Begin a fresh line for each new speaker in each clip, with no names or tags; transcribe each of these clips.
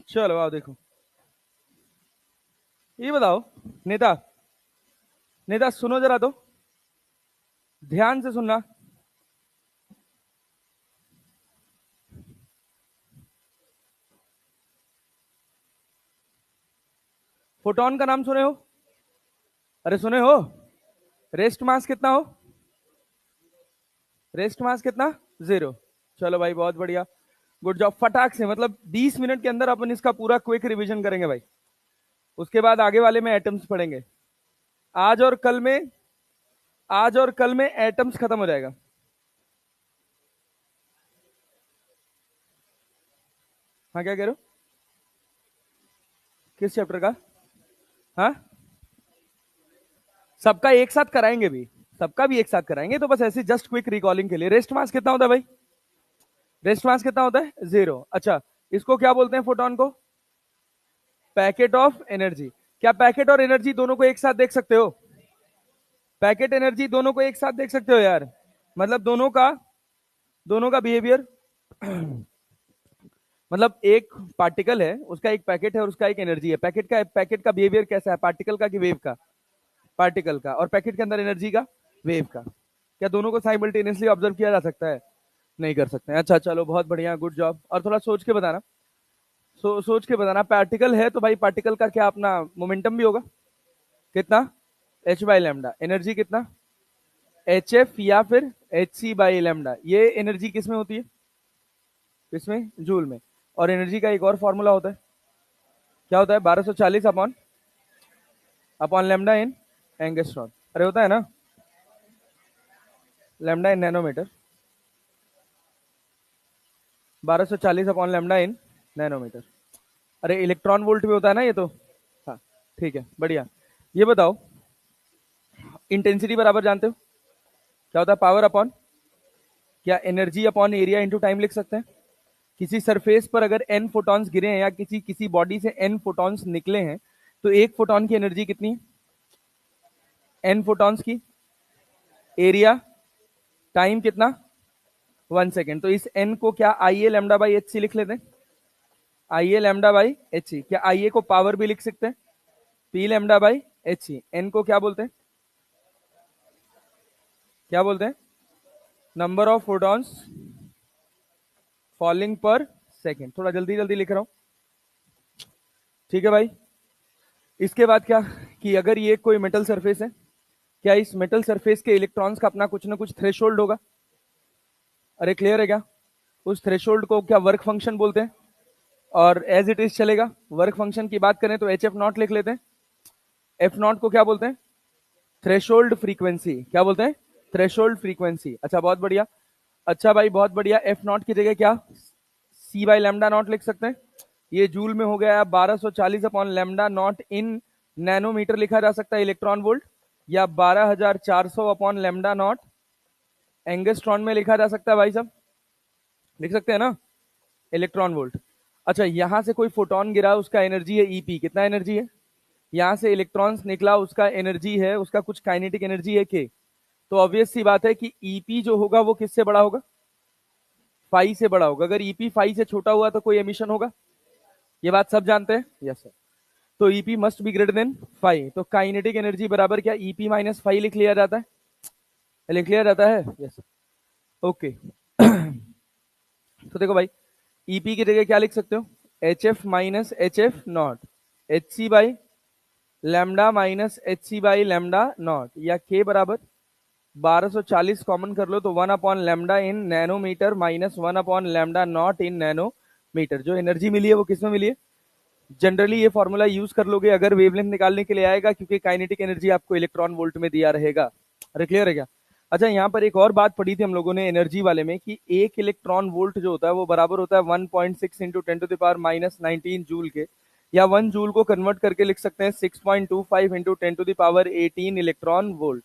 चलो आओ देखो, ये बताओ नेता, नेता सुनो जरा तो, ध्यान से सुनना। फोटोन का नाम सुने हो? अरे सुने हो? रेस्ट मास कितना हो? रेस्ट मास कितना? 0। चलो भाई बहुत बढ़िया, गुड जॉब। फटाक से, मतलब 20 मिनट के अंदर अपन इसका पूरा क्विक रिवीजन करेंगे भाई। उसके बाद आगे वाले में एटम्स पढ़ेंगे। आज और कल में, आज और कल में एटम्स खत्म हो जाएगा। हाँ क्या कह रहे हो? किस चैप्टर का? हाँ, सबका एक साथ कराएंगे भी, सबका भी एक साथ कराएंगे, तो बस ऐसे जस्ट क्विक रिकॉलिंग के लिए। रेस्ट मास कितना होता है भाई? रेस्ट मास कितना होता है? 0। अच्छा, इसको क्या बोलते हैं फोटोन को? Packet of energy. क्या पैकेट और एनर्जी दोनों को एक साथ देख सकते हो? पैकेट एनर्जी दोनों को एक साथ देख सकते हो यार? मतलब दोनों का बिहेवियर मतलब एक पार्टिकल है, उसका एक पैकेट है और उसका एक एनर्जी है। पैकेट का बिहेवियर कैसा है, पार्टिकल का कि वेव का? पार्टिकल का। और पैकेट के अंदर एनर्जी का, वेव का। क्या दोनों को साइमल्टेनियसली ऑब्जर्व किया जा सकता है? नहीं कर सकते हैं। अच्छा चलो बहुत बढ़िया, गुड जॉब। और थोड़ा सोच के बताना, सोच के बताना। पार्टिकल है तो भाई पार्टिकल का क्या अपना मोमेंटम भी होगा? कितना? H by lambda. एनर्जी कितना? एच एफ या फिर एच सी बाई लैम्डा। ये एनर्जी किस में होती है? किसमें? जूल में। और एनर्जी का एक और फॉर्मूला होता है, क्या होता है? 1240 अपॉन अपॉन लैम्डा इन एंगस्ट्रॉन। अरे होता है ना, lambda in nanometre. 1240 upon lambda in nanometre. अरे इलेक्ट्रॉन वोल्ट भी होता है ना ये तो। हाँ ठीक है, बढ़िया। ये बताओ, इंटेंसिटी बराबर जानते हो क्या होता है? पावर अपॉन, क्या energy upon area into time लिख सकते हैं? किसी सरफेस पर अगर एन फोटॉन्स गिरे हैं या किसी किसी बॉडी से एन फोटॉन्स निकले हैं, तो एक फोटॉन की एनर्जी कितनी है? एन फोटॉन्स की एरिया टाइम कितना? 1 सेकेंड। तो इस एन को क्या I A lambda by H C लिख लेते हैं? I A lambda by H C. क्या आई ए को पावर भी लिख सकते हैं? P lambda by H C. N को क्या बोलते हैं? क्या बोलते हैं? Number of photons falling per second. थोड़ा जल्दी जल्दी लिख रहा हूं, ठीक है भाई। इसके बाद क्या, कि अगर ये कोई मेटल सरफेस है, क्या इस मेटल सरफेस के इलेक्ट्रॉन्स का अपना कुछ ना कुछ थ्रेशोल्ड होगा? अरे क्लियर है क्या? उस थ्रेशोल्ड को क्या वर्क फंक्शन बोलते हैं? और एज इट इज चलेगा। वर्क फंक्शन की बात करें तो एच एफ नॉट लिख लेते हैं। एफ नॉट को क्या बोलते हैं? Threshold frequency. क्या बोलते हैं? Threshold frequency. अच्छा बहुत बढ़िया। अच्छा भाई बहुत बढ़िया। एफ नॉट की जगह क्या सी बाई लैम्डा नॉट लिख सकते हैं? ये जूल में हो गया। 1240 upon lambda naught in nanometre लिखा जा सकता है इलेक्ट्रॉन वोल्ट, या 12400 अपॉन लैम्डा नॉट एंगस्ट्रॉन में लिखा जा सकता है। भाई साहब लिख सकते हैं ना, इलेक्ट्रॉन वोल्ट। अच्छा, यहां से कोई फोटोन गिरा, उसका एनर्जी है ईपी। कितना एनर्जी है? यहां से इलेक्ट्रॉन्स निकला, उसका एनर्जी है, उसका कुछ काइनेटिक एनर्जी है के। तो ऑब्वियस सी बात है कि ईपी जो होगा वो किससे बड़ा होगा? फाई से बड़ा होगा। अगर ईपी फाई से छोटा हुआ तो कोई एमिशन होगा, ये बात सब जानते हैं। Yes sir. तो EP must be greater than phi. तो काइनेटिक एनर्जी बराबर क्या ईपी माइनस फाई लिख लिया जाता है? लिख लिया जाता है। Yes sir. ओके। तो देखो भाई, ईपी की जगह क्या लिख सकते हो? H F minus H F naught, H C by lambda minus H C by lambda naught, या के बराबर 1240 कॉमन कर लो तो 1 upon lambda in nanometre minus 1 upon lambda naught in nanometre. जो एनर्जी मिली है वो किसमें मिली है? जनरली ये फॉर्मूला यूज कर लोगे अगर वेवलेंथ निकालने के लिए आएगा, क्योंकि काइनेटिक एनर्जी आपको इलेक्ट्रॉन वोल्ट में दिया रहेगा। अरे क्लियर है क्या? अच्छा, यहाँ पर एक और बात पढ़ी थी हम लोगों ने एनर्जी वाले में, कि एक इलेक्ट्रॉन वोल्ट जो होता है वो बराबर होता है 1.6 इंटू 10⁻⁻19 जूल के, या 1 जूल को कन्वर्ट करके लिख सकते हैं 6.25 इंटू 10⁻18 इलेक्ट्रॉन वोल्ट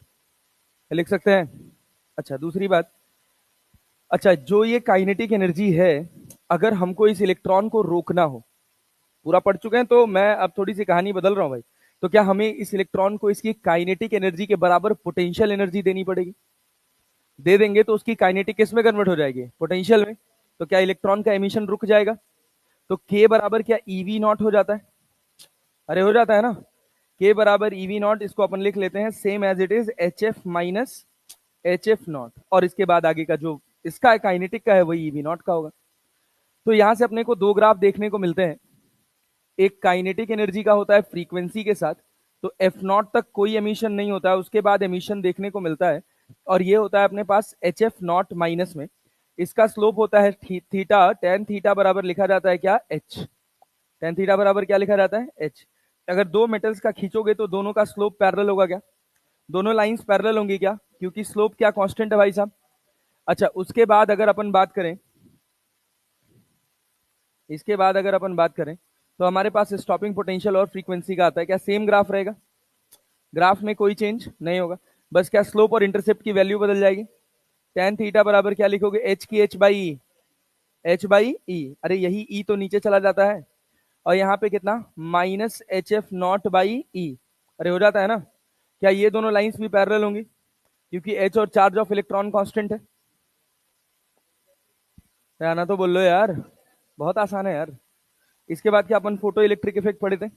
लिख सकते हैं। अच्छा दूसरी बात, अच्छा जो ये काइनेटिक एनर्जी है, अगर हमको इस इलेक्ट्रॉन को रोकना हो, पूरा पढ़ चुके हैं तो मैं अब थोड़ी सी कहानी बदल रहा हूं भाई, तो क्या हमें इस इलेक्ट्रॉन को इसकी काइनेटिक एनर्जी के बराबर पोटेंशियल एनर्जी देनी पड़ेगी? दे देंगे तो उसकी काइनेटिक किस में कन्वर्ट हो जाएगी? पोटेंशियल में। तो क्या इलेक्ट्रॉन का एमिशन रुक जाएगा? तो के बराबर क्या ईवी नॉट हो जाता है? अरे हो जाता है ना, के बराबर ईवी नॉट, इसको अपन लिख लेते हैं same as it is H F minus H F naught, और इसके बाद आगे का जो इसका काइनेटिक का है वही ईवी नॉट का होगा। तो यहां से अपने को दो ग्राफ देखने को मिलते हैं, एक काइनेटिक एनर्जी का होता है फ्रीक्वेंसी के साथ, तो एफ नॉट तक कोई एमिशन नहीं होता है, उसके बाद एमिशन देखने को मिलता है, और ये होता है अपने पास एच एफ नॉट माइनस में, इसका स्लोप होता है थीटा, टेन थीटा बराबर लिखा जाता है क्या, एच, टेन थीटा बराबर क्या लिखा जाता है, एच। अगर दो मेटल्स का खींचोगे तो दोनों का स्लोप पैरेलल होगा क्या, दोनों लाइंस पैरेलल होंगी क्या, क्योंकि स्लोप क्या कांस्टेंट है भाई साहब। अच्छा, उसके बाद अगर अपन बात करें, इसके बाद अगर अपन बात करें तो हमारे पास स्टॉपिंग पोटेंशियल और फ्रीक्वेंसी का आता है, क्या सेम ग्राफ रहेगा, ग्राफ में कोई चेंज नहीं होगा, बस क्या स्लोप और इंटरसेप्ट की वैल्यू बदल जाएगी। टेन थीटा बराबर क्या लिखोगे, एच की H by E, H by E, अरे यही ई तो नीचे चला जाता है, और यहाँ पे कितना minus H F naught by E, अरे हो जाता है ना। क्या ये दोनों लाइंस भी पैरेलल होंगी, क्योंकि एच और चार्ज ऑफ इलेक्ट्रॉन कांस्टेंट है। आना तो बोल लो यार, बहुत आसान है यार। इसके बाद क्या अपन फोटो इलेक्ट्रिक इफेक्ट पढ़े थे,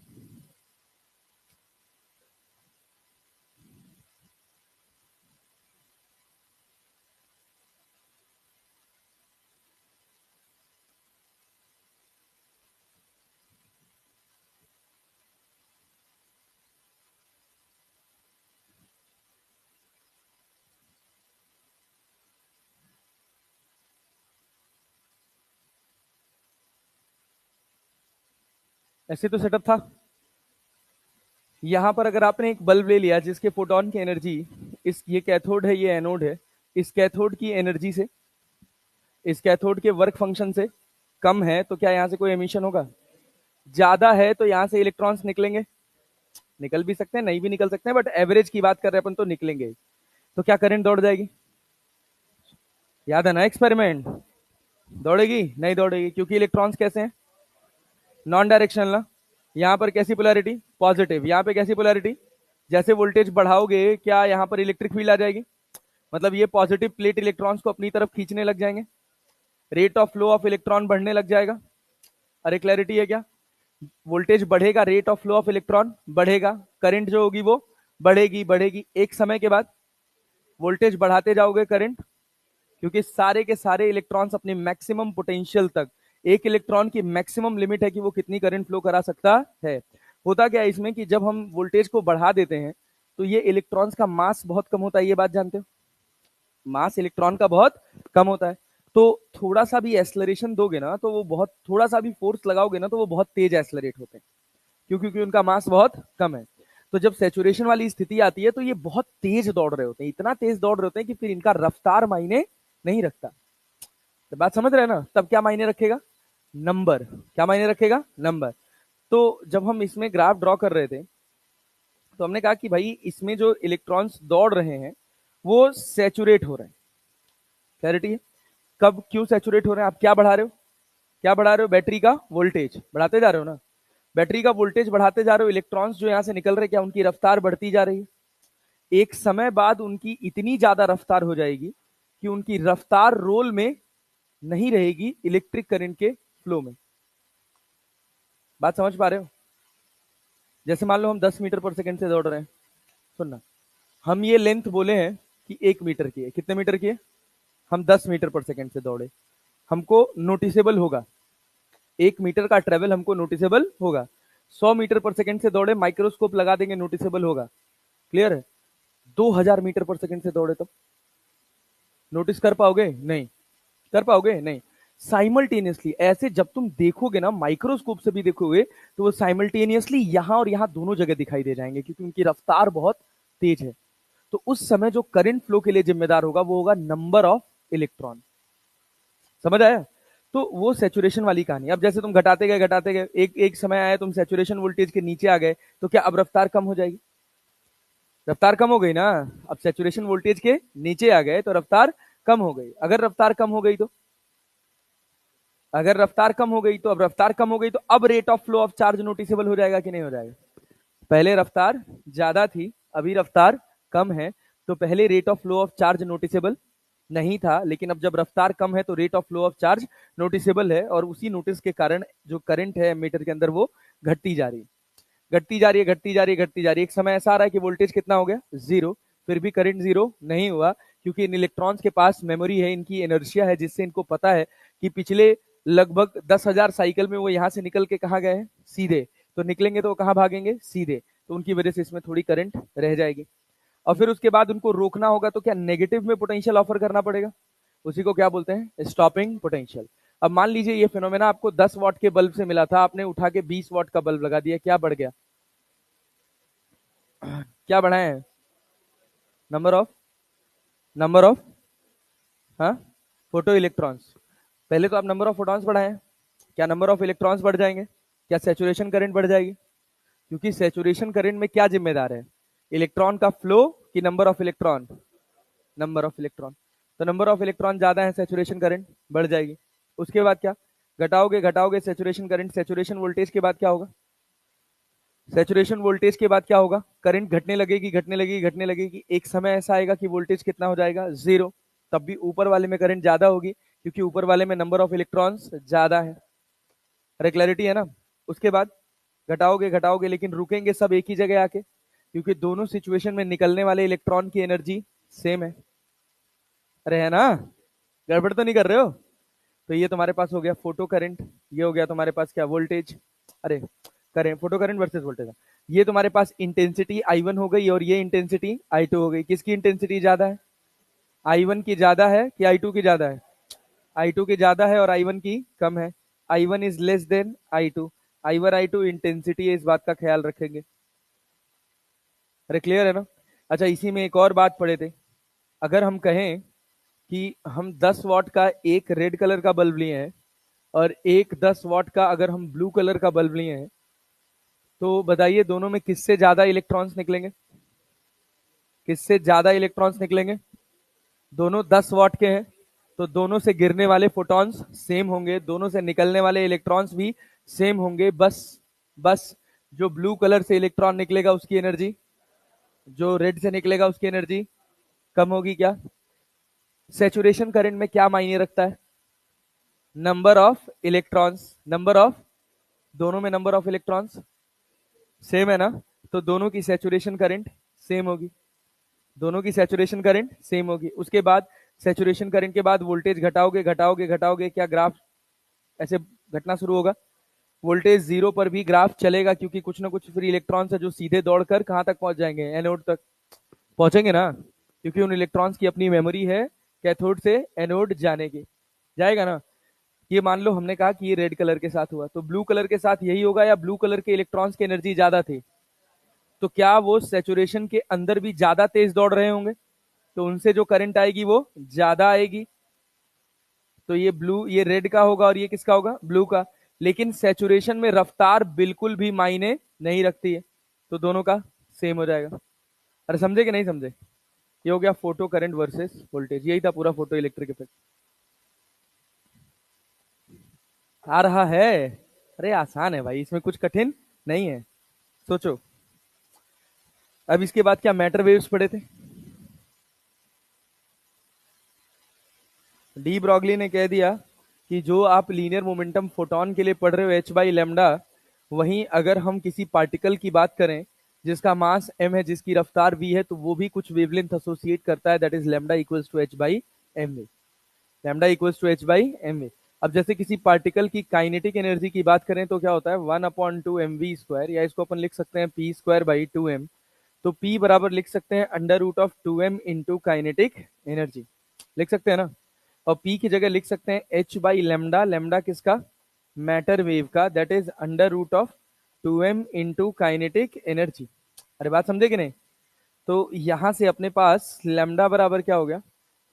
ऐसे तो सेटअप था। यहां पर अगर आपने एक बल्ब ले लिया जिसके फोटोन की एनर्जी, इस ये कैथोड है ये एनोड है, इस कैथोड की एनर्जी से, इस कैथोड के वर्क फंक्शन से कम है, तो क्या यहां से कोई एमिशन होगा, ज्यादा है तो यहां से इलेक्ट्रॉन्स निकलेंगे, निकल भी सकते हैं नहीं भी निकल सकते हैं, बट एवरेज की बात कर रहे हैं अपन तो निकलेंगे। तो क्या करंट दौड़ जाएगी, याद है ना एक्सपेरिमेंट, दौड़ेगी नहीं दौड़ेगी, क्योंकि इलेक्ट्रॉन्स कैसे हैं, नॉन डायरेक्शनल ना। यहां पर कैसी पोलैरिटी, पॉजिटिव, यहां पे कैसी पोलैरिटी, जैसे वोल्टेज बढ़ाओगे क्या यहां पर इलेक्ट्रिक फील्ड आ जाएगी, मतलब ये पॉजिटिव प्लेट इलेक्ट्रॉन्स को अपनी तरफ खींचने लग जाएंगे, rate of flow of electron बढ़ने लग जाएगा। अरे क्लैरिटी है क्या, वोल्टेज बढ़ेगा, rate of flow of electron बढ़ेगा, करंट जो होगी वो बढ़ेगी बढ़ेगी, एक समय के बाद वोल्टेज बढ़ाते जाओगे करंट, क्योंकि सारे के सारे इलेक्ट्रॉन्स अपने मैक्सिमम पोटेंशियल तक, एक इलेक्ट्रॉन की मैक्सिमम लिमिट है कि वो कितनी करंट फ्लो करा सकता है। होता क्या है इसमें कि जब हम वोल्टेज को बढ़ा देते हैं तो ये इलेक्ट्रॉन्स का मास बहुत कम होता है, ये बात जानते हो, मास इलेक्ट्रॉन का बहुत कम होता है, तो थोड़ा सा भी एक्सलरेशन दोगे ना तो वो बहुत, थोड़ा सा भी फोर्स लगाओगे ना तो वो बहुत तेज एक्सलरेट होते हैं, क्योंकि उनका मास बहुत कम है। तो जब सैचुरेशन वाली स्थिति आती है तो ये बहुत तेज दौड़ रहे होते हैं, इतना तेज दौड़ रहे होते हैं कि फिर इनका रफ्तार मायने नहीं रखता। तो बात समझ रहे हैं ना, तब क्या मायने रखेगा, नंबर, क्या मायने रखेगा, नंबर। तो जब हम इसमें ग्राफ ड्रॉ कर रहे थे तो हमने कहा कि भाई इसमें जो इलेक्ट्रॉन्स दौड़ रहे हैं वो सैचुरेट हो रहे हैं, क्लैरिटी है, कब क्यों सैचुरेट हो रहे हैं, आप क्या बढ़ा रहे हो, क्या बढ़ा रहे हो, बैटरी का वोल्टेज बढ़ाते जा रहे हो ना, बैटरी का वोल्टेज बढ़ाते जा रहे हो, इलेक्ट्रॉन्स जो यहां से निकल रहे हैं क्या उनकी रफ्तार बढ़ती जा रही है, एक समय बाद उनकी इतनी ज्यादा रफ्तार हो जाएगी कि उनकी रफ्तार रोल में नहीं रहेगी इलेक्ट्रिक करंट के फ्लो में। बात समझ पा रहे हो, जैसे मान लो हम 10 मीटर पर सेकंड से दौड़ रहे हैं, सुनना, हम ये लेंथ बोले हैं कि 1 मीटर की है, कितने मीटर की है, हम 10 मीटर पर सेकंड से दौड़े, हमको नोटिसेबल होगा, 1 मीटर का ट्रेवल हमको नोटिसेबल होगा, 100 मीटर पर सेकंड से दौड़े माइक्रोस्कोप लगा देंगे नोटिसेबल होगा, क्लियर है, 2000 मीटर पर सेकंड से दौड़े तो नोटिस कर पाओगे नहीं, कर पाओगे नहीं, साइमल्टेनियसली ऐसे जब तुम देखोगे ना माइक्रोस्कोप से भी देखोगे तो वो साइमल्टेनियसली यहां और यहां दोनों जगह दिखाई दे जाएंगे, क्योंकि उनकी रफ्तार बहुत तेज है। तो उस समय जो करंट फ्लो के लिए जिम्मेदार होगा वो होगा नंबर ऑफ इलेक्ट्रॉन, समझ आया। तो वो सैचुरेशन वाली कहानी, अब जैसे तुम घटाते गए एक एक समय आया तुम सैचुरेशन वोल्टेज के नीचे आ गए, तो क्या अब रफ्तार कम हो जाएगी, रफ्तार कम हो गई ना, अब सैचुरेशन वोल्टेज के नीचे आ गए तो रफ्तार कम हो गई, अगर रफ्तार कम हो गई तो, अगर रफ्तार कम हो गई तो, अब रफ्तार कम हो गई तो अब rate of flow of charge noticeable हो जाएगा कि नहीं हो जाएगा, पहले रफ्तार ज्यादा थी अभी रफ्तार कम है, तो पहले rate of flow of charge noticeable नहीं था, लेकिन अब जब रफ्तार कम है तो rate of flow of charge noticeable है, और उसी नोटिस के कारण जो करंट है एमीटर के अंदर वो घटती जा रही है, घटती जा रही है, घटती जा रही है, घटती जा रही है। एक समय ऐसा आ रहा है कि वोल्टेज कितना हो गया, जीरो, फिर भी करंट जीरो नहीं हुआ, क्योंकि इन इलेक्ट्रॉन्स के पास मेमोरी है, इनकी एनर्जिया है, जिससे इनको पता है कि पिछले लगभग 10,000 साइकिल में वो यहां से निकल के कहा गए हैं, सीधे, तो निकलेंगे तो कहां भागेंगे, सीधे, तो उनकी वजह से इसमें थोड़ी करंट रह जाएगी। और फिर उसके बाद उनको रोकना होगा तो क्या नेगेटिव में पोटेंशियल ऑफर करना पड़ेगा, उसी को क्या बोलते हैं, स्टॉपिंग पोटेंशियल। अब मान लीजिए ये फिनोमेना आपको 10 वॉट के बल्ब से मिला था, आपने उठा के 20 वॉट का बल्ब लगा दिया, क्या बढ़ गया, क्या बढ़ाए हैं, नंबर ऑफ, नंबर ऑफ, हाँ, फोटो इलेक्ट्रॉन्स। पहले तो आप नंबर ऑफ फोटॉन्स बढ़ाएं, क्या नंबर ऑफ इलेक्ट्रॉन्स बढ़ जाएंगे, क्या सैचुरेशन करंट बढ़ जाएगी, क्योंकि सैचुरेशन करंट में क्या जिम्मेदार है, इलेक्ट्रॉन का फ्लो कि number of electron, number of electron, तो नंबर ऑफ इलेक्ट्रॉन ज्यादा है, सैचुरेशन करंट बढ़ जाएगी। उसके बाद क्या, घटाओगे घटाओगे सैचुरेशन करंट, सैचुरेशन वोल्टेज के बाद क्या होगा, सैचुरेशन वोल्टेज के बाद क्या होगा, करंट घटने लगेगी, घटने लगेगी, घटने लगेगी, एक समय ऐसा आएगा कि वोल्टेज कितना हो जाएगा, जीरो, तब भी ऊपर वाले में करंट ज्यादा होगी, क्योंकि ऊपर वाले में नंबर ऑफ इलेक्ट्रॉन्स ज्यादा है। अरे क्लैरिटी है ना। उसके बाद घटाओगे घटाओगे, लेकिन रुकेंगे सब एक ही जगह आके, क्योंकि दोनों सिचुएशन में निकलने वाले इलेक्ट्रॉन की एनर्जी सेम है। अरे है ना, गड़बड़ तो नहीं कर रहे हो। तो ये तुम्हारे पास हो गया फोटो करंट, ये हो गया तुम्हारे पास क्या, वोल्टेज, अरे current, photo current versus voltage. ये तुम्हारे पास इंटेंसिटी I1 हो गई, और ये इंटेंसिटी I2 हो गई। किसकी इंटेंसिटी ज्यादा है, I1 की ज्यादा है कि I2 की ज्यादा है, I2 की ज्यादा है और I1 की कम है, I1 is less than I2, I1 I2 intensity है, इस बात का ख्याल रखेंगे। अरे क्लियर है ना। अच्छा, इसी में एक और बात पढ़े थे, अगर हम कहें कि हम 10 वॉट का एक रेड कलर का बल्ब लिए हैं और एक 10 वॉट का अगर हम ब्लू कलर का बल्ब लिए हैं, तो बताइए दोनों में किससे ज्यादा इलेक्ट्रॉन्स निकलेंगे, किससे ज्यादा इलेक्ट्रॉन्स निकलेंगे, दोनों 10 वॉट के हैं, तो दोनों से गिरने वाले फोटॉन्स सेम होंगे, दोनों से निकलने वाले इलेक्ट्रॉन्स भी सेम होंगे, बस बस जो ब्लू कलर से इलेक्ट्रॉन निकलेगा उसकी एनर्जी, जो रेड से निकलेगा उसकी एनर्जी कम होगी। क्या सैचुरेशन करंट में क्या मायने रखता है, number of electrons, number of, दोनों में नंबर ऑफ इलेक्ट्रॉन्स सेम है ना, तो दोनों की सैचुरेशन करंट सेम होगी, दोनों की सैचुरेशन करंट सेम होगी। उसके बाद सैचुरेशन करंट के बाद वोल्टेज घटाओगे घटाओगे घटाओगे, क्या ग्राफ ऐसे घटना शुरू होगा, वोल्टेज जीरो पर भी ग्राफ चलेगा, क्योंकि कुछ ना कुछ फ्री इलेक्ट्रॉन्स है जो सीधे दौड़कर कहां तक पहुंच जाएंगे, एनोड तक पहुंचेंगे ना, क्योंकि उन इलेक्ट्रॉन्स की अपनी मेमोरी है कैथोड से एनोड जाने की, जाएगा ना। ये मान लो हमने कहा कि ये रेड कलर के साथ हुआ, तो ब्लू कलर के साथ यही होगा, या ब्लू कलर के इलेक्ट्रॉन्स की एनर्जी ज्यादा थी, तो क्या वो सैचुरेशन के अंदर भी ज्यादा तेज दौड़ रहे होंगे, तो उनसे जो करंट आएगी वो ज्यादा आएगी, तो ये ब्लू, ये रेड का होगा और ये किसका होगा, ब्लू का। लेकिन सैचुरेशन में रफ्तार बिल्कुल भी मायने नहीं रखती है, तो दोनों का सेम हो जाएगा। अरे समझे कि नहीं समझे, ये हो गया फोटो करंट वर्सेस वोल्टेज, यही था पूरा फोटो इलेक्ट्रिक इफेक्ट। आ रहा है, अरे आसान है भाई, इसमें कुछ कठिन नहीं है, सोचो। अब इसके बाद क्या मैटर वेव्स पढ़े थे, डी ब्रॉगली ने कह दिया कि जो आप लीनियर मोमेंटम फोटोन के लिए पढ़ रहे हो एच बाई लेमडा, वहीं अगर हम किसी पार्टिकल की बात करें जिसका मास m है, जिसकी रफ्तार v है, तो वो भी कुछ वेवलेंथ एसोसिएट करता है, that is lambda equals to H by M V, lambda equals to H by M V. अब जैसे किसी पार्टिकल की काइनेटिक एनर्जी की बात करें तो क्या होता है, 1/2mv², या इसको अपन लिख सकते हैं p²/2m, तो p बराबर लिख सकते हैं √2m इंटू काइनेटिक एनर्जी, लिख सकते हैं ना। और p की जगह लिख सकते हैं h बाई लेमडा, लेमडा किसका, मैटर वेव का, that is √2m into kinetic energy. अरे बात समझे कि नहीं। तो यहां से अपने पास लेमडा बराबर क्या हो गया,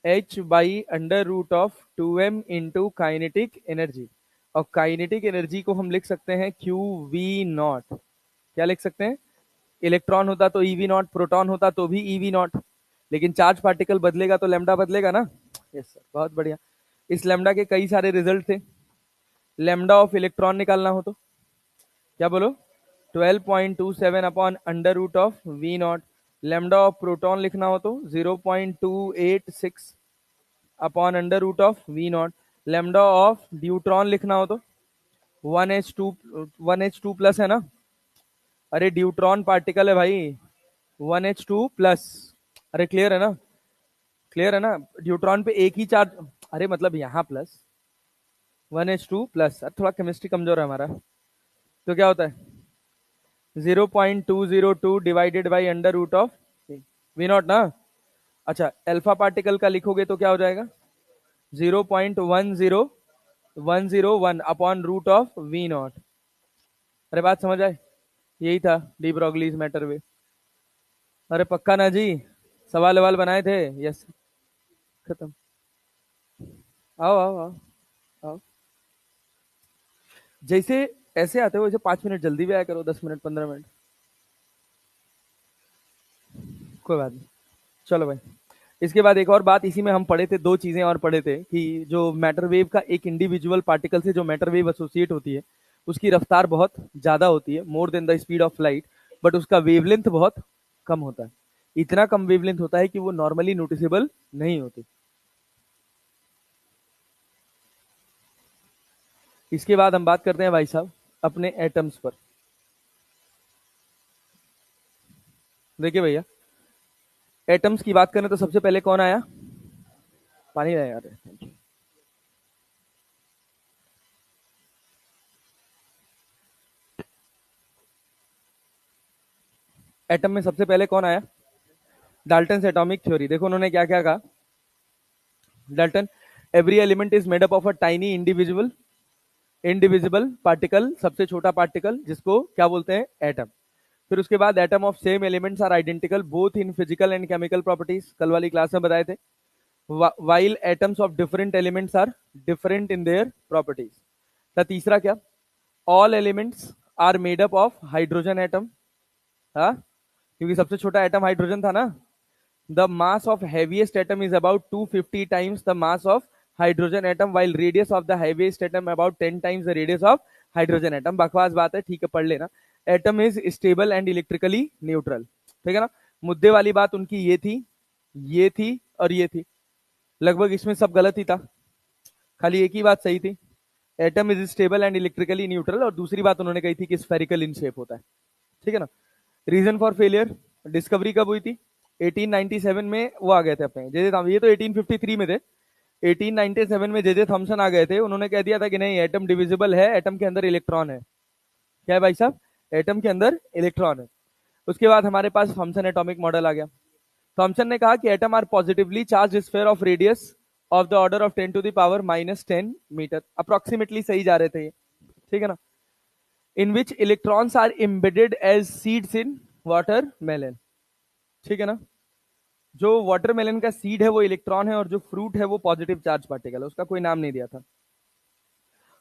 h by √2m into kinetic energy, और काइनेटिक एनर्जी को हम लिख सकते हैं qv0। क्या लिख सकते हैं, इलेक्ट्रॉन होता तो ev0, प्रोटॉन होता तो भी ev0, लेकिन चार्ज पार्टिकल बदलेगा तो लैम्डा बदलेगा ना। यस सर, बहुत बढ़िया। इस लैम्डा के कई सारे रिजल्ट थे, लैम्डा ऑफ इलेक्ट्रॉन निकालना हो तो क्या बोलो, 12.27 upon √v0, lambda of proton लिखना हो तो 0.286, upon under root of V naught. Lambda of deuteron लिखना हो तो 1H2 प्लस है ना, अरे ड्यूट्रॉन पार्टिकल है भाई, 1H2 प्लस। अरे क्लियर है ना, क्लियर है ना, ड्यूट्रॉन पे एक ही चार्ज, अरे मतलब यहाँ प्लस 1H2 प्लस। थोड़ा केमिस्ट्री कमजोर है हमारा, तो क्या होता है 0.202 divided by under root of V naught ना। अच्छा अल्फा पार्टिकल का लिखोगे तो क्या हो जाएगा 0.10101 upon root of V naught. अरे बात समझ आए, यही था डी ब्रॉगलीज मैटर वे। अरे पक्का ना जी, सवाल ववाल बनाए थे, यस खत्म। आओ आओ आओ आओ, जैसे ऐसे आते हो वैसे 5 मिनट जल्दी भी आया करो, 10 मिनट 15 मिनट, कोई बात नहीं। चलो भाई, इसके बाद एक और बात इसी में हम पढ़े थे, दो चीजें और पढ़े थे कि जो मैटर वेव का एक इंडिविजुअल पार्टिकल से जो मैटर वेव एसोसिएट होती है उसकी रफ्तार बहुत ज्यादा होती है, more than the speed of light, but उसका वेवलेंथ बहुत कम होता है। इतना कम वेवलेंथ होता है कि वो नॉर्मली नोटिसेबल नहीं होती। इसके बाद हम बात करते हैं भाई साहब अपने एटम्स पर। देखिए भैया, एटम्स की बात करें तो सबसे पहले कौन आया, पानी आया यार, थैंक यू। एटम में सबसे पहले कौन आया, डाल्टन एटॉमिक थ्योरी। देखो उन्होंने क्या क्या कहा, Dalton, every element is made up of a tiny individual indivisible particle, सबसे छोटा पार्टिकल जिसको क्या बोलते हैं एटम। फिर उसके बाद atom of same elements are identical both in physical and chemical properties, कल वाली क्लास में बताए थे। while atoms of different elements are different in their properties। तो तीसरा क्या, all elements are made up of hydrogen atom, हाँ क्योंकि सबसे छोटा एटम हाइड्रोजन था ना। the mass of heaviest atom is about 250 times the mass of hydrogen atom while radius of the heaviest atom about 10 times the radius of hydrogen atom। बकवास बात है, ठीक है पढ़ लेना। Atom is stable and electrically neutral, ठीक है ना। मुद्दे वाली बात उनकी ये थी और ये थी, लगभग इसमें सब गलत ही था, खाली एक ही बात सही थी, atom is stable and electrically neutral, और दूसरी बात उन्होंने कही थी कि स्फेरिकल इन शेप होता है, ठीक है ना। रीजन फॉर फेलियर, डिस्कवरी कब हुई थी 1897 में, वो आ गए थे अपने जे जे, ये तो 1853 में थे, 1897 में जे जे थॉमसन आ गए थे, उन्होंने कह दिया था कि नहीं एटम डिविजिबल है, एटम के अंदर इलेक्ट्रॉन है। क्या है भाई साहब, एटम के अंदर इलेक्ट्रॉन है। उसके बाद हमारे पास थॉमसन एटॉमिक मॉडल आ गया। थॉमसन ने कहा कि atom are positively charge sphere of radius of the order of 10 to the power -10 metre, approximately सही जा रहे थे ये, ठीक है ना। In which electrons are embedded as seeds in watermelon, ठीक है ना। जो वाटरमेलन का सीड है वो इलेक्ट्रॉन है और जो फ्रूट है वो पॉजिटिव चार्ज पार्टिकल है, उसका कोई नाम नहीं दिया था।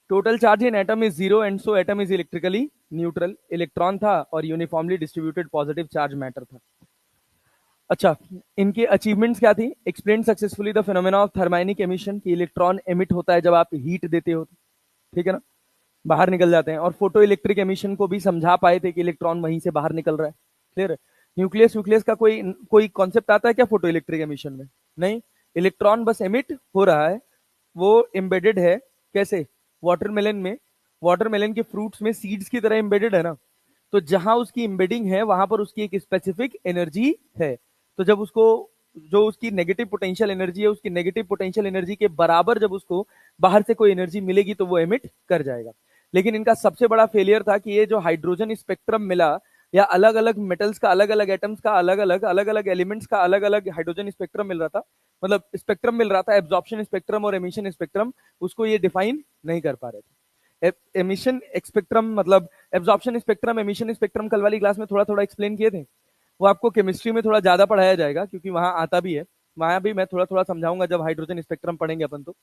Total charge in atom is 0 and so atom is electrically neutral, electron था और uniformly distributed positive charge matter था। अच्छा, इनके अचीवमेंट्स क्या थी, explain successfully the phenomena of thermionic emission, कि इलेक्ट्रॉन एमिट होता है जब आप हीट देते हो, ठीक है ना, बाहर निकल जाते हैं। और फोटो इलेक्ट्रिक एमिशन को भी समझा पाए थे कि इलेक्ट्रॉन वहीं से बाहर निकल रहा है, क्लियर है। न्यूक्लियस न्यूक्लियस का कोई कॉन्सेप्ट आता है क्या फोटो इलेक्ट्रिक एमिशन में, नहीं, इलेक्ट्रॉन बस एमिट हो रहा है, वो एम्बेडेड है कैसे, वाटरमेलन में, वाटरमेलन के फ्रूट्स में सीड्स की तरह एम्बेडेड है ना, तो जहां उसकी एम्बेडिंग है वहां पर उसकी एक स्पेसिफिक एनर्जी है, तो जब उसको जो उसकी नेगेटिव पोटेंशियल एनर्जी है उसकी नेगेटिव पोटेंशियल एनर्जी के बराबर जब उसको बाहर से कोई एनर्जी मिलेगी तो वो एमिट कर जाएगा। लेकिन इनका सबसे बड़ा फेलियर था कि ये जो हाइड्रोजन स्पेक्ट्रम मिला, या अलग अलग मेटल्स का अलग अलग एटम्स का अलग अलग एलिमेंट्स का अलग अलग हाइड्रोजन स्पेक्ट्रम मिल रहा था, मतलब स्पेक्ट्रम मिल रहा था, एब्जॉर्प्शन स्पेक्ट्रम और एमिशन स्पेक्ट्रम, उसको ये डिफाइन नहीं कर पा रहे थे। एमिशन स्पेक्ट्रम मतलब एब्जॉर्प्शन स्पेक्ट्रम, एमिशन स्पेक्ट्रम कल वाली क्लास में थोड़ा थोड़ा एक्सप्लेन किए थे, वो आपको केमिस्ट्री में थोड़ा ज्यादा पढ़ाया जाएगा क्योंकि वहां आता भी है, वहां भी मैं थोड़ा थोड़ा समझाऊंगा जब हाइड्रोजन स्पेक्ट्रम पढ़ेंगे अपन। तो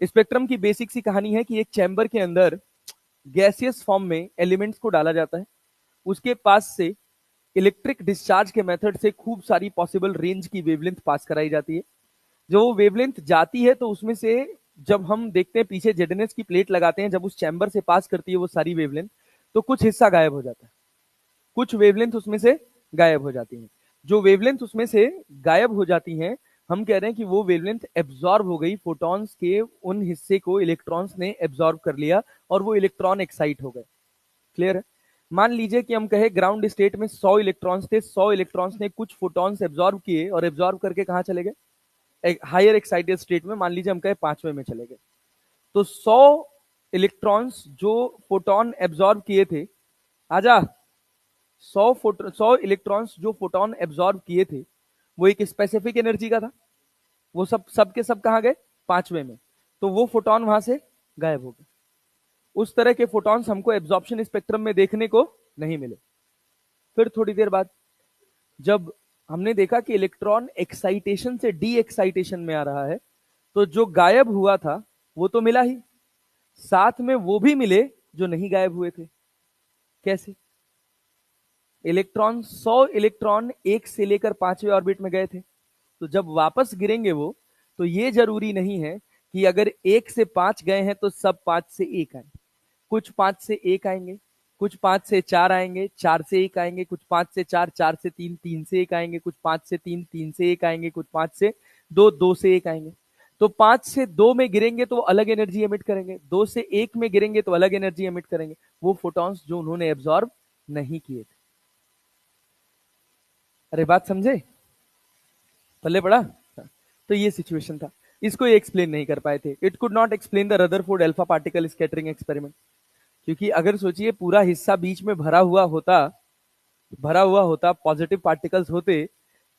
स्पेक्ट्रम की बेसिक सी कहानी है कि एक चैम्बर के अंदर गैसियस फॉर्म में एलिमेंट्स को डाला जाता है, उसके पास से इलेक्ट्रिक डिस्चार्ज के मेथड से खूब सारी पॉसिबल रेंज की वेवलेंथ पास कराई जाती है। जो वो वेवलेंथ जाती है तो उसमें से जब हम देखते हैं पीछे जेडएनएस की प्लेट लगाते हैं, जब उस चैम्बर से पास करती है वो सारी वेवलेंथ, तो कुछ हिस्सा गायब हो जाता है, कुछ वेवलेंथ उसमें से गायब हो जाती हैं। जो वेवलेंथ उसमें से गायब हो जाती हैं हम कह रहे हैं कि वो वेवलेंथ एब्जॉर्ब हो गई, फोटॉन्स के उन हिस्से को इलेक्ट्रॉन्स ने एब्जॉर्ब कर लिया और वो इलेक्ट्रॉन एक्साइट हो गए। क्लियर है? मान लीजिए कि हम कहे ग्राउंड स्टेट में 100 इलेक्ट्रॉन्स थे, 100 इलेक्ट्रॉन्स ने कुछ फोटॉन्स एब्जॉर्ब किए और एब्जॉर्ब करके कहां चले गए? एक हायर एक्साइटेड स्टेट में, मान लीजिए हम कहे 5वें में चले गए। तो 100 इलेक्ट्रॉन्स जो फोटोन एब्जॉर्ब किए थे, आजा, 100 इलेक्ट्रॉन्स जो फोटोन एब्जॉर्ब किए थे वो एक स्पेसिफिक एनर्जी का था, वो सब के सब कहां गए? 5वें में। तो वो फोटोन वहां से गायब हो गए। उस तरह के फोटॉन्स हमको एब्जॉर्प्शन स्पेक्ट्रम में देखने को नहीं मिले। फिर थोड़ी देर बाद जब हमने देखा कि इलेक्ट्रॉन एक्साइटेशन से डी एक्साइटेशन में आ रहा है, तो जो गायब हुआ था वो तो मिला ही, साथ में वो भी मिले जो नहीं गायब हुए थे। कैसे? इलेक्ट्रॉन 100 इलेक्ट्रॉन 1 से लेकर 5वें ऑर्बिट में गए थे, तो जब वापस गिरेंगे वो, तो ये जरूरी नहीं है कि अगर 1 से 5 गए हैं तो सब 5 से 1 आए। कुछ 5 से 1 आएंगे, कुछ 5 से 4 आएंगे, 4 से 1 आएंगे, कुछ 5 से 4, 4 से 3, 3 से 1 आएंगे, कुछ 5 से 3, 3 से 1 आएंगे, कुछ 5 से 2, 2 से 1 आएंगे। तो 5 से 2 में गिरेंगे तो वो अलग एनर्जी एमिट करेंगे, 2 से 1 में गिरेंगे तो अलग एनर्जी एमिट करेंगे, वो फोटॉन्स जो उन्होंने एब्जॉर्ब नहीं किए थे। अरे बात समझे? पल्ले पड़ा? तो ये सिचुएशन था, इसको ये एक्सप्लेन नहीं कर पाए थे। It could not explain the Rutherford alpha particle scattering experiment, क्योंकि अगर सोचिए पूरा हिस्सा बीच में भरा हुआ होता पॉजिटिव पार्टिकल्स होते,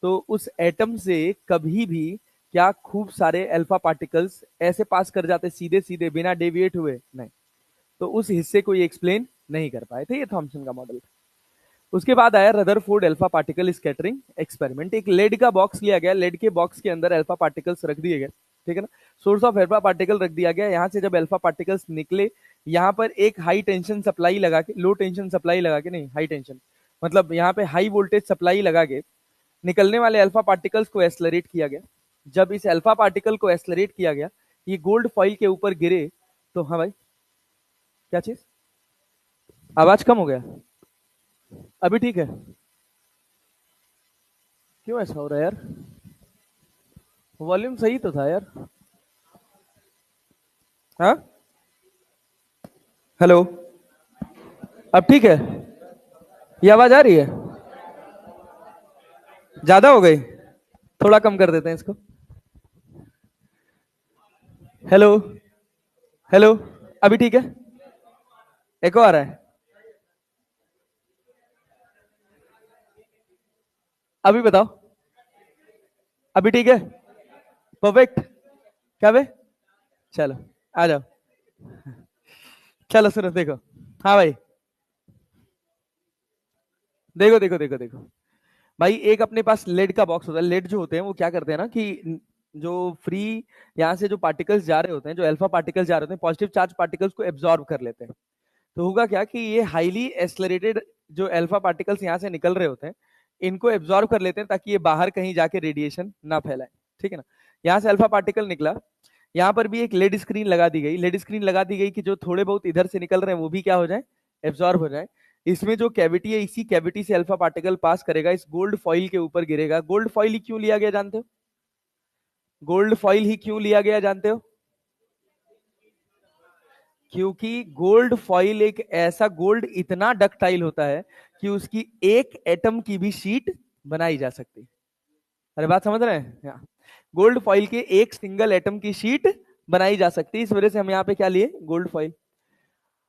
तो उस एटम से कभी भी क्या खूब सारे अल्फा पार्टिकल्स ऐसे पास कर जाते सीधे सीधे बिना डेविएट हुए? नहीं। तो उस हिस्से को ये एक्सप्लेन नहीं कर पाए थे, ये थॉमसन का मॉडल था। उसके बाद आया Rutherford alpha particle scattering experiment. एक लेड का बॉक्स लिया गया, लेड के बॉक्स के अंदर अल्फा पार्टिकल्स रख दिए गए, ठीक है ना, सोर्स ऑफ अल्फा पार्टिकल रख दिया गया। यहां से जब अल्फा पार्टिकल्स निकले, यहां पर एक हाई टेंशन सप्लाई लगा के, लो टेंशन सप्लाई लगा के नहीं, हाई टेंशन मतलब यहां पे हाई वोल्टेज सप्लाई लगा के निकलने वाले अल्फा पार्टिकल्स को एस्लरेट किया गया। जब इस अल्फा पार्टिकल को एस्लरेट किया गया, ये गोल्ड फॉइल के ऊपर गिरे, तो हाँ भाई, क्या चीज? आवाज कम हो गया? अभी ठीक है? क्यों ऐसा हो रहा है यार? वॉल्यूम सही तो था यार। हाँ, हेलो, अब ठीक है? ये आवाज आ रही है? ज्यादा हो गई? थोड़ा कम कर देते हैं इसको। हेलो, हेलो, अभी ठीक है? एको आ रहा है? अभी बताओ, अभी ठीक है? परफेक्ट? क्या बे? चलो, आ जाओ। चलो सुनो, देखो। हाँ भाई, देखो देखो देखो देखो भाई, एक अपने पास लेड का बॉक्स होता है। लेड जो होते हैं वो क्या करते हैं ना कि जो फ्री यहाँ से जो पार्टिकल्स जा रहे होते हैं, जो अल्फा पार्टिकल्स जा रहे होते हैं, पॉजिटिव चार्ज पार्टिकल्स को एब्जॉर्ब कर लेते हैं। तो होगा क्या कि ये हाईली एस्लरेटेड जो अल्फा पार्टिकल्स यहाँ से निकल रहे होते हैं, इनको एब्जॉर्ब कर लेते हैं ताकि ये बाहर कहीं जाके रेडिएशन ना फैलाए, ठीक है ना। यहाँ से अल्फा पार्टिकल निकला, यहाँ पर भी एक लेड स्क्रीन लगा दी गई, लेड स्क्रीन लगा दी गई कि जो थोड़े बहुत इधर से निकल रहे हैं वो भी क्या हो जाए? एब्जॉर्ब हो जाए। इसमें जो कैविटी है, इसी कैविटी से अल्फा पार्टिकल पास करेगा, इस गोल्ड फॉइल के ऊपर गिरेगा। गोल्ड फॉइल ही क्यों लिया गया जानते हो? गोल्ड फॉइल ही क्यों लिया गया जानते हो? क्योंकि गोल्ड फॉइल एक ऐसा गोल्ड इतना डक्टाइल होता है कि उसकी एक एटम की भी शीट बनाई जा सकती है। अरे बात समझ रहे हैं? गोल्ड फॉइल के एक सिंगल एटम की शीट बनाई जा सकती है, इस वजह से हम यहाँ पे क्या लिए? Gold foil.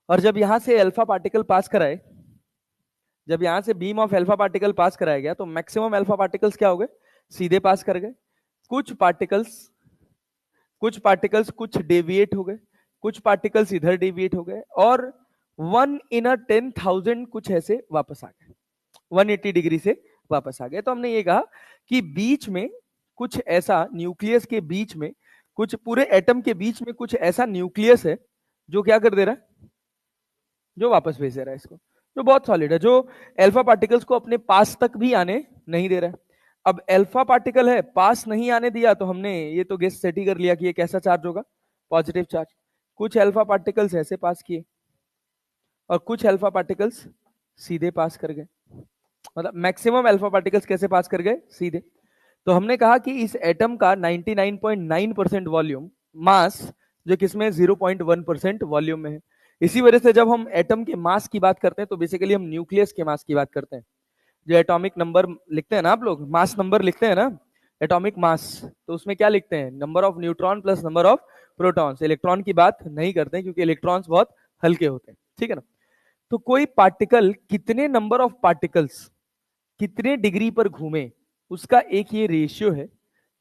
और जब यहां से अल्फा पार्टिकल पास कराए, जब यहां से beam of alpha particle pass कराया गया, तो मैक्सिमम अल्फा पार्टिकल्स क्या हो गए? सीधे पास कर गए। कुछ पार्टिकल्स कुछ डेविएट हो गए, कुछ पार्टिकल्स इधर डेविएट हो गए, और 1 in 10,000 कुछ ऐसे वापस आ गए, 180 डिग्री से वापस आ गए। तो हमने ये कहा कि बीच में कुछ ऐसा, न्यूक्लियस के बीच में कुछ, पूरे एटम के बीच में कुछ ऐसा न्यूक्लियस है जो क्या कर दे रहा है? जो वापस भेज दे रहा है इसको, जो बहुत सॉलिड है, जो अल्फा पार्टिकल्स को अपने पास तक भी आने नहीं दे रहा है। अब अल्फा पार्टिकल है, पास नहीं आने दिया, तो हमने ये तो गेस सेट ही कर लिया कि ये कैसा चार्ज होगा? Positive charge. कुछ अल्फा पार्टिकल्स ऐसे पास किए और कुछ अल्फा पार्टिकल्स सीधे पास कर गए। मतलब मैक्सिमम अल्फा पार्टिकल्स कैसे पास कर गए? सीधे। तो हमने कहा कि इस एटम का 99.9% वॉल्यूम मास जो किसमें 0.1% वॉल्यूम में है। इसी वजह से जब हम एटम के मास की बात करते हैं तो बेसिकली हम न्यूक्लियस के मास की बात करते हैं। जो एटॉमिक नंबर लिखते हैं ना आप लोग, मास नंबर लिखते हैं ना, एटॉमिक मास, तो उसमें क्या लिखते हैं? Number of neutron plus number of protons. Electron की बात नहीं करते हैं क्योंकि इलेक्ट्रॉन्स बहुत हल्के होते हैं, ठीक है ना। तो कोई पार्टिकल कितने नंबर ऑफ पार्टिकल्स कितने डिग्री पर घूमे, उसका एक ये रेशियो है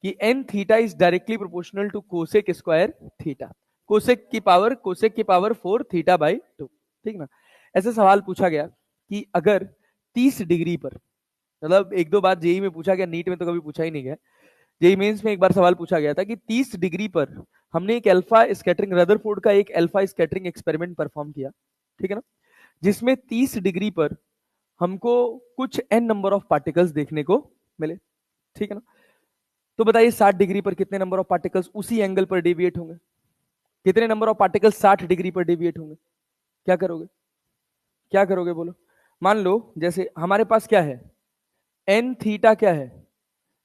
कि N theta is directly proportional to cosec square theta, cosec की पावर 4 थीटा बाई 2, ठीक ना। ऐसे सवाल पूछा गया कि अगर 30 डिग्री पर, मतलब एक दो बार जेई में पूछा गया, नीट में तो कभी पूछा ही नहीं गया, जेई मेंस में एक बार सवाल पूछा गया था कि 30 डिग्री पर हमने एक अल्फा स्कैटरिंग, रदरफोर्ड का एक अल्फा स्कैटरिंग एक्सपेरिमेंट परफॉर्म किया, ठीक है ना, जिसमें 30 डिग्री पर हमको कुछ एन नंबर ऑफ पार्टिकल्स देखने को मिले, ठीक है ना। तो बताइए 60 डिग्री पर कितने नंबर ऑफ पार्टिकल्स उसी एंगल पर डेविएट होंगे? कितने नंबर ऑफ पार्टिकल्स 60 डिग्री पर डेविएट होंगे? क्या करोगे? क्या करोगे बोलो? मान लो जैसे हमारे पास क्या है, एन थीटा क्या है?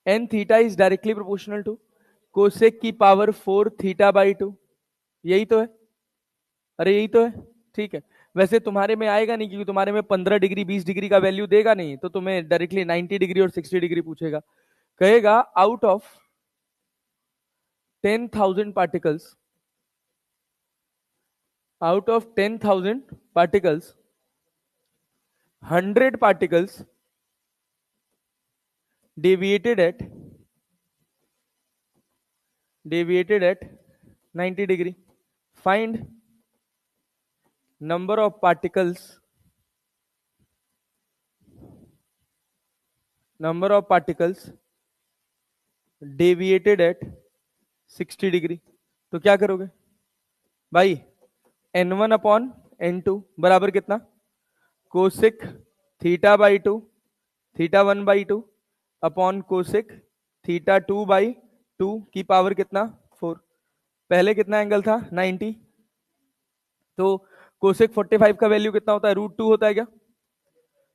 N theta is directly proportional to cosec की पावर 4 थीटा बाई 2, यही तो है। अरे यही तो है, ठीक है। वैसे तुम्हारे में आएगा नहीं क्योंकि तुम्हारे में 15 डिग्री 20 डिग्री का वैल्यू देगा नहीं, तो तुम्हें डायरेक्टली 90 डिग्री और 60 डिग्री पूछेगा। कहेगा out of 10,000 particles, out of 10,000 particles 100 particles deviated at 90 degree. Find number of particles deviated at 60 degree. तो क्या करोगे भाई? n1 अपॉन n2 बराबर कितना? Cosec theta by 2, theta 1 by 2 upon cosec theta 2 by 2 की पावर कितना? 4। पहले कितना एंगल था? 90। तो कोसेक 45 का वैल्यू कितना होता है? √2 होता है क्या?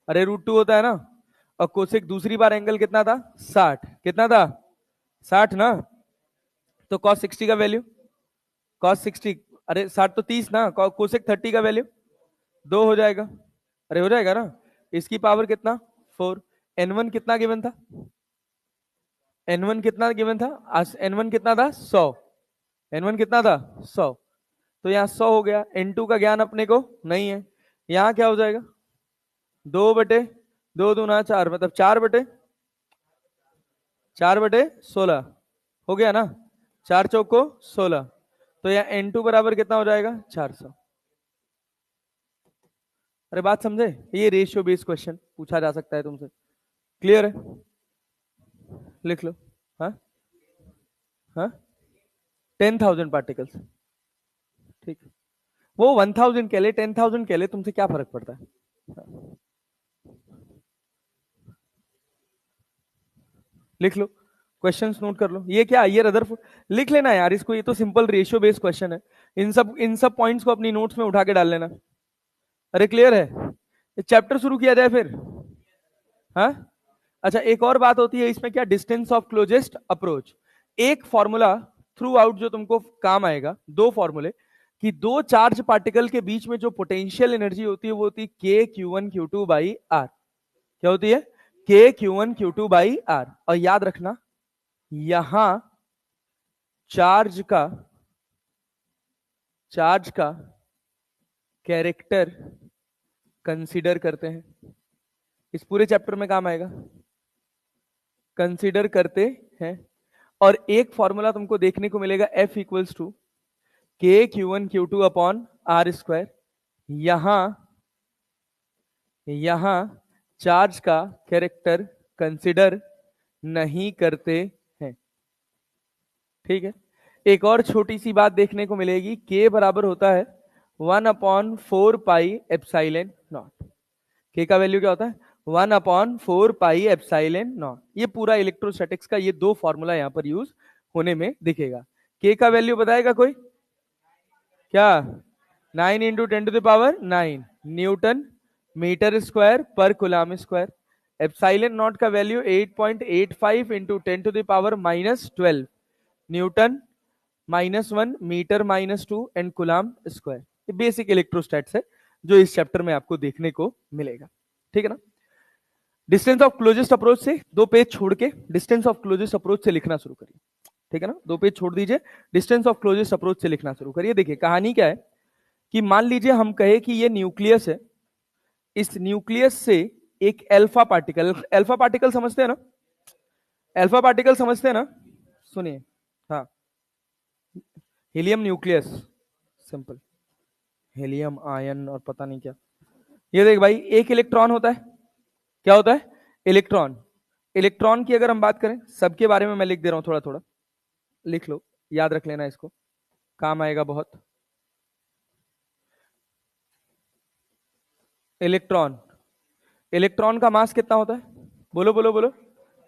अरे √2 होता है ना। और कोसेक दूसरी बार एंगल कितना था? 60। कितना था? 60 ना। तो कॉस 60 का वैल्यू, कॉस 60, अरे 60 तो 30 ना, कोसेक 30 का वैल्यू 2 हो जाएगा। अरे हो जाएगा ना। इसकी पावर कितना? 4। n1 कितना गिवन था? n1 कितना गिवन था? n1 कितना था? 100। n1 कितना था? 100। तो यहाँ 100 हो गया। n2 का ज्ञान अपने को नहीं है। यहाँ क्या हो जाएगा? 2/2 दूना 4, मतलब 4/16 हो गया ना। 4 चौको 16। तो यहाँ n2 बराबर कितना हो जाएगा? 400। अरे बात समझे? ये रेशियो बेस्ड क्वेश्चन पूछा जा सकता है तुमसे। क्लियर है? लिख लो। हाँ हाँ, 10,000 पार्टिकल्स, ठीक। वो 1,000 के लिए 10,000 के लिए तुमसे क्या फर्क पड़ता है? हाँ। लिख लो, क्वेश्चंस नोट कर लो। ये क्या, ये रदरफोर्ड लिख लेना यार इसको, ये तो सिंपल रेशियो बेस्ड क्वेश्चन है। इन सब पॉइंट्स को अपनी नोट्स में उठा के डाल लेना। अरे क्लियर है? चैप्टर शुरू किया जाए फिर? हाँ। अच्छा, एक और बात होती है इसमें, क्या? Distance of closest approach. एक फॉर्मूला थ्रू आउट जो तुमको काम आएगा, दो फॉर्मूले, कि दो चार्ज पार्टिकल के बीच में जो पोटेंशियल एनर्जी होती है वो होती है के Q1 Q2 बाई आर। क्या होती है? के Q1 Q2 बाई आर। और याद रखना, यहां चार्ज का कैरेक्टर कंसीडर करते हैं। इस पूरे चैप्टर में काम आएगा, कंसीडर करते हैं। और एक फॉर्मूला तुमको देखने को मिलेगा, F equals to K Q1 Q2 upon R square. यहां चार्ज का कैरेक्टर कंसीडर नहीं करते हैं, ठीक है। एक और छोटी सी बात देखने को मिलेगी, के बराबर होता है 1/4 पाई एप्साइलन नॉट। के का वैल्यू क्या होता है? 1/4 पाई एप्साइलन नॉट। ये पूरा इलेक्ट्रोस्टैटिक्स का ये दो फॉर्मूला यहां पर यूज होने में दिखेगा। के का वैल्यू बताएगा कोई? क्या? 9 × 10⁻⁹ newton metre square per coulomb square. Epsilon naught का value 8.85 into 10⁻⁻12 newton -1 metre -2 and coulomb square. ये बेसिक इलेक्ट्रोस्टैट्स है जो इस चैप्टर में आपको देखने को मिलेगा, ठीक है ना। डिस्टेंस ऑफ क्लोजेस्ट अप्रोच से 2 पेज छोड़ के डिस्टेंस ऑफ क्लोजेस्ट अप्रोच से लिखना शुरू करिए, ठीक है ना। 2 पेज छोड़ दीजिए, डिस्टेंस ऑफ क्लोजेस्ट अप्रोच से लिखना शुरू करिए। देखिए कहानी क्या है कि मान लीजिए हम कहे कि ये न्यूक्लियस है, इस न्यूक्लियस से एक अल्फा पार्टिकल समझते हैं ना, अल्फा पार्टिकल समझते हैं ना, सुनिए, हाँ, helium nucleus, simple, helium ion और पता नहीं क्या। ये देख भाई, एक इलेक्ट्रॉन होता है, क्या होता है, इलेक्ट्रॉन। इलेक्ट्रॉन की अगर हम बात करें, सबके बारे में मैं लिख दे रहा हूं, थोड़ा थोड़ा लिख लो, याद रख लेना, इसको काम आएगा बहुत। इलेक्ट्रॉन, इलेक्ट्रॉन का मास कितना होता है, बोलो बोलो बोलो,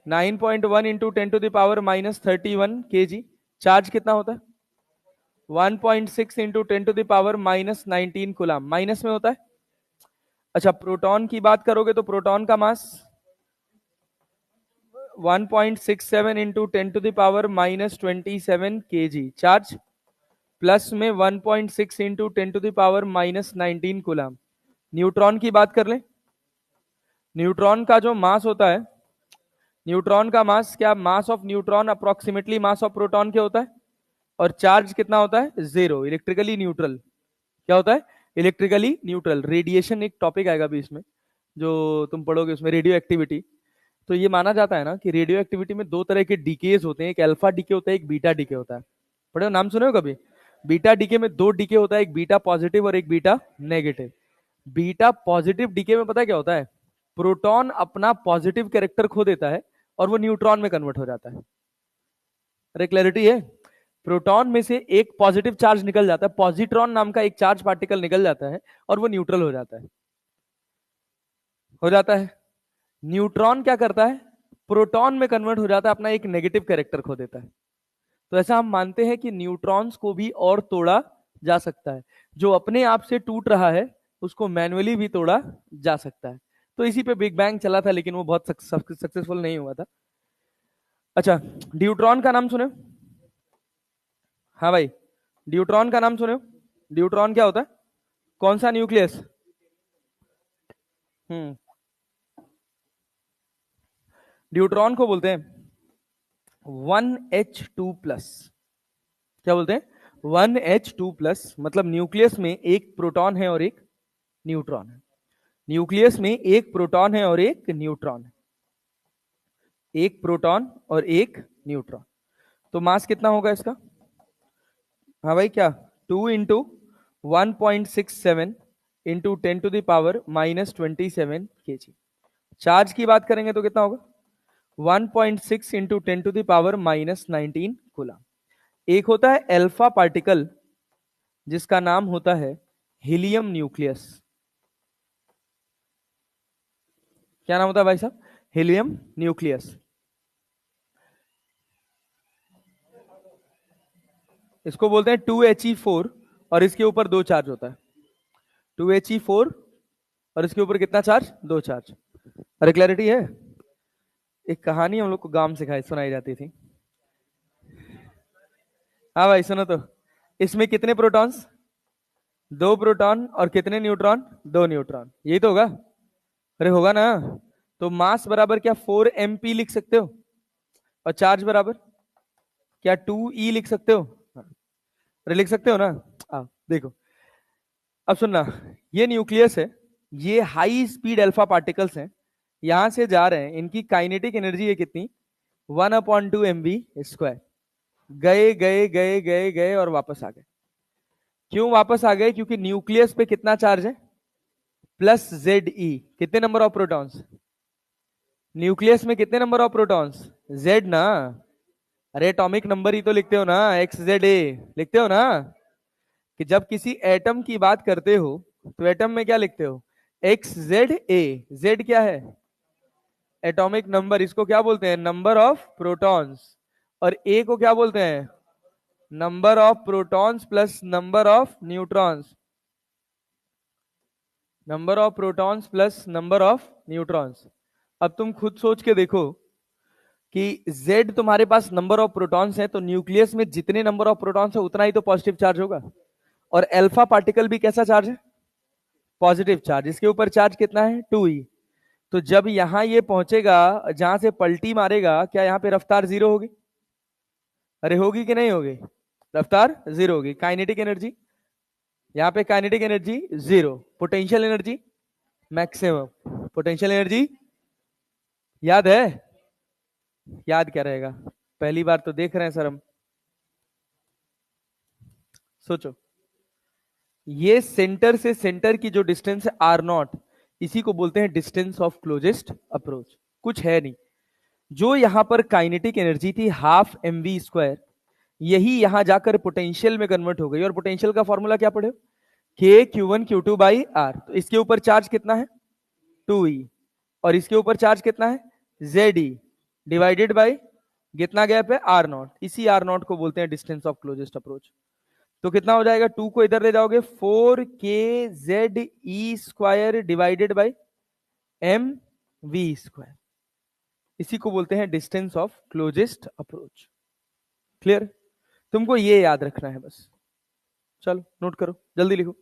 9.1 इंटू 10⁻⁻31 kg। चार्ज कितना होता है, 1.6 इंटू 10⁻⁻19 कूलम, माइनस में होता है। अच्छा, प्रोटॉन की बात करोगे तो प्रोटॉन का मास 1.67 इंटू 10⁻⁻27 kg, चार्ज प्लस में 1.6 इंटू 10⁻⁻19 कूलम। न्यूट्रॉन की बात कर ले, न्यूट्रॉन का जो मास होता है, न्यूट्रॉन का मास क्या, mass of neutron approximately mass of proton क्या होता है, और चार्ज कितना होता है, 0, इलेक्ट्रिकली न्यूट्रल। क्या होता है, इलेक्ट्रिकली न्यूट्रल। रेडिएशन एक टॉपिक आएगा भी इसमें जो तुम पढ़ोगे, उसमें रेडियो एक्टिविटी। तो ये माना जाता है ना कि रेडियो एक्टिविटी में 2 तरह के डीकेज होते हैं, एक अल्फा डीके होता है, एक बीटा डीके होता है। पढ़े हो, नाम सुने हो कभी। बीटा डीके में 2 डीके होता है, एक बीटा पॉजिटिव और एक beta negative. Beta positive decay में पता है क्या होता है, प्रोटॉन अपना पॉजिटिव कैरेक्टर खो देता है और वो न्यूट्रॉन में कन्वर्ट हो जाता है। अरे क्लैरिटी है, प्रोटॉन में से एक पॉजिटिव चार्ज निकल जाता है, पॉजिट्रॉन नाम का एक चार्ज पार्टिकल निकल जाता है और वो न्यूट्रल हो जाता है। न्यूट्रॉन क्या करता है, प्रोटॉन में कन्वर्ट हो जाता है, अपना एक नेगेटिव कैरेक्टर खो देता है। तो ऐसा हम मानते हैं कि न्यूट्रॉन्स को भी और तोड़ा जा सकता है, जो अपने आप से टूट रहा है उसको मैन्युअली भी तोड़ा जा सकता है। तो इसी पे बिग बैंग चला था, लेकिन वो बहुत सक्सेसफुल नहीं हुआ था। अच्छा, ड्यूट्रॉन का नाम सुने, हाँ भाई, ड्यूट्रॉन का नाम सुने। ड्यूट्रॉन क्या होता है, कौन सा न्यूक्लियस, ड्यूट्रॉन को बोलते हैं 1H2+। क्या बोलते हैं, 1H2+, मतलब न्यूक्लियस में एक प्रोटॉन है और एक न्यूट्रॉन है। न्यूक्लियस में एक प्रोटॉन है और एक न्यूट्रॉन है, एक प्रोटॉन और एक न्यूट्रॉन। तो मास कितना होगा इसका, हाँ भाई, क्या 2 इंटू 1.67 इंटू 10⁻⁻27 kg। चार्ज की बात करेंगे तो कितना होगा, 1.6 इंटू 10⁻⁻19 कूलम। एक होता है अल्फा पार्टिकल जिसका नाम होता है हीलियम न्यूक्लियस। क्या नाम होता है भाई साहब, हीलियम न्यूक्लियस। इसको बोलते हैं 2He4 और इसके ऊपर 2 चार्ज होता है, 2He4 और इसके ऊपर कितना चार्ज, 2 चार्ज। अरे क्लैरिटी है, एक कहानी हम लोग को गांव सिखाई सुनाई जाती थी। हाँ भाई सुनो तो, इसमें कितने प्रोटॉन्स, 2 प्रोटॉन और कितने न्यूट्रॉन, 2 न्यूट्रॉन, यही तो होगा। अरे होगा ना। तो मास बराबर क्या 4mp लिख सकते हो, और चार्ज बराबर क्या 2e लिख सकते हो। अरे लिख सकते हो ना। देखो, अब सुनना, ये न्यूक्लियस है, ये हाई स्पीड अल्फा पार्टिकल्स हैं, यहां से जा रहे हैं, इनकी काइनेटिक एनर्जी है कितनी, 1/2 mv²। गए गए गए गए गए और वापस आ गए। क्यों वापस आ गए, क्योंकि न्यूक्लियस पे कितना चार्ज है, +Ze। कितने नंबर ऑफ प्रोटॉन्स, न्यूक्लियस में कितने नंबर ऑफ प्रोटॉन्स, Z ना। अरे एटॉमिक नंबर ही तो लिखते हो ना, XZA लिखते हो ना, कि जब किसी एटम की बात करते हो तो एटम में क्या लिखते हो, XZA। Z क्या है, एटॉमिक नंबर, इसको क्या बोलते हैं, नंबर ऑफ प्रोटॉन्स। और A को क्या बोलते हैं, number of protons plus number of neutrons, number of protons plus number of neutrons. अब तुम खुद सोच के देखो कि Z तुम्हारे पास नंबर ऑफ प्रोटॉन्स है, तो न्यूक्लियस में जितने नंबर ऑफ प्रोटॉन्स है उतना ही तो पॉजिटिव चार्ज होगा। और अल्फा पार्टिकल भी कैसा चार्ज है? Positive charge. इसके ऊपर चार्ज कितना है? 2e। तो जब यहां ये पहुंचेगा, जहां से पलटी मारेगा, क्या यहां पे रफ्तार जीरो होगी? अरे होगी कि नहीं होगी? रफ्तार जीरो होगी। काइनेटिक एनर्जी, यहां पे kinetic energy zero. Potential energy maximum. Potential energy याद है? याद क्या रहेगा? पहली बार तो देख रहे हैं सर हम। सोचो, ये सेंटर से सेंटर की जो डिस्टेंस है R0, इसी को बोलते हैं डिस्टेंस ऑफ क्लोजेस्ट अप्रोच। कुछ है नहीं। जो यहां पर काइनेटिक एनर्जी थी हाफ mv², यही यहां जाकर पोटेंशियल में कन्वर्ट हो गई। और पोटेंशियल का फॉर्मूला क्या पढ़े? के Q1 Q2 बाई आर। तो इसके ऊपर चार्ज कितना है? 2e। और इसके ऊपर चार्ज कितना है? Ze डिवाइडेड बाई कितना गैप है? R0। इसी R0 को बोलते हैं डिस्टेंस ऑफ क्लोजेस्ट अप्रोच। तो कितना हो जाएगा? 2 को इधर ले जाओगे, 4kZe² डिवाइडेड बाई mv²। इसी को बोलते हैं distance of closest approach. Clear? तुमको ये याद रखना है बस। चलो नोट करो, जल्दी लिखो।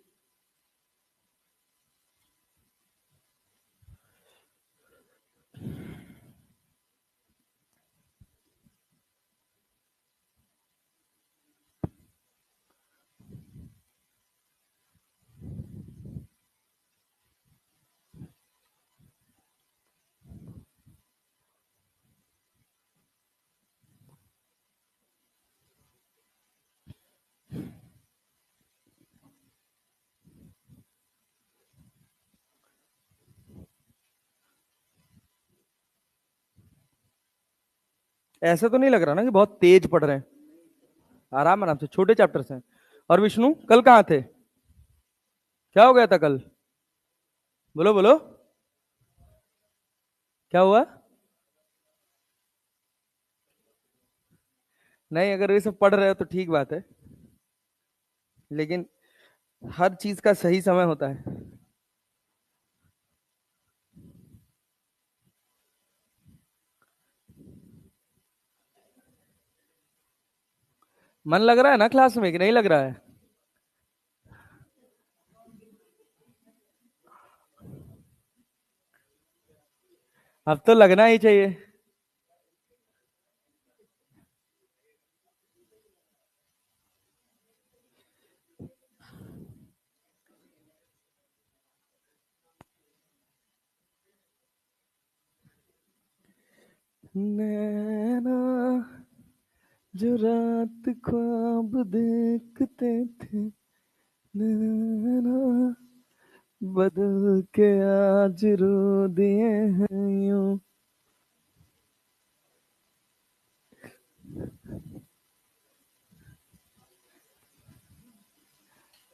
ऐसा तो नहीं लग रहा ना कि बहुत तेज पढ़ रहे हैं? आराम आराम से, छोटे चैप्टर्स हैं। और विष्णु कल कहाँ थे? क्या हो गया था कल? बोलो बोलो, क्या हुआ? नहीं, अगर ये सब पढ़ रहे हो तो ठीक बात है, लेकिन हर चीज का सही समय होता है। मन लग रहा है ना क्लास में कि नहीं लग रहा है? अब तो लगना ही चाहिए। नैना जो रात ख्वाब देखते थे, नैना बदल के आज रो दिए हैं यूं।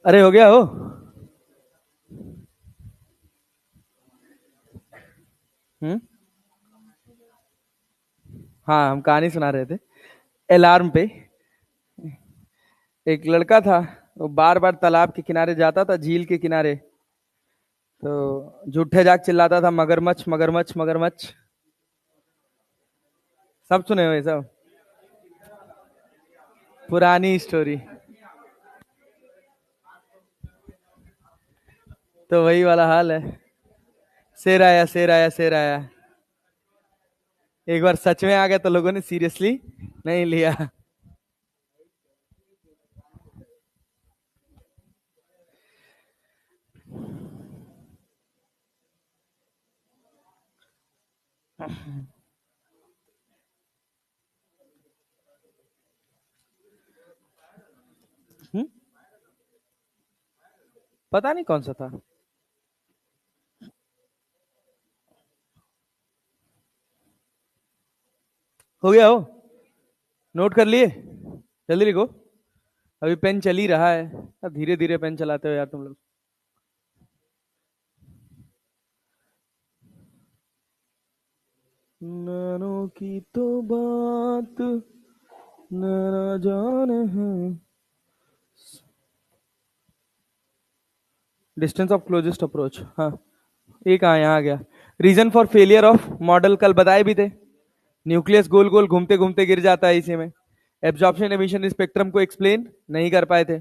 अरे हो गया हो। हम्म। हाँ, हम कहानी सुना रहे थे अलार्म पे। एक लड़का था, वो बार बार तालाब के किनारे जाता था, झील के किनारे। तो झूठे जाग चिल्लाता था, मगरमच्छ मगरमच्छ मगरमच्छ। सब सुने हुए सब, पुरानी स्टोरी। तो वही वाला हाल है। शेर आया शेर आया शेर आया। एक बार सच में आ गया तो लोगों ने सीरियसली नहीं लिया। हम्म? पता नहीं कौन सा था। हो गया हो? नोट कर लिए? जल्दी लिखो। अभी पेन चल ही रहा है। अब धीरे धीरे पेन चलाते हो यार तुम लोग। नैनों की तो बात नैना जाने है। डिस्टेंस ऑफ क्लोजेस्ट अप्रोच, हाँ। एक कहाँ यहाँ आ गया। Reason for failure of model कल बताए भी थे, न्यूक्लियस गोल गोल घूमते घूमते गिर जाता है इसी में। एब्जॉर्प्शन एमिशन स्पेक्ट्रम को एक्सप्लेन नहीं कर पाए थे।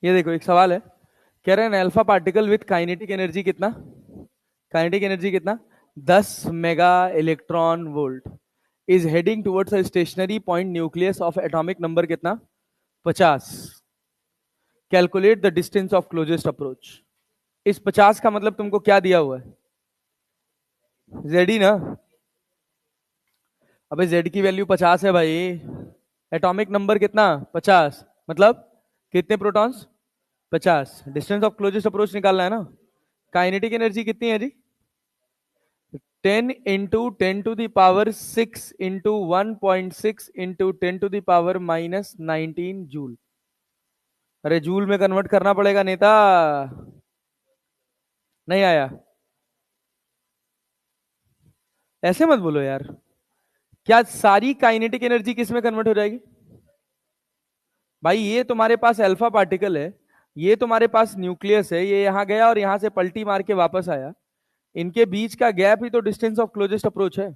ये देखो एक सवाल है, कह रहे हैं alpha particle with kinetic energy कितना, काइनेटिक एनर्जी कितना 10 mega electron volt is heading towards a stationary point nucleus of atomic number कितना 50, calculate the distance of closest approach. इस 50 का मतलब तुमको क्या दिया हुआ है, जेड ना, अबे जेड की वैल्यू 50 है भाई, एटॉमिक नंबर कितना 50, मतलब कितने protons 50, distance of closest approach निकालना है ना। काइनेटिक एनर्जी कितनी है जी 10 इंटू 10⁻⁶ इंटू 1.6 इंटू 10⁻⁻19 जूल। अरे जूल में कन्वर्ट करना पड़ेगा नेता, नहीं आया, ऐसे मत बोलो यार। क्या सारी काइनेटिक एनर्जी किस में कन्वर्ट हो जाएगी भाई, ये तुम्हारे पास अल्फा पार्टिकल है, ये तुम्हारे पास न्यूक्लियस है, ये यहां गया और यहां से पलटी मार के वापस आया, इनके बीच का गैप ही तो डिस्टेंस ऑफ क्लोजेस्ट अप्रोच है।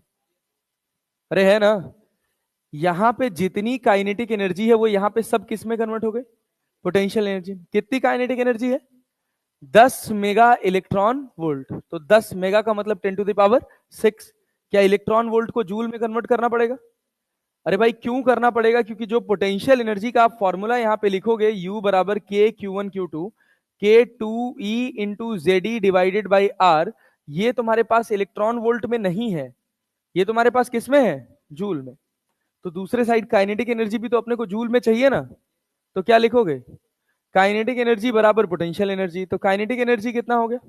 अरे है ना, यहां पे जितनी काइनेटिक एनर्जी है वो यहां पे सब किस में कन्वर्ट हो गई, पोटेंशियल एनर्जी। कितनी काइनेटिक एनर्जी है 10 मेगा इलेक्ट्रॉन वोल्ट, तो 10 मेगा का मतलब 10⁻⁶। क्या इलेक्ट्रॉन वोल्ट को जूल में कन्वर्ट करना पड़ेगा, अरे भाई क्यों करना पड़ेगा, क्योंकि जो पोटेंशियल एनर्जी का आप फॉर्मूला यहां पे लिखोगे U बराबर k Q1 Q2 K2E into Z D divided by R, ये तुम्हारे पास इलेक्ट्रॉन वोल्ट में नहीं है, ये तुम्हारे पास किस में है जूल में। तो दूसरे साइड काइनेटिक एनर्जी भी तो अपने को जूल में चाहिए ना, तो क्या लिखोगे काइनेटिक एनर्जी बराबर पोटेंशियल एनर्जी, तो काइनेटिक एनर्जी कितना हो गया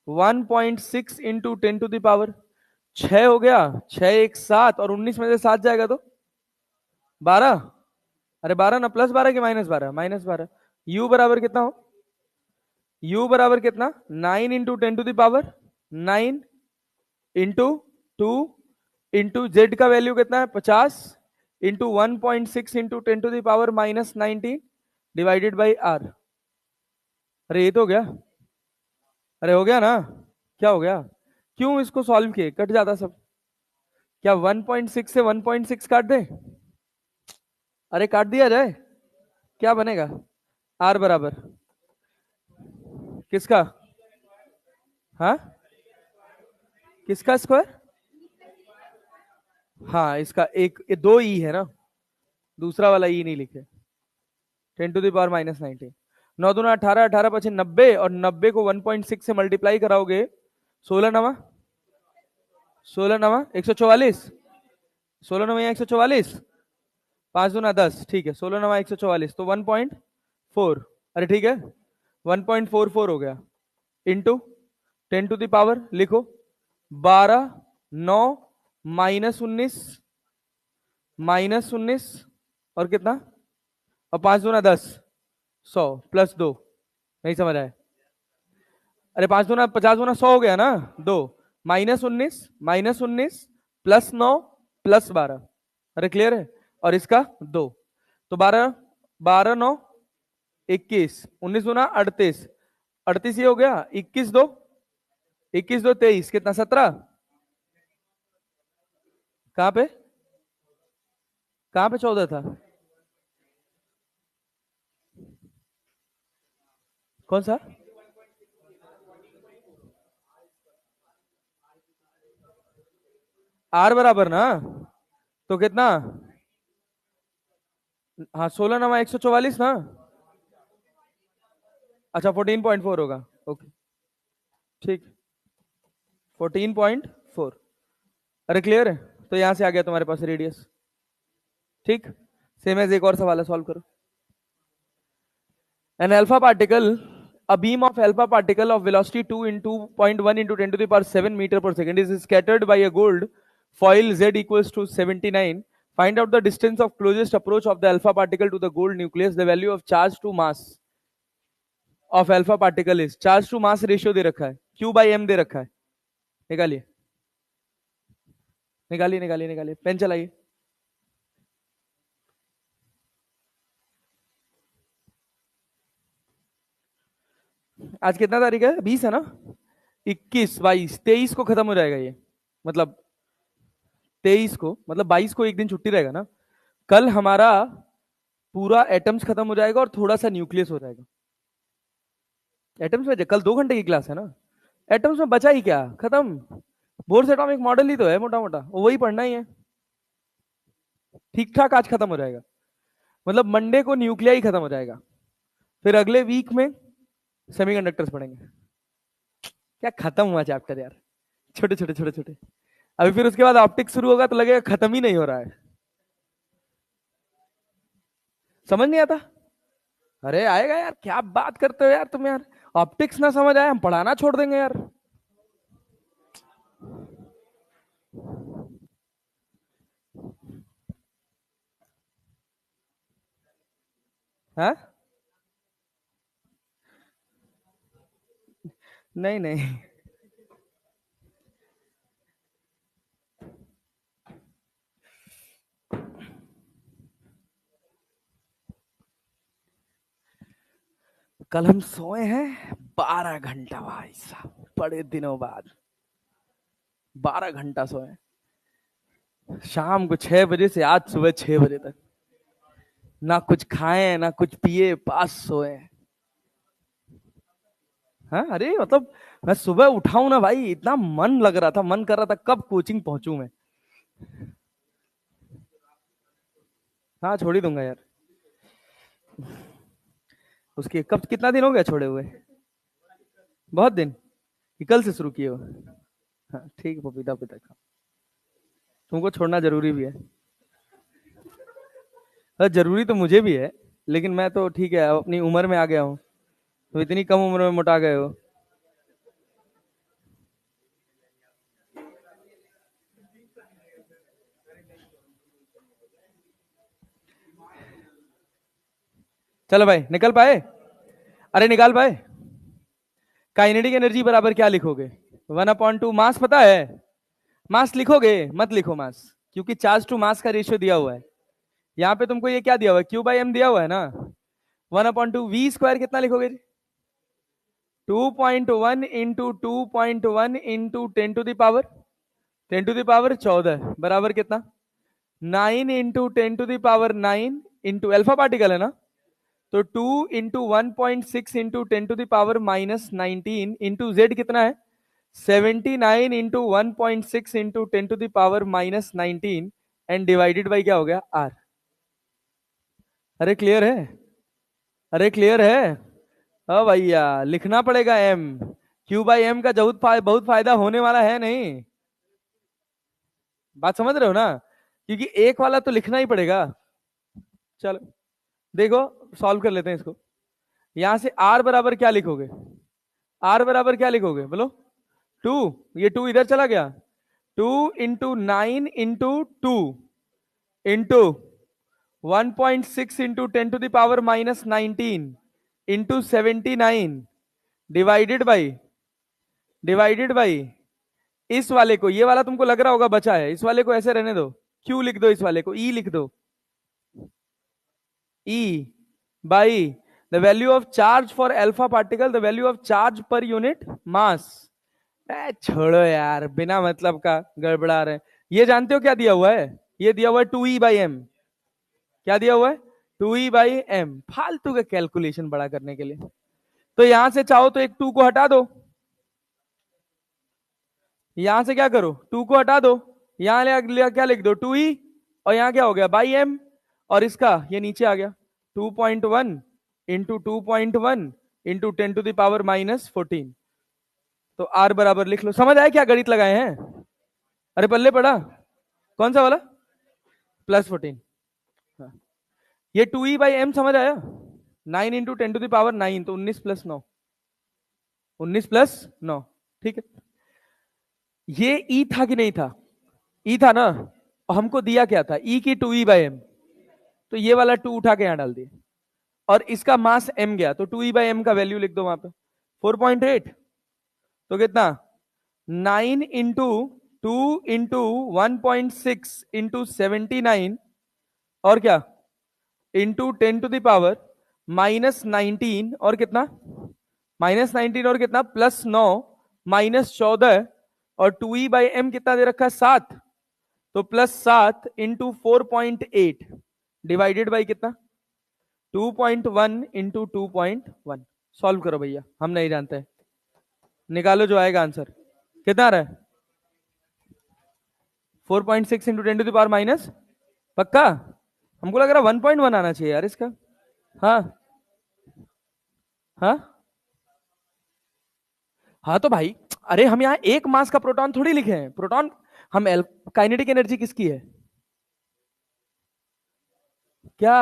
1.6 इंटू 10⁻6 हो गया, 6 1 7 और 19 में से 7 जाएगा तो 12, अरे 12 ना, +12 कि -12, -12। U बराबर कितना हो, U बराबर कितना 9 इंटू 10⁻9 इंटू 2 इंटू जेड का वैल्यू कितना है 50 into 1.6 into 10⁻⁻19 divided by R. अरे ये तो हो गया, अरे हो गया ना, क्या हो गया, क्यों इसको सॉल्व किए कट जाता सब, क्या 1.6 से 1.6 काट दे, अरे काट दिया जाए, क्या बनेगा आर बराबर किसका, हाँ किसका स्क्वायर, हाँ इसका एक दो ई है ना, दूसरा वाला ई नहीं लिखे, 10⁻⁻19, 9 दूना 18, 18 पचे 90 और 90 को 1.6 से मल्टीप्लाई कराओगे 16 नवा 16 नवा 144, 16 नवा 144, 5 दूना 10, ठीक है 16 नवा 144 तो 1.4, अरे ठीक है 1.44 हो गया इंटू 10 लिखो 12 9 -19 -19 और कितना, और 5 दूना 10 100 +2, नहीं समझ आया, अरे 5 दूना 50 दूना 100 हो गया ना, 2 -19 -19 +9 +12, अरे क्लियर है, और इसका 2, तो 12 12 9 21, 19 दूना 38, 38 ये हो गया, 21 2 21 2 23, कितना 17, कहां पे, कहां पे 14 था, कौन सा, आर बराबर ना, तो कितना, हाँ 16 नवा 144 ना, अच्छा 14.4 होगा, ओके ठीक 14.4, अरे क्लियर है, तो यहां से आ गया तुम्हारे पास रेडियस, ठीक। सेम एज एक और सवाल है, सॉल्व करो। An alpha particle, a beam of alpha particle of velocity 2 into 0.1 into 10⁻⁷ meter per second is scattered by a gold foil z equals to 79. Find out the distance of closest approach of the alpha particle to the gold nucleus. The value of charge to mass of alpha particle is, charge to mass ratio दे रखा है, q by m दे रखा है, निकालिए निकालिए निकालिए निकालिए, pen चलाइए। आज कितना तारीख है? 20 है ना? 21, 22, 23 को खत्म हो जाएगा ये, मतलब 23 को, मतलब 22 को एक दिन छुट्टी रहेगा ना। कल हमारा पूरा एटम्स खत्म हो जाएगा और थोड़ा सा न्यूक्लियस हो जाएगा। एटम्स में कल 2 घंटे की क्लास है ना, एटम्स में बचा ही क्या, खत्म। बोर्स एटॉमिक मॉडल ही तो है मोटा मोटा, वही पढ़ना ही है। ठीक ठाक आज खत्म हो जाएगा, मतलब मंडे को न्यूक्लिया ही खत्म हो जाएगा। फिर अगले वीक में सेमीकंडक्टर्स पढ़ेंगे। क्या खत्म हुआ चैप्टर यार, छोटे छोटे छोटे छोटे। अभी फिर उसके बाद ऑप्टिक्स शुरू होगा तो लगेगा खत्म ही नहीं हो रहा है। समझ नहीं आता? अरे आएगा यार, क्या बात करते हो यार तुम यार। ऑप्टिक्स ना समझ आए हम पढ़ाना छोड़ देंगे यार। हाँ, नहीं नहीं, कल हम सोए हैं 12 घंटा भाई साहब, बड़े दिनों बाद 12 घंटा सोए। शाम को 6 बजे से आज सुबह 6 बजे तक, ना कुछ खाए ना कुछ पिए, पास सोए। हाँ, अरे मतलब मैं सुबह उठाऊं ना भाई, इतना मन लग रहा था, मन कर रहा था कब कोचिंग पहुंचूं मैं। हाँ, छोड़ ही दूंगा यार। उसके कब कितना दिन हो गया छोड़े हुए? बहुत दिन कि कल से शुरू किए हो? हाँ ठीक है, पपीता पपीता खा। तुमको छोड़ना जरूरी भी है। जरूरी तो मुझे भी है, लेकिन मैं तो ठीक है अपनी उम्र में आ गया हूँ। तो इतनी कम उम्र में मोटा गए हो। चलो भाई, निकल पाए? अरे निकाल पाए? काइनेटिक एनर्जी बराबर क्या लिखोगे? 1/2 मास पता है? मास लिखोगे? मत लिखो मास, क्योंकि चार्ज टू मास का रेशियो दिया हुआ है। यहाँ पे तुमको ये क्या दिया हुआ है, Q/m दिया हुआ है ना। 1/2 वी स्क्वायर कितना लिखोगे? 2.1 into 2.1 into 10 to the power 10 to the power 14 बराबर कितना? 9 into 10 to the power 9 into alpha particle है ना, तो 2 into 1.6 into 10 to the power -19 into Z कितना है? 79 into 1.6 into 10 to the power -19 and divided by क्या हो गया, आर। अरे क्लियर है? अरे क्लियर है? हाँ भैया, लिखना पड़ेगा एम। Q/m का बहुत फायदा होने वाला है नहीं। बात समझ रहे हो ना? क्योंकि एक वाला तो लिखना ही पड़ेगा। चलो देखो, सॉल्व कर लेते हैं इसको। यहां से आर बराबर क्या लिखोगे? आर बराबर क्या लिखोगे बोलो? 2। ये 2 इधर चला गया। 2 into 9 into 2 into 1.6 into 10 to the power -19 into 79 divided by इस वाले को, ये वाला तुमको लग रहा होगा बचा है, इस वाले को ऐसे रहने दो। क्यू लिख दो, इस वाले को ई लिख दो। E by the value of charge for alpha particle, the value of charge per unit mass. छोड़ो यार, बिना मतलब का गड़बड़ा रहे। ये जानते हो क्या दिया हुआ है? ये दिया हुआ है 2E/m। क्या दिया हुआ है? 2E/m। फालतू का कैलकुलेशन बड़ा करने के लिए। तो यहां से चाहो तो एक 2 को हटा दो, यहां से क्या करो, 2 को हटा दो, यहां क्या लिख दो, 2E, और यहां क्या हो गया, बाई एम। और इसका ये नीचे आ गया 2.1 into 2.1 into 10 to the power -14। तो आर बराबर लिख लो। समझ आया क्या गणित लगाए हैं? अरे पल्ले पड़ा, कौन सा वाला? +14। हाँ। ये 2E/m समझ आया? 9 इंटू 10 टू द पावर 9, तो 19 + 9, 19 + 9। ठीक है, ये ई था कि नहीं था? ई था ना। और हमको दिया क्या था, ई की 2E/m। तो ये वाला 2 उठा के यहां डाल दिया, और इसका मास m गया, तो 2E/m का वैल्यू लिख दो वहां पे 4.8। तो कितना, 9 इंटू 2 इंटू 1.6 इंटू 79 और क्या इंटू 10⁻⁻, -19 और कितना -19 और कितना +9 -14 और 2e/m कितना दे रखा है 7, तो +7 इंटू 4.8 डिवाइडेड बाई कितना 2.1 इंटू 2.1। सॉल्व करो भैया, हम नहीं जानते, निकालो जो आएगा आंसर। कितना आ रहा है 4.6 इंटू 10⁻⁻, पक्का? हमको लग रहा है 1.1 आना चाहिए यार इसका। हाँ हाँ हाँ, तो भाई अरे हम यहाँ एक मास का प्रोटॉन थोड़ी लिखे हैं, प्रोटॉन हम काइनेटिक एनर्जी किसकी है क्या?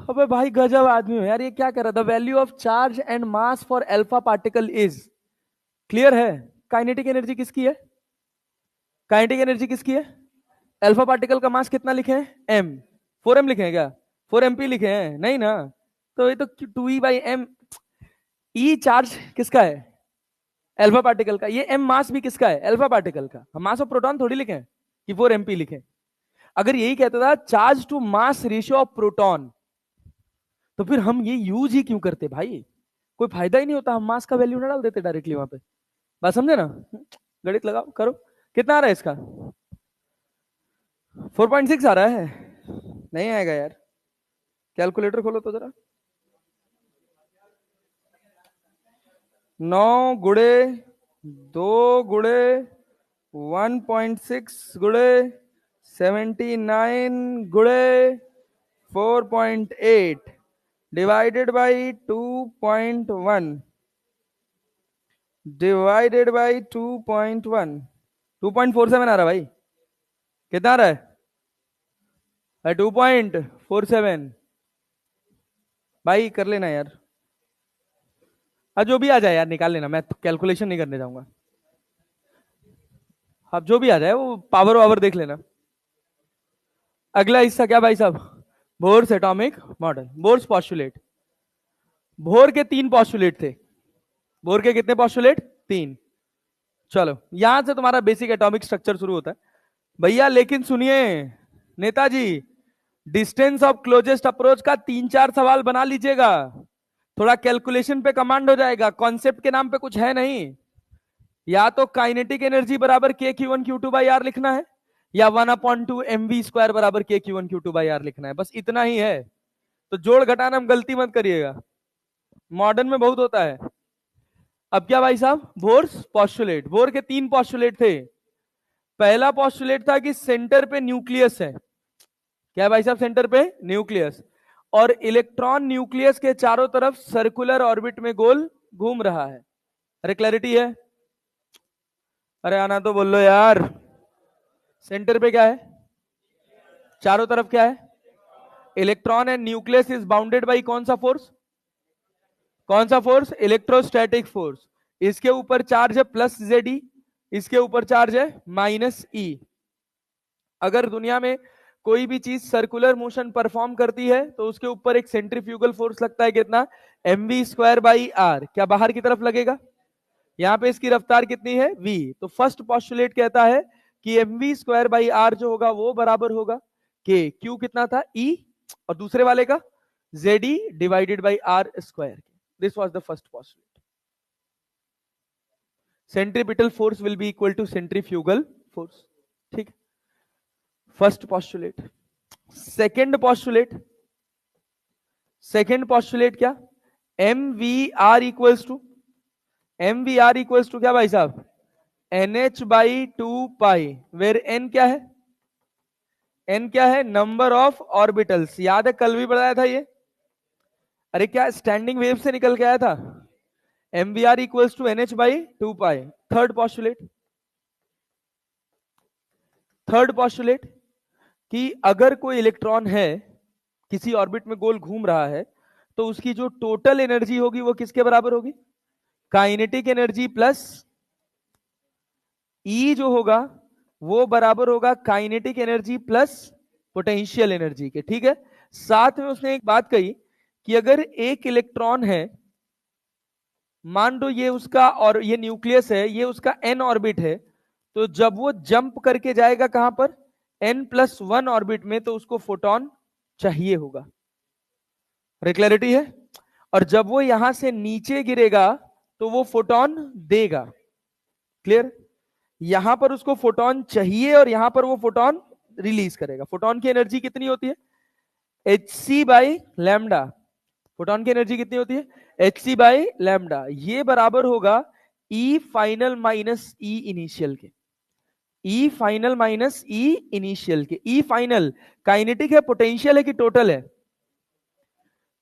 अबे भाई गजब आदमी हो यार, ये क्या कर रहा? The value of charge and mass for alpha particle is, clear है? काइनेटिक एनर्जी किसकी है? काइनेटिक एनर्जी किसकी है? अल्फा पार्टिकल का मास कितना लिखे हैं m, 4m लिखे हैं क्या? 4mp लिखे हैं नहीं ना? तो ये तो 2e/m। ई चार्ज किसका है? अल्फा पार्टिकल का। ये m मास भी किसका है? अल्फा पार्टिकल का। हम मास ऑफ प्रोटॉन थोड़ी लिखे हैं कि 4mp लिखे। अगर यही कहता था charge to mass ratio of proton, तो फिर हम ये यूज ही क्यों करते भाई? कोई फायदा ही नहीं होता, हम मास का वैल्यू ना डाल देते डायरेक्टली वहां पे। बात समझे ना? गणित लगाओ करो। कितना आ रहा है इसका? 4.6 आ रहा है? नहीं आएगा यार, कैलकुलेटर खोलो तो जरा। 9 गुड़े 2 गुड़े 1.6 गुड़े 79 गुड़े 4.8 डिवाइडेड बाई 2.1 डिवाइडेड बाई 2.1, 2.47 आ रहा भाई। कितना आ रहा है 2.47। भाई कर लेना यार, जो भी आ जाए यार निकाल लेना, मैं कैलकुलेशन नहीं करने जाऊंगा। अब जो भी आ जाए वो पावर वावर देख लेना। अगला हिस्सा क्या भाई साहब? Bohr's atomic model, Bohr's postulate. Bohr के 3 पॉस्टुलेट थे। बोर के कितने पॉस्टुलेट? 3। चलो यहां से तुम्हारा बेसिक एटॉमिक स्ट्रक्चर शुरू होता है भैया। लेकिन सुनिए Netaji, distance of closest approach का 3-4 सवाल बना लीजिएगा, थोड़ा कैलकुलेशन पे कमांड हो जाएगा, कॉन्सेप्ट के नाम पे कुछ है नहीं। या तो काइनेटिक एनर्जी बराबर KQ1Q2/R लिखना है, या 1/2 mv² बराबर KQ1Q2/R लिखना है, बस इतना ही है। तो जोड़ घटाना में गलती मत करिएगा, मॉडर्न में बहुत होता है। अब क्या भाई साहब? Bourse postulate. बोर के 3 पॉस्टुलेट थे। पहला पॉस्टुलेट था कि सेंटर पे न्यूक्लियस है। क्या भाई साहब? सेंटर पे न्यूक्लियस, और इलेक्ट्रॉन न्यूक्लियस के चारों तरफ सर्कुलर ऑर्बिट में गोल घूम रहा है। अरे क्लैरिटी है? अरे आना तो बोल लो यार। सेंटर पे क्या है? चारों तरफ क्या है? Electron and nucleus is bounded by कौन सा फोर्स? कौन सा फोर्स? Electrostatic force. इसके ऊपर चार्ज है +ZE, इसके ऊपर चार्ज है -E। अगर दुनिया में कोई भी चीज सर्कुलर मोशन परफॉर्म करती है तो उसके ऊपर एक सेंट्रीफ्यूगल फोर्स लगता है, कितना? mv²/r। क्या बाहर की तरफ लगेगा? यहां पे इसकी रफ्तार कितनी है? v। तो फर्स्ट पोस्टुलेट कहता है कि mv²/r जो होगा वो बराबर होगा k, q कितना था? e, और दूसरे वाले का ZE divided by r²। This was the first postulate. Centripetal force will be equal to centrifugal force. ठीक, first postulate. Second postulate, second postulate क्या? mvr equals to, mvr equals to क्या भाई साहब? nh/2π, वेर n क्या है? n क्या है? Number of orbitals. याद है कल भी बताया था ये? अरे क्या स्टैंडिंग वेव से निकल के आया था? mvr equals to nh/2π। Third postulate, third postulate कि अगर कोई इलेक्ट्रॉन है किसी ऑर्बिट में गोल घूम रहा है तो उसकी जो टोटल एनर्जी होगी वो किसके बराबर होगी? काइनेटिक एनर्जी प्लस ई जो होगा वो बराबर होगा kinetic energy plus potential energy के। ठीक है, साथ में उसने एक बात कही कि अगर एक इलेक्ट्रॉन है, मान लो ये उसका, और ये न्यूक्लियस है, ये उसका n ऑर्बिट है, तो जब वो जंप करके जाएगा कहां पर, n+1 ऑर्बिट में, तो उसको फोटोन चाहिए होगा। क्लैरिटी है? और जब वो यहां से नीचे गिरेगा तो वो फोटोन देगा। क्लियर? यहां पर उसको फोटोन चाहिए और यहां पर वो फोटोन रिलीज करेगा। फोटोन की एनर्जी कितनी होती है? hc/λ। फोटोन की एनर्जी कितनी होती है? hc/λ। ये बराबर होगा ई फाइनल माइनस ई इनिशियल के। ई फाइनल माइनस ई इनिशियल के। ई फाइनल काइनेटिक है, पोटेंशियल है कि टोटल है?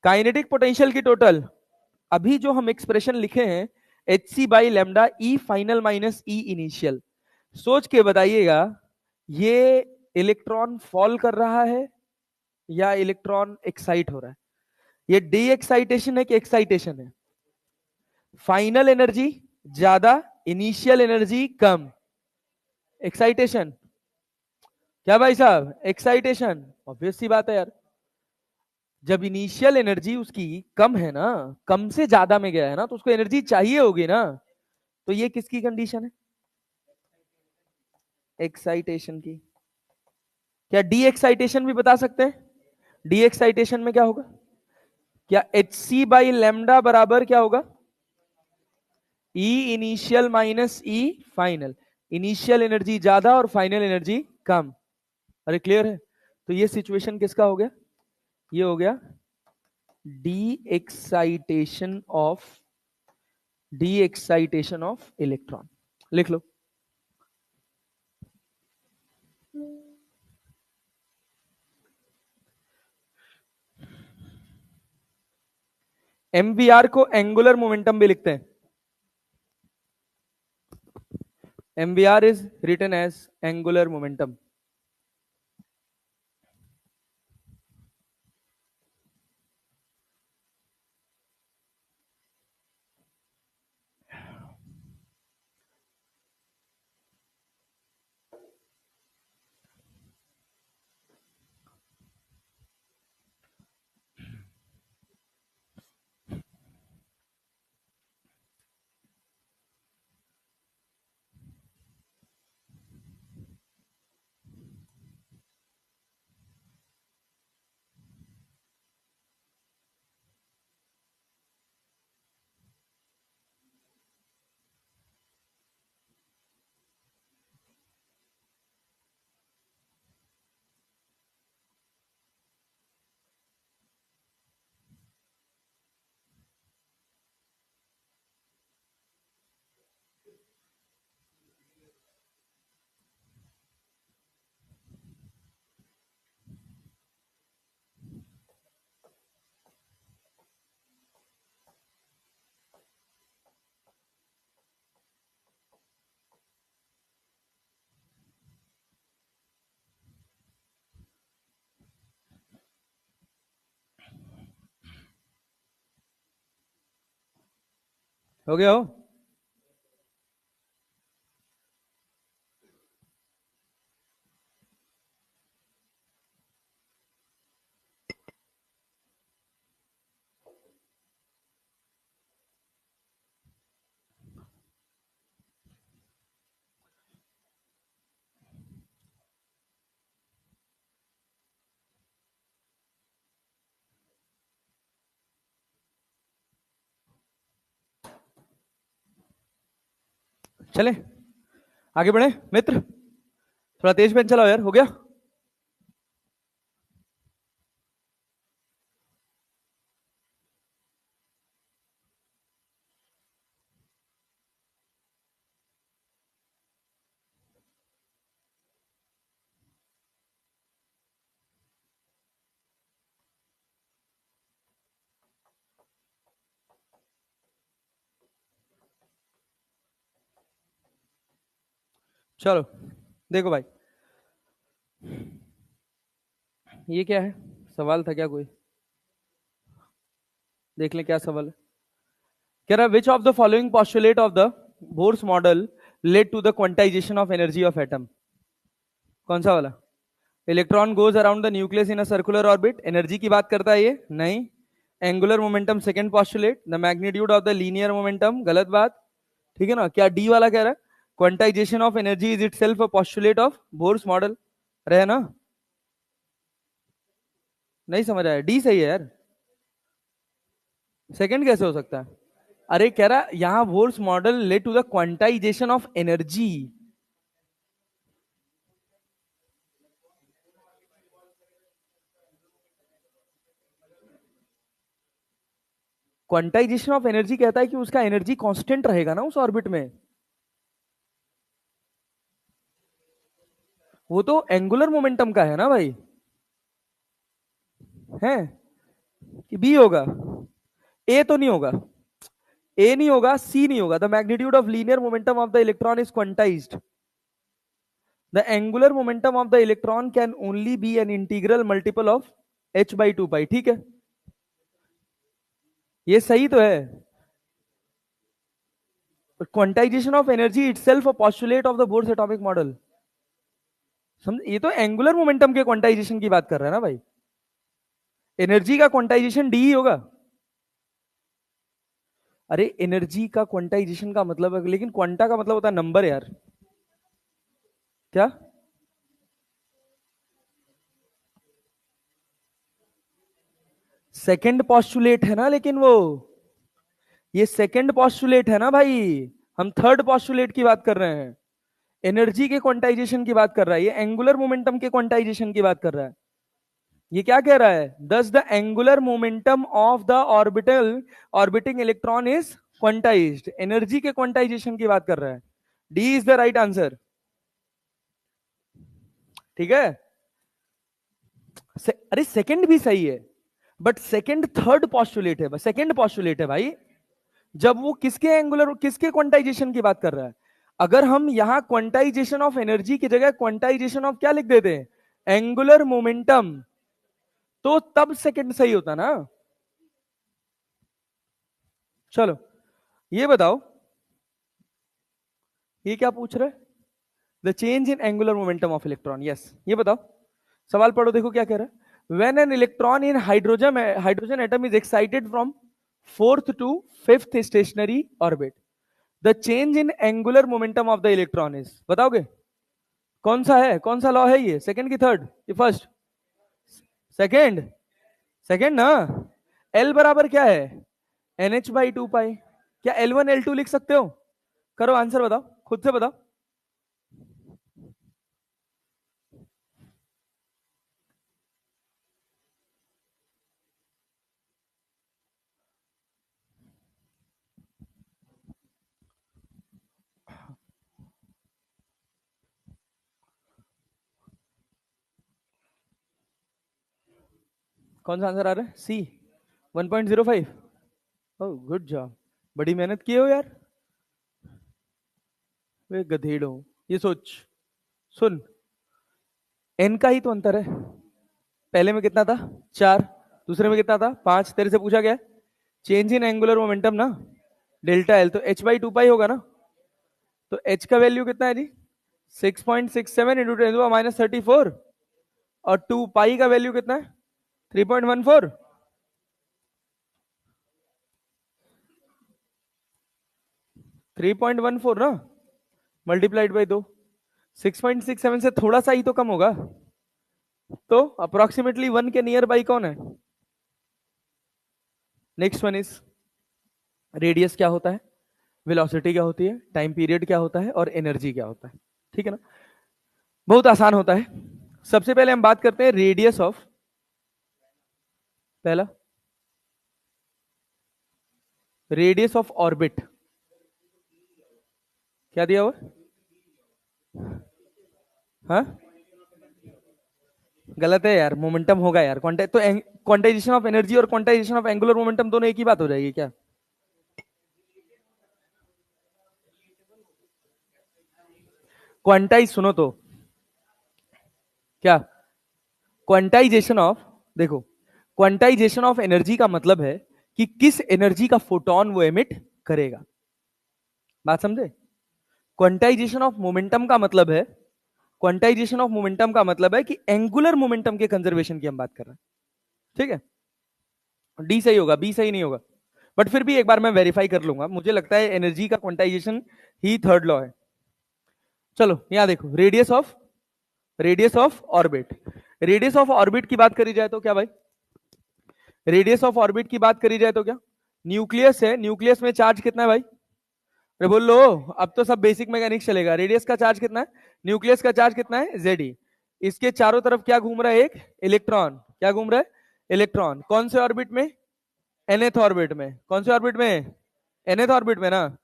काइनेटिक पोटेंशियल की टोटल। अभी जो हम एक्सप्रेशन लिखे हैं hc/λ ई फाइनल माइनस ई इनिशियल, सोच के बताइएगा ये इलेक्ट्रॉन फॉल कर रहा है या इलेक्ट्रॉन एक्साइट हो रहा है? ये डी एक्साइटेशन है कि एक्साइटेशन है? फाइनल एनर्जी ज्यादा, इनिशियल एनर्जी कम। एक्साइटेशन। क्या भाई साहब? एक्साइटेशन। ऑब्वियस सी बात है यार, जब इनिशियल एनर्जी उसकी कम है ना, कम से ज्यादा में गया है ना, तो उसको एनर्जी चाहिए होगी ना। तो ये किसकी कंडीशन है? एक्साइटेशन की। क्या डी एक्साइटेशन भी बता सकते हैं? डी एक्साइटेशन में क्या होगा? क्या hc/λ बराबर क्या होगा? ई इनिशियल माइनस ई फाइनल। इनिशियल एनर्जी ज्यादा और फाइनल एनर्जी कम। अरे क्लियर है? तो ये सिचुएशन किसका हो गया? ये हो गया डी एक्साइटेशन ऑफ इलेक्ट्रॉन। लिख लो। एमवीआर को एंगुलर मोमेंटम भी लिखते हैं। MVR is written as angular momentum. हो गया हो? चले आगे बढ़े मित्र? थोड़ा तेज पेन चलाओ यार। हो गया? चलो देखो भाई, ये क्या है? सवाल था क्या कोई? देख लें क्या सवाल है। कह रहा which of the following postulate of the Bohr's model led to the quantization of energy of atom? कौन सा वाला? Electron goes around the nucleus in a circular orbit. Energy की बात करता है ये? नहीं। Angular momentum second postulate. The magnitude of the linear momentum, गलत बात। ठीक है ना? क्या डी वाला कह रहा है? Quantization of energy is itself a postulate of Bohr's model. रहे ना? नहीं समझ आया? डी सही है यार। सेकंड कैसे हो सकता है? अरे कह रहा यहां Bohr's model led to the quantization of energy. Quantization of energy कहता है कि उसका एनर्जी कांस्टेंट रहेगा ना उस ऑर्बिट में। वो तो एंगुलर मोमेंटम का है ना भाई। है कि बी होगा? ए तो नहीं होगा। ए नहीं होगा, सी नहीं होगा। The magnitude of linear momentum of the electron is quantized. The angular momentum of the electron can only be an integral multiple of h/2 pi. ठीक है, ये सही तो है। Quantization of energy itself a postulate of the Bohr's atomic model. समझ? ये तो angular momentum के क्वांटाइजेशन की बात कर रहा है ना भाई। एनर्जी का क्वांटाइजेशन डी ही होगा। अरे एनर्जी का क्वांटाइजेशन का मतलब है, लेकिन क्वांटा का मतलब होता है नंबर यार। क्या? सेकंड पॉस्टुलेट है ना, लेकिन वो ये सेकंड पॉस्टुलेट है ना भाई। हम थर्ड पॉस्टुलेट की बात कर रहे हैं। एनर्जी के क्वांटाइजेशन की बात कर रहा है, ये एंगुलर मोमेंटम के क्वांटाइजेशन की बात कर रहा है। ये क्या कह रहा है? दस the angular momentum of the orbital orbiting electron is quantized. Energy के क्वांटाइजेशन की बात कर रहा है। D is the right answer. ठीक है। अरे सेकंड भी सही है, बट सेकंड थर्ड पॉस्टुलेट है, सेकंड पॉस्टुलेट है भाई। जब वो किसके एंगुलर किसके क्वांटाइजेशन की बात कर रहा है। अगर हम यहां क्वांटाइजेशन ऑफ एनर्जी की जगह क्वांटाइजेशन ऑफ क्या लिख देते हैं, एंगुलर मोमेंटम, तो तब सेकंड सही होता ना। चलो ये बताओ, ये क्या पूछ रहे? The change in angular momentum of electron. Yes, ये बताओ। सवाल पढ़ो, देखो क्या कह रहा है। When an electron in hydrogen atom is excited from fourth to fifth stationary orbit, the change in angular momentum of the electron is. बताओगे कौन सा है, कौन सा लॉ है ये? सेकंड की थर्ड? ये फर्स्ट? सेकंड। सेकंड ना। एल बराबर क्या है? NH/2 पाई। क्या L1 L2 लिख सकते हो? करो आंसर बताओ, खुद से बताओ। कौन सा आंसर आ रहा है? सी 1.05। ओह गुड जॉब, बड़ी मेहनत किए हो यार। वे गधेड़ हो। ये सोच, सुन, एन का ही तो अंतर है। पहले में कितना था? 4। दूसरे में कितना था? 5। तेरे से पूछा गया चेंज इन एंगुलर मोमेंटम ना, डेल्टा एल, तो h/2 पाई होगा ना। तो h का वैल्यू कितना है जी? 6.67 इंटू 10⁻34। और 2 पाई का वैल्यू कितना है? 3.14। 3.14 ना, मल्टीप्लाइड बाई 2। 6.67 से थोड़ा सा ही तो कम होगा। तो अप्रोक्सीमेटली 1 के नियर बाई कौन है? नेक्स्ट वन इज रेडियस क्या होता है, वेलोसिटी क्या होती है, टाइम पीरियड क्या होता है, और एनर्जी क्या होता है। ठीक है ना, बहुत आसान होता है। सबसे पहले हम बात करते हैं रेडियस ऑफ, पहला रेडियस ऑफ ऑर्बिट। क्या दिया हुआ? हाँ गलत है यार, मोमेंटम होगा यार। तो क्वांटाइजेशन ऑफ एनर्जी और क्वांटाइजेशन ऑफ एंगुलर मोमेंटम दोनों एक ही बात हो जाएगी क्या? क्वांटाइज सुनो तो, क्या क्वांटाइजेशन ऑफ, देखो क्वांटाइजेशन ऑफ एनर्जी का मतलब है कि किस एनर्जी का फोटोन वो एमिट करेगा। बात समझे? क्वांटाइजेशन ऑफ मोमेंटम का मतलब है, क्वांटाइजेशन ऑफ मोमेंटम का मतलब है कि एंगुलर मोमेंटम के कंजर्वेशन की हम बात कर रहे हैं। ठीक है, डी सही होगा, बी सही नहीं होगा। बट फिर भी एक बार मैं वेरीफाई कर लूंगा, मुझे लगता है एनर्जी का क्वांटाइजेशन ही थर्ड लॉ है। चलो यहां देखो, radius of orbit. Radius of orbit की बात करी जाए तो क्या भाई, रेडियस ऑफ ऑर्बिट की बात करी जाए तो क्या, न्यूक्लियस है, न्यूक्लियस में चार्ज कितना है भाई, अरे बोल लो, अब तो सब बेसिक मैकेनिक्स चलेगा। रेडियस का चार्ज कितना है, न्यूक्लियस का चार्ज कितना है, Ze। इसके चारों तरफ क्या घूम रहा है, एक इलेक्ट्रॉन। क्या घूम रहा है, इलेक्ट्रॉन। कौन से ऑर्बिट में, nth ऑर्बिट में। कौन से ऑर्बिट में, nth ऑर्बिट में ना।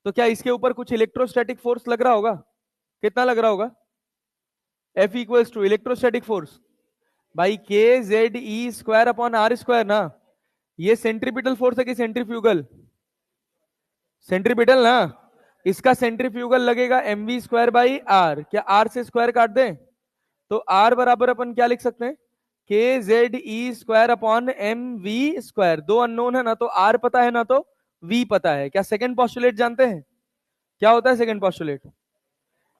तो क्या इसके ऊपर कुछ इलेक्ट्रोस्टैटिक फोर्स लग रहा होगा, कितना लग रहा होगा, F equals to electrostatic force भाई KZe²/r² ना। ये सेंट्रीपिटल फोर्स है कि सेंट्रीफ्यूगल, सेंट्रीपिटल ना। इसका सेंट्रीफ्यूगल लगेगा mv²/r। क्या r से स्क्वायर काट दें, तो r बराबर अपन क्या लिख सकते हैं, KZe²/mv²। दो अननोन है ना, तो r पता है ना, तो v पता है। क्या सेकंड पोस्टुलेट जानते हैं, क्या होता है second postulate,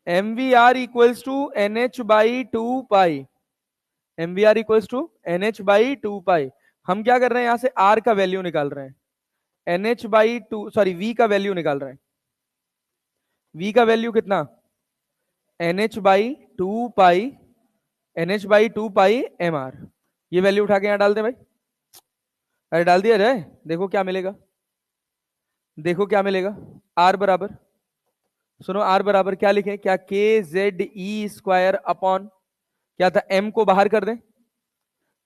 mvr equals to nh/2 mvr equals to nh/2। हम क्या कर रहे हैं, यहां से r का वैल्यू निकाल रहे हैं, nh/2 सॉरी v का वैल्यू निकाल रहे हैं। v का वैल्यू कितना, nh/2 mr। ये वैल्यू उठा के यहां डाल दे भाई, अरे डाल दिया जाए, देखो क्या मिलेगा, देखो क्या मिलेगा। r बराबर, सुनो r बराबर क्या लिखें, क्या KZe² क्या था, m को बाहर कर दें,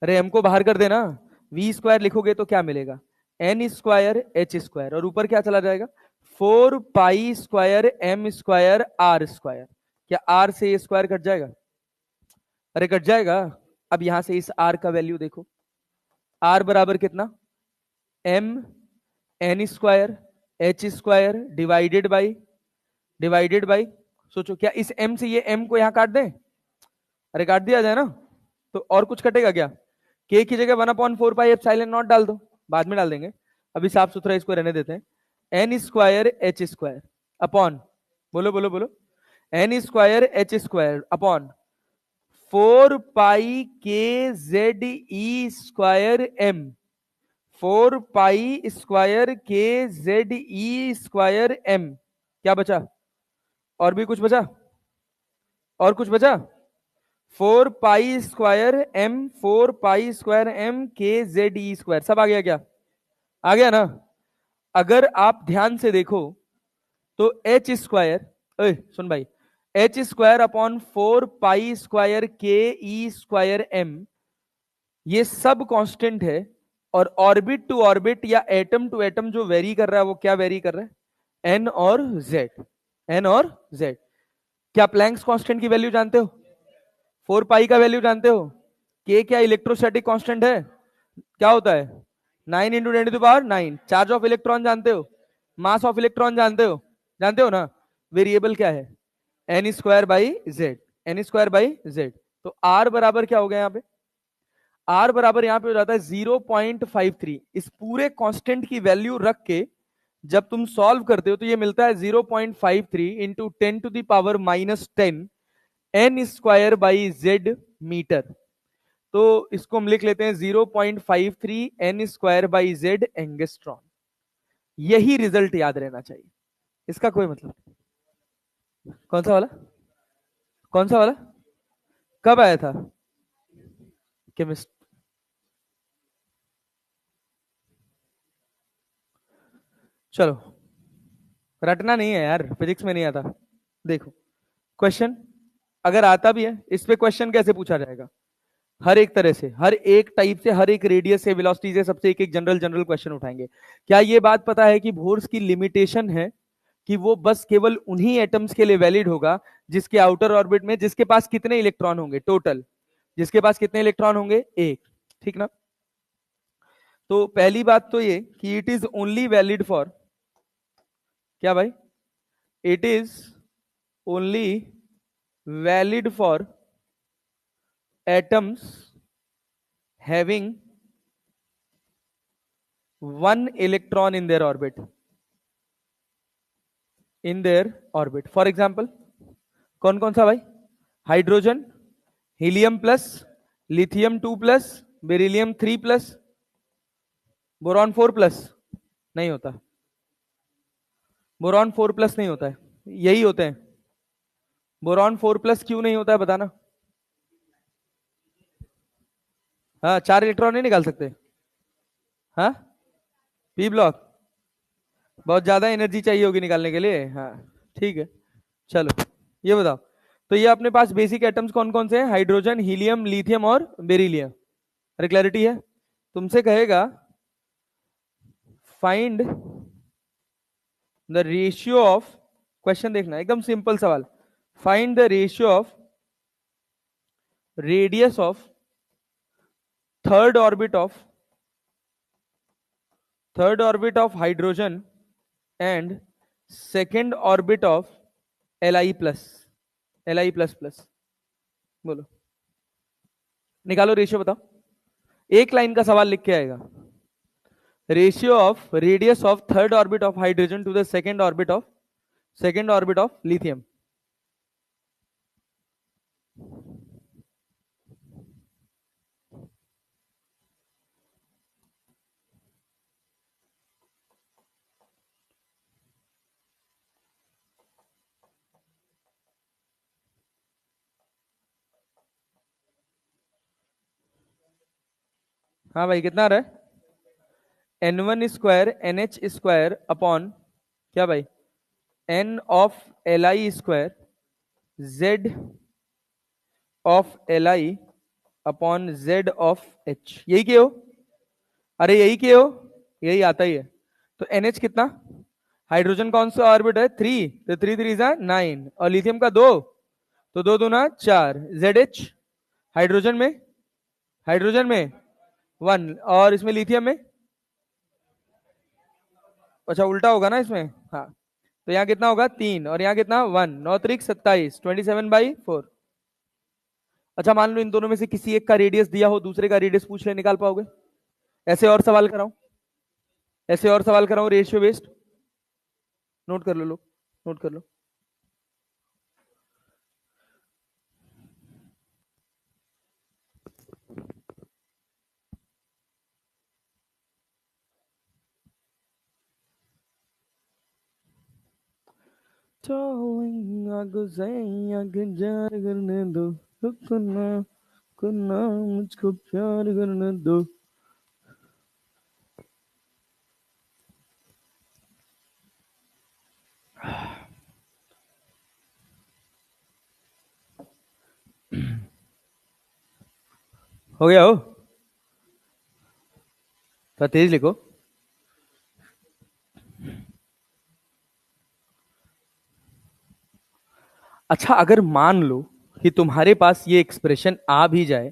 अरे m को बाहर कर देना, v² लिखोगे तो क्या मिलेगा, n²h²। और ऊपर क्या चला जाएगा, 4π²m²r²। क्या r से ये स्क्वायर कट जाएगा, अरे कट जाएगा। अब यहां से इस r का वैल्यू देखो, r बराबर कितना, m n²h² डिवाइडेड बाई। सोचो क्या इस m से ये m को यहां काट दें, अरे काट दिया जाए ना, तो और कुछ कटेगा क्या, k की जगह 1/4πε0 डाल दो, बाद में डाल देंगे, अभी साफ सुथरा इसको रहने देते हैं। n²h² अपॉन, बोलो बोलो बोलो, n²h² अपॉन 4π/KZe²m, 4π²KZe²m। क्या बचा, और भी कुछ बचा, और कुछ बचा, 4π²m KZe²। सब आ गया क्या, आ गया ना। अगर आप ध्यान से देखो तो h², सुन भाई, h² अपॉन 4π²KE²m, ये सब कांस्टेंट है। और ऑर्बिट टू ऑर्बिट या एटम टू एटम जो वेरी कर रहा है, वो क्या वेरी कर रहा है, n और z, n और z। क्या प्लैंक्स कांस्टेंट की वैल्यू जानते हो, 4π का वैल्यू जानते हो, k क्या इलेक्ट्रोस्टैटिक कांस्टेंट है, क्या होता है 9 × 10⁹। चार्ज ऑफ इलेक्ट्रॉन जानते हो, मास ऑफ इलेक्ट्रॉन जानते हो, जानते हो ना। वेरिएबल क्या है, n²/z, n²/z। तो r बराबर क्या हो गया यहाँ पे, r बराबर यहां पे हो जाता है 0.53। इस पूरे कांस्टेंट की वैल्यू रख के जब तुम सॉल्व करते हो तो ये मिलता है 0.53 इंटू 10⁻⁻10 n²/z मीटर। तो इसको हम लिख लेते हैं 0.53 n²/z एंगस्ट्रॉन। यही रिजल्ट याद रहना चाहिए, इसका कोई मतलब नहीं। कौन सा वाला, कौन सा वाला, कब आया था, केमिस्ट। चलो रटना नहीं है यार, फिजिक्स में नहीं आता। देखो क्वेश्चन अगर आता भी है, इस पे क्वेश्चन कैसे पूछा जाएगा, हर एक तरह से, हर एक टाइप से, हर एक रेडियस से, वेलोसिटी से, सबसे एक एक जनरल जनरल क्वेश्चन उठाएंगे। क्या ये बात पता है कि बोर्स की लिमिटेशन है कि वो बस केवल उन्हीं एटम्स के लिए वैलिड होगा जिसके आउटर ऑर्बिट में, जिसके पास कितने इलेक्ट्रॉन होंगे टोटल, जिसके पास कितने इलेक्ट्रॉन होंगे, एक, ठीक ना। तो पहली बात तो ये कि it is only valid for, क्या भाई, it is only valid for atoms having one electron in their orbit, in their orbit। For example कौन कौन सा भाई, hydrogen, helium plus, lithium 2+, beryllium 3+, boron 4+। नहीं होता, बोरॉन 4+ नहीं होता है, यही होते हैं, बोरॉन 4+ क्यों नहीं होता है बताना। हाँ, 4 इलेक्ट्रॉन नहीं निकाल सकते। हाँ, पी ब्लॉक बहुत ज्यादा एनर्जी चाहिए होगी निकालने के लिए। हाँ, ठीक है। चलो, ये बताओ। तो ये अपने पास बेसिक एटम्स कौन कौन से हैं? हाइड्रोजन, हीलियम, लिथियम और बेरिलियम। अरे क्लैरिटी है। तुमसे कहेगा find the ratio of, question देखना एकदम सिंपल सवाल, find the ratio of radius of third orbit of hydrogen and second orbit of Li+, Li++। बोलो, निकालो रेशियो, बताओ। एक लाइन का सवाल लिख के आएगा। Ratio of radius of third orbit of hydrogen to the second orbit of lithium. हाँ भाई, कितना आ रहा है? N1 square NH square upon क्या भाई, N of Li square Z of Li upon Z of H। यही के हो? अरे यही के हो, यही आता ही है। तो NH कितना? हाइड्रोजन कौन सा ऑर्बिट है? 3, तो 3 3 9, और लिथियम का 2, तो 2 दूना 4। ZH हाइड्रोजन में, हाइड्रोजन में 1, और इसमें लिथियम में, अच्छा उल्टा होगा ना इसमें। हाँ, तो यहाँ कितना होगा? 3, और यहाँ कितना? 1, 9 3 27, 27/4। अच्छा, मान लो इन दोनों में से किसी एक का रेडियस दिया हो, दूसरे का रेडियस पूछ ले, निकाल पाओगे? ऐसे और सवाल कराऊं, ऐसे और सवाल कराऊं रेशियो बेस्ड? नोट कर लो लोग, नोट कर लो। आगे जार करने दो, रुकना करना, मुझको प्यार करने दो। हो गया हो? थोड़ा तेज लिखो। अच्छा, अगर मान लो कि तुम्हारे पास ये एक्सप्रेशन आ भी जाए,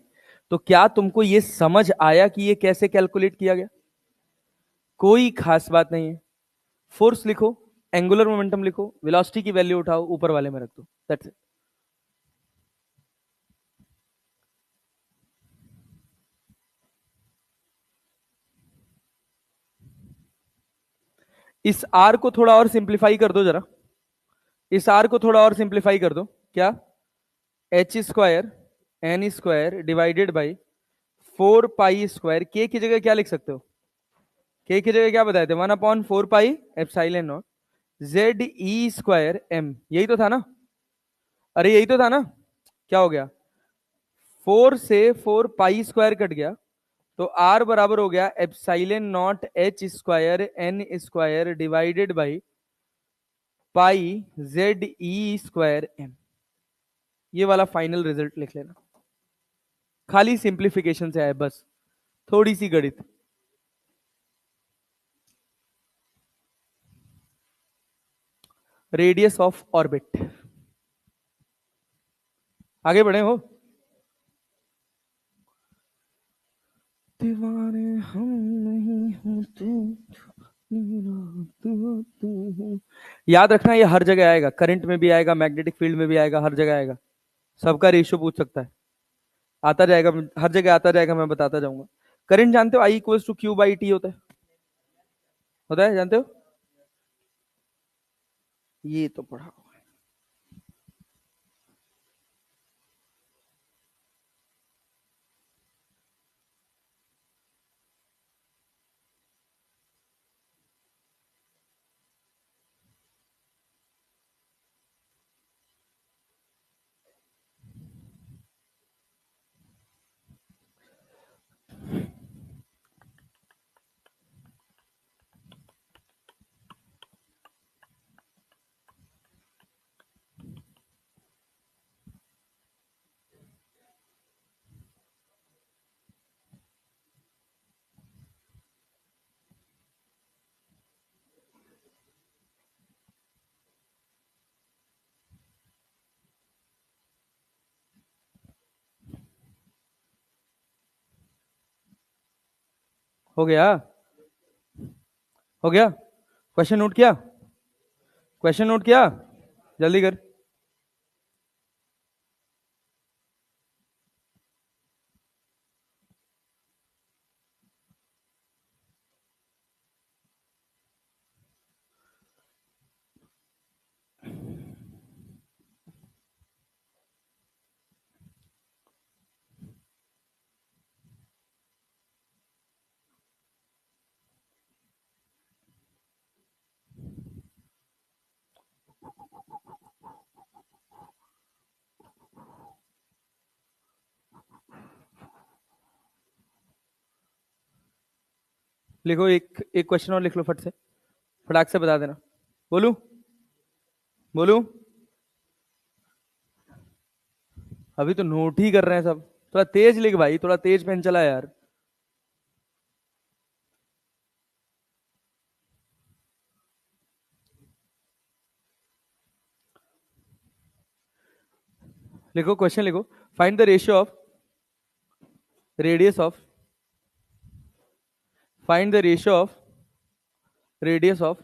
तो क्या तुमको ये समझ आया कि ये कैसे कैलकुलेट किया गया? कोई खास बात नहीं है। फोर्स लिखो, एंगुलर मोमेंटम लिखो, वेलोसिटी की वैल्यू उठाओ, ऊपर वाले में रख दो, दैट्स इट। इस आर को थोड़ा और सिंप्लीफाई कर दो जरा, इस आर को थोड़ा और सिंप्लीफाई कर दो। क्या? H² N² divided by 4 pi square. के की जगह क्या लिख सकते हो? के की जगह क्या बताए थे? 1/4 पाई Z E²M। यही तो था ना? अरे यही तो था ना? क्या हो गया? 4 से 4 पाई स्क्वायर कट गया, तो आर बराबर हो गया ε0H² N² divided by pi ZE²M। ये वाला फाइनल रिजल्ट लिख लेना, खाली सिंप्लीफिकेशन से आए बस, थोड़ी सी गणित। Radius of orbit. आगे बढ़े हो? दीवाने हम नहीं होते, याद रखना, ये हर जगह आएगा, करंट में भी आएगा, मैग्नेटिक फील्ड में भी आएगा, हर जगह आएगा। सबका रेशियो पूछ सकता है, आता जाएगा, हर जगह आता जाएगा, मैं बताता जाऊंगा। करंट जानते हो? I = Q/T होता है, जानते हो? ये तो पढ़ा। हो गया? हो गया? क्वेश्चन नोट किया? क्वेश्चन नोट किया? जल्दी कर। लिखो, एक एक क्वेश्चन और लिख लो फट से, फटाक से बता देना। बोलू? बोलू? अभी तो नोट ही कर रहे हैं सब। थोड़ा तेज लिख भाई, थोड़ा तेज पेन चला यार। लिखो, क्वेश्चन लिखो। Find the ratio of radius of find the ratio of radius of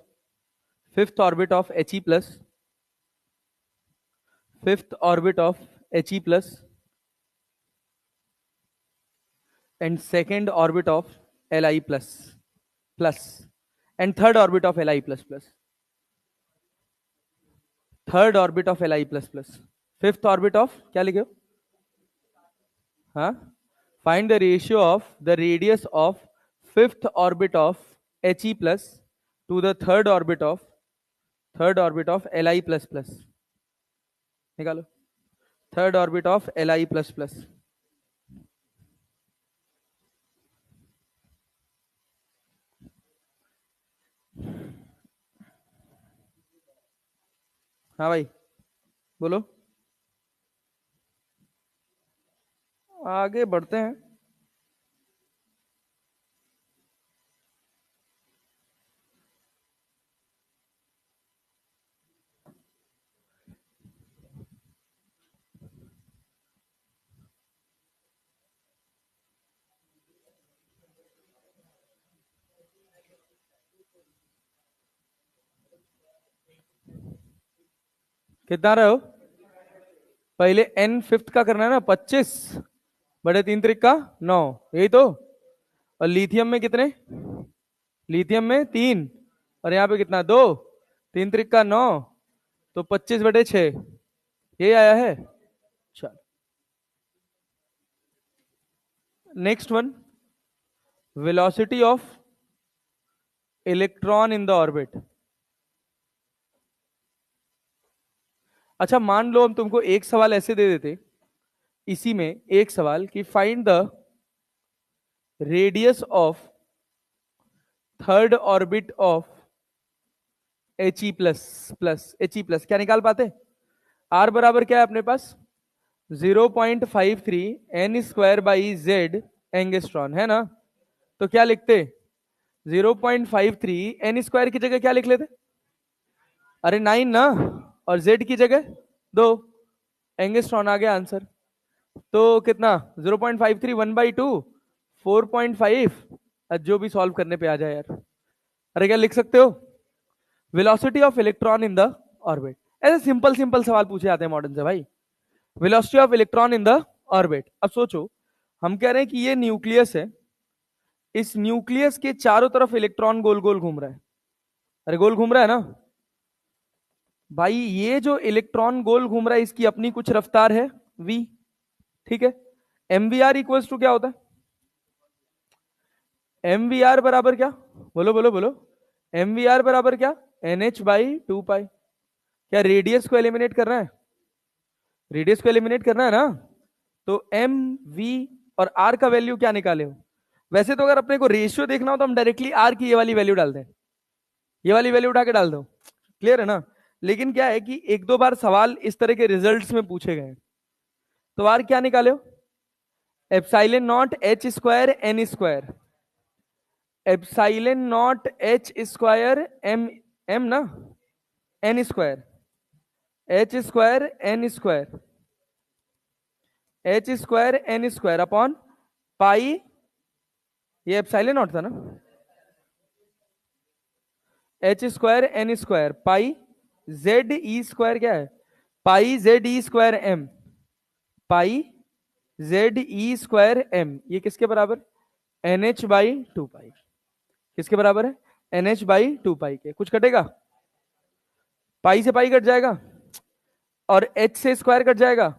fifth orbit of He plus fifth orbit of He plus and second orbit of Li plus and third orbit of Li plus third orbit of Li plus fifth orbit of क्या लिखे हो? हाँ, find the ratio of the radius of fifth orbit of He plus to the third orbit of Li plus निकालो, third orbit of Li plus हाँ भाई बोलो, आगे बढ़ते हैं। कितना रहे हो? पहले n फिफ्थ का करना है ना, 25 बड़े 3 त्रिक का 9, यही तो। और लिथियम में कितने? लिथियम में 3, और यहाँ पे कितना? 2, 3 त्रिक का 9, तो 25 बटे 6, ये आया है। चल next one, velocity of electron in the orbit. अच्छा मान लो हम तुमको एक सवाल ऐसे दे देते, इसी में एक सवाल कि find the radius of third orbit of He plus, क्या निकाल पाते? आर बराबर क्या है अपने पास? 0.53 n square by Z angstrom है ना। तो क्या लिखते? 0.53 n स्क्वायर की जगह क्या लिख लेते? अरे 9 ना, और z की जगह 2, एंगस्ट्रॉन आ गया आंसर। तो कितना? 0.53 1/2 4.5, जो भी सॉल्व करने पे आ जाए यार। अरे क्या लिख सकते हो? Velocity of electron in the orbit. ऐसे सिंपल सिंपल सवाल पूछे जाते हैं मॉडर्न से भाई। Velocity of electron in the orbit. अब सोचो, हम कह रहे हैं कि ये न्यूक्लियस है, इस न्यूक्लियस के चारों तरफ इलेक्ट्रॉन गोल गोल घूम रहा है। अरे गोल घूम रहा है ना भाई, ये जो इलेक्ट्रॉन गोल घूम रहा है इसकी अपनी कुछ रफ्तार है v, ठीक है। mvr इक्वल्स टू क्या होता है? mvr बराबर क्या? बोलो बोलो बोलो, mvr बराबर क्या? nh/2 पाई। क्या रेडियस को एलिमिनेट करना है? रेडियस को एलिमिनेट करना है ना, तो एम वी और आर का वैल्यू क्या निकाले हो? वैसे तो अगर अपने को रेशियो देखना हो तो हम डायरेक्टली आर की ये वाली वैल्यू डाल दें, ये वाली वैल्यू उठा के डाल दो, क्लियर है ना। लेकिन क्या है कि एक दो बार सवाल इस तरह के रिजल्ट्स में पूछे गए, तो आर क्या निकाले हो? Epsilon naught H square N square, epsilon naught H square M, M ना, N square, H square N square, H square N square upon pi ये एप्सिलॉन नॉट था ना, H square N square pi Z E square क्या है, pi Z E square M, pi Z E square M, ये किसके बराबर, N H by two pi, किसके बराबर है, एन एच बाई टू पाई के। कुछ कटेगा, पाई से पाई कट जाएगा, और एच से स्क्वायर कट जाएगा,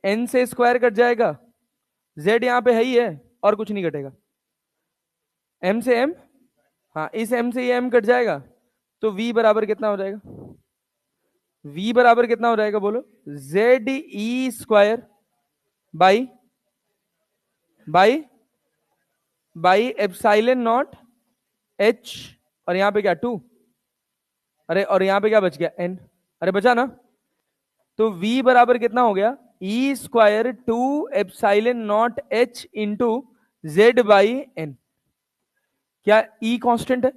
एन से स्क्वायर कट जाएगा, जेड यहां पे है ही है, और कुछ नहीं कटेगा, एम से एम, हाँ इस एम से ये एम कट जाएगा, तो v बराबर कितना हो जाएगा, v बराबर कितना हो जाएगा बोलो, Z E square by by by epsilon naught H, और यहां पे क्या 2, अरे और यहां पे क्या बच गया n, अरे बचा ना, तो v बराबर कितना हो गया, E square 2 epsilon naught H into Z by N. क्या ई कांस्टेंट है,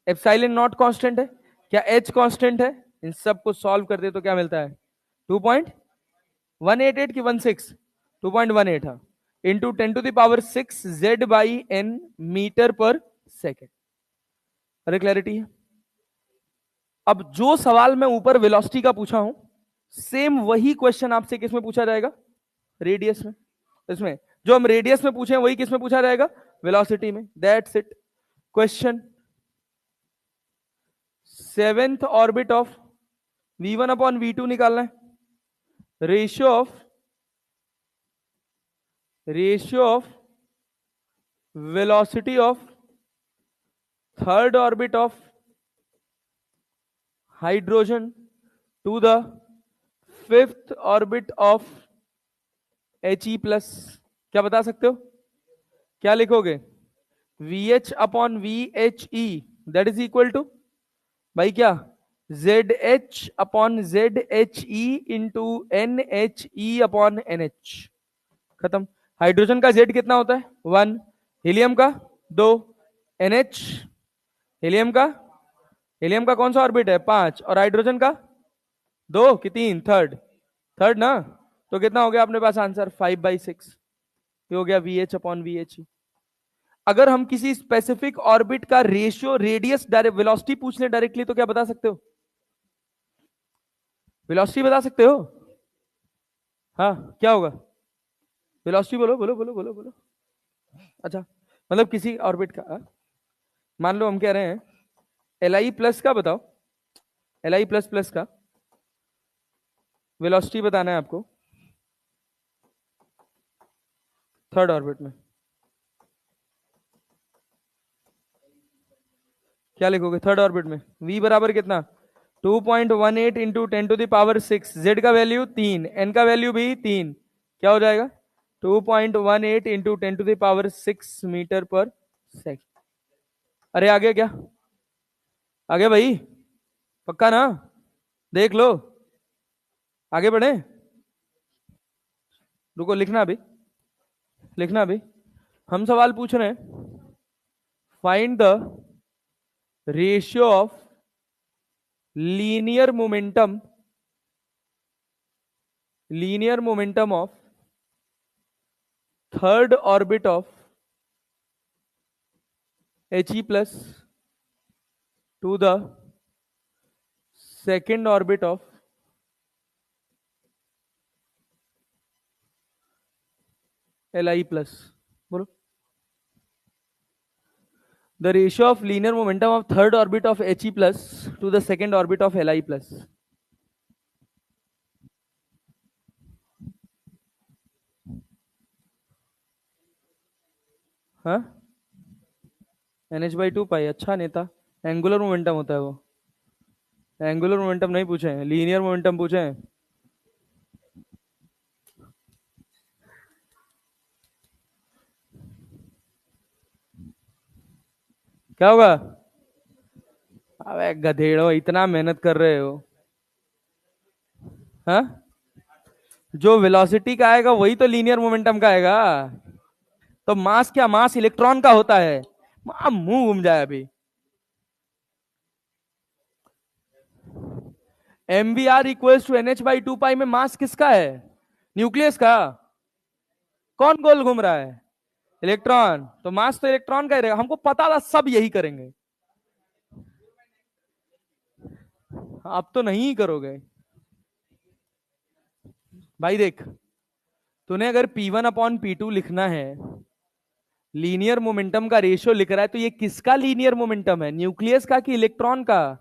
एप्सिलॉन नॉट कांस्टेंट है, क्या एच कांस्टेंट है, इन सबको सॉल्व कर दे तो क्या मिलता है, 2.188 की 16, 2.18, हाँ, into 10⁶ Z by N metre पर सेकेंड। अरे क्लैरिटी है। अब जो सवाल मैं ऊपर वेलोसिटी का पूछा हूं, सेम वही क्वेश्चन आपसे किसमें पूछा जाएगा, रेडियस में, इसमें जो हम रेडियस में पूछे वही किसमें पूछा जाएगा, वेलोसिटी में। That's it. Question, seventh orbit of v1 upon v2 निकालना है, ratio of velocity of third orbit of hydrogen to the fifth orbit of H E plus. क्या बता सकते हो, क्या लिखोगे, V H upon V H E that is equal to, भाई क्या, Z H upon Z H E into N H E upon N H, खत्म। Hydrogen का जेड कितना होता है 1, हीलियम का 2, एन एच, हीलियम का, हीलियम का कौन सा ऑर्बिट है 5, और हाइड्रोजन का 2 कि 3, थर्ड, थर्ड ना, तो कितना हो गया अपने पास आंसर 5/6, ये हो गया we H upon V H. अगर हम किसी स्पेसिफिक ऑर्बिट का रेशियो रेडियस डायरेक्ट वेलोसिटी पूछ ले डायरेक्टली, तो क्या बता सकते हो, वेलोसिटी बता सकते हो, हाँ क्या होगा, वेलोसिटी बोलो बोलो बोलो बोलो बोलो। अच्छा, मतलब किसी ऑर्बिट का, मान लो हम कह रहे हैं एल आई प्लस का बताओ, एल आई प्लस प्लस का वेलोसिटी बताना है आपको थर्ड ऑर्बिट में, क्या लिखोगे थर्ड ऑर्बिट में, v बराबर कितना 2.18 इंटू 10⁶, z का वैल्यू 3, n का वैल्यू भी 3, क्या हो जाएगा 2.18 इंटू 10⁶ मीटर पर सेकेंड। अरे आगे क्या, आगे भाई, पक्का ना, देख लो, आगे बढ़े, रुको लिखना अभी, लिखना अभी। हम सवाल पूछ रहे हैं, find the ratio of linear momentum of third orbit of H E plus to the second orbit of L I plus. बोलो, the ratio of linear momentum of third orbit of H E plus to the second orbit of L I plus. हाँ, N H by two pi, अच्छा नेता, angular momentum होता है वो, angular momentum नहीं पूछे हैं, लीनियर मोमेंटम पूछे हैं। क्या होगा, अबे गधेड़ो इतना मेहनत कर रहे हो, हाँ, जो वेलोसिटी का आएगा वही तो लीनियर मोमेंटम का आएगा, तो मास क्या, मास इलेक्ट्रॉन का होता है, मुंह घूम जाए अभी। M V R equals to N H by two pi में मास किसका है, न्यूक्लियस का, कौन गोल घूम रहा है, इलेक्ट्रॉन, तो मास तो इलेक्ट्रॉन का ही रहेगा, हमको पता था सब यही करेंगे। अब तो नहीं करोगे भाई। देख, तूने अगर P1/P2 लिखना है, लीनियर मोमेंटम का रेशियो लिख रहा है, तो ये किसका लीनियर मोमेंटम है, न्यूक्लियस का कि इलेक्ट्रॉन का?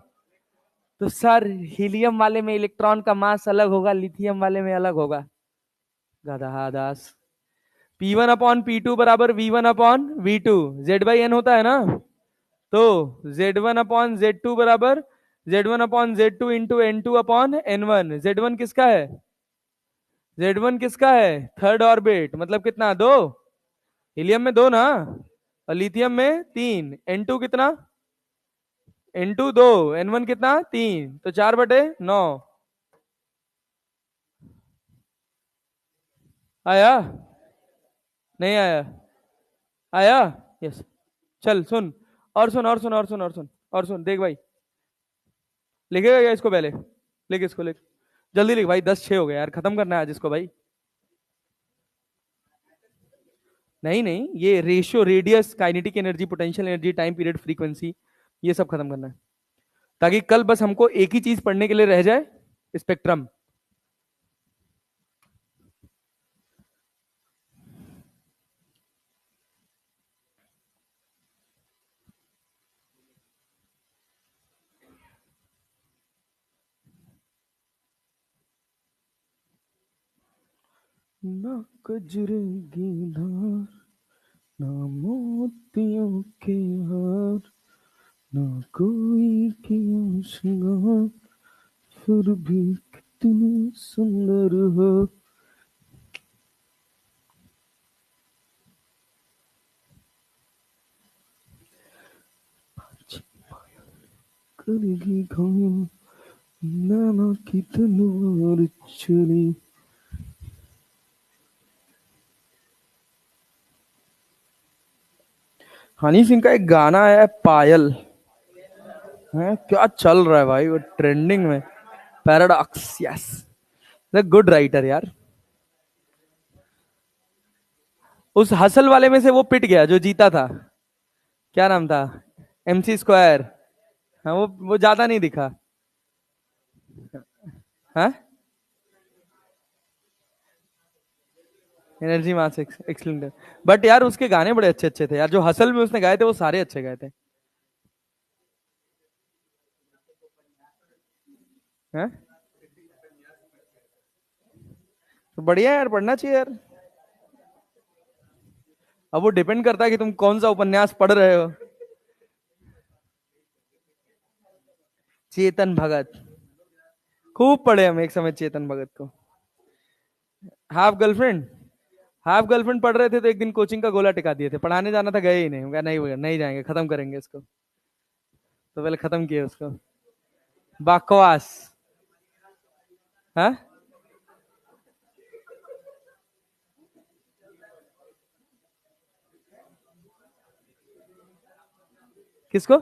तो सर, हीलियम वाले में इलेक्ट्रॉन का मास अलग होगा, लिथियम वाले में अलग होगा। गधा दास। P1/P2 बराबर V1/V2, Z/N होता है ना। तो Z1/Z2 बराबर Z1/Z2 इंटू N2/N1। Z1 किसका है? Z1 किसका है? थर्ड ऑर्बिट, मतलब कितना, दो। हीलियम में दो ना, और लिथियम में तीन। N2 कितना? N2 दो, N1 कितना, तीन, तो 4/9। आया? नहीं आया? आया? यस। चल सुन, और सुन और सुन और सुन और सुन और सुन, देख भाई, लिखेगा क्या इसको पहले? लिख इसको, लिख जल्दी लिख भाई, 10-6 हो गया यार, खत्म करना है आज इसको भाई। नहीं नहीं, ये ratio, radius, kinetic energy, potential energy, time period, frequency, ये सब खत्म करना है, ताकि कल बस हमको एक ही चीज पढ़ने के लिए रह जाए, स्पेक्ट्रम। ना कजरे की धार, ना मोतियों के हार, ना कोई किया श्रृंगार, फिर भी कितनी सुंदर हो। करेगी घायल, नैना की तलवार चली। हनी सिंह का एक गाना है पायल, है क्या चल रहा है भाई वो ट्रेंडिंग में, पैराडॉक्स, यस। गुड राइटर यार। उस हसल वाले में से वो पिट गया जो जीता था, क्या नाम था? MC square. हाँ, वो ज्यादा नहीं दिखा। हाँ, एनर्जी मास एक्सलेंडर। बट यार उसके गाने बड़े अच्छे अच्छे थे यार, जो हसल में उसने गाए थे वो सारे अच्छे गाए थे। हाँ, तो बढ़िया यार, पढ़ना चाहिए यार। अब वो डिपेंड करता है कि तुम कौन सा उपन्यास पढ़ रहे हो। चेतन भगत, खूब पढ़े हम एक समय चेतन भगत को। हाफ गर्लफ्रेंड, हाफ गर्लफ्रेंड पढ़ रहे थे तो एक दिन कोचिंग का गोला टिका दिए थे, पढ़ाने जाना था, गए ही नहीं, हम कहा नहीं नहीं जाएंगे, खत्म करेंगे इसको, तो पहले खत्म किया उसको। बकवास। हाँ, किसको?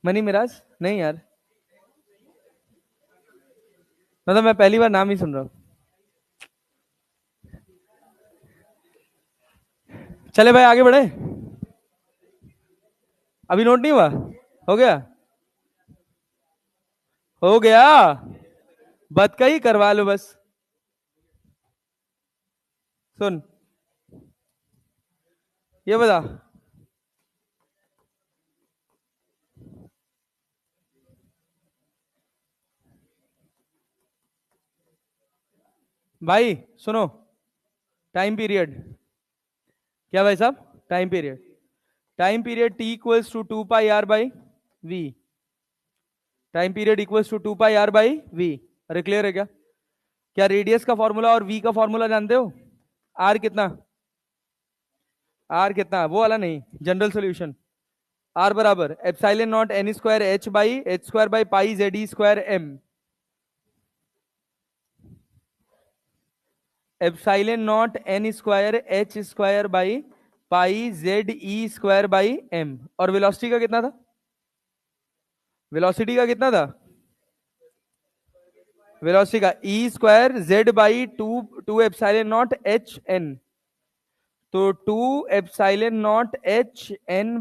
मनी मिराज? नहीं यार, मतलब मैं पहली बार नाम ही सुन रहा हूँ। चले भाई आगे बढ़े। अभी नोट नहीं हुआ? हो गया? हो गया, बत का ही करवा लो बस। सुन, ये बता भाई, सुनो, टाइम पीरियड, क्या भाई साहब? Time period, time period T equals to 2πr/v। Time period equals to 2πr/v। अरे क्लियर है क्या? क्या रेडियस का फॉर्मूला और v का फॉर्मूला जानते हो? r कितना? r कितना, वो वाला नहीं, जनरल सॉल्यूशन। r बराबर epsilon not n square h/h² π/z² epsilon not n square h² π/z² और वेलोसिटी का कितना था? वेलोसिटी का कितना था? वेलोसिटी का E² z/2 2 epsilon not h n। तो 2 ε0 h n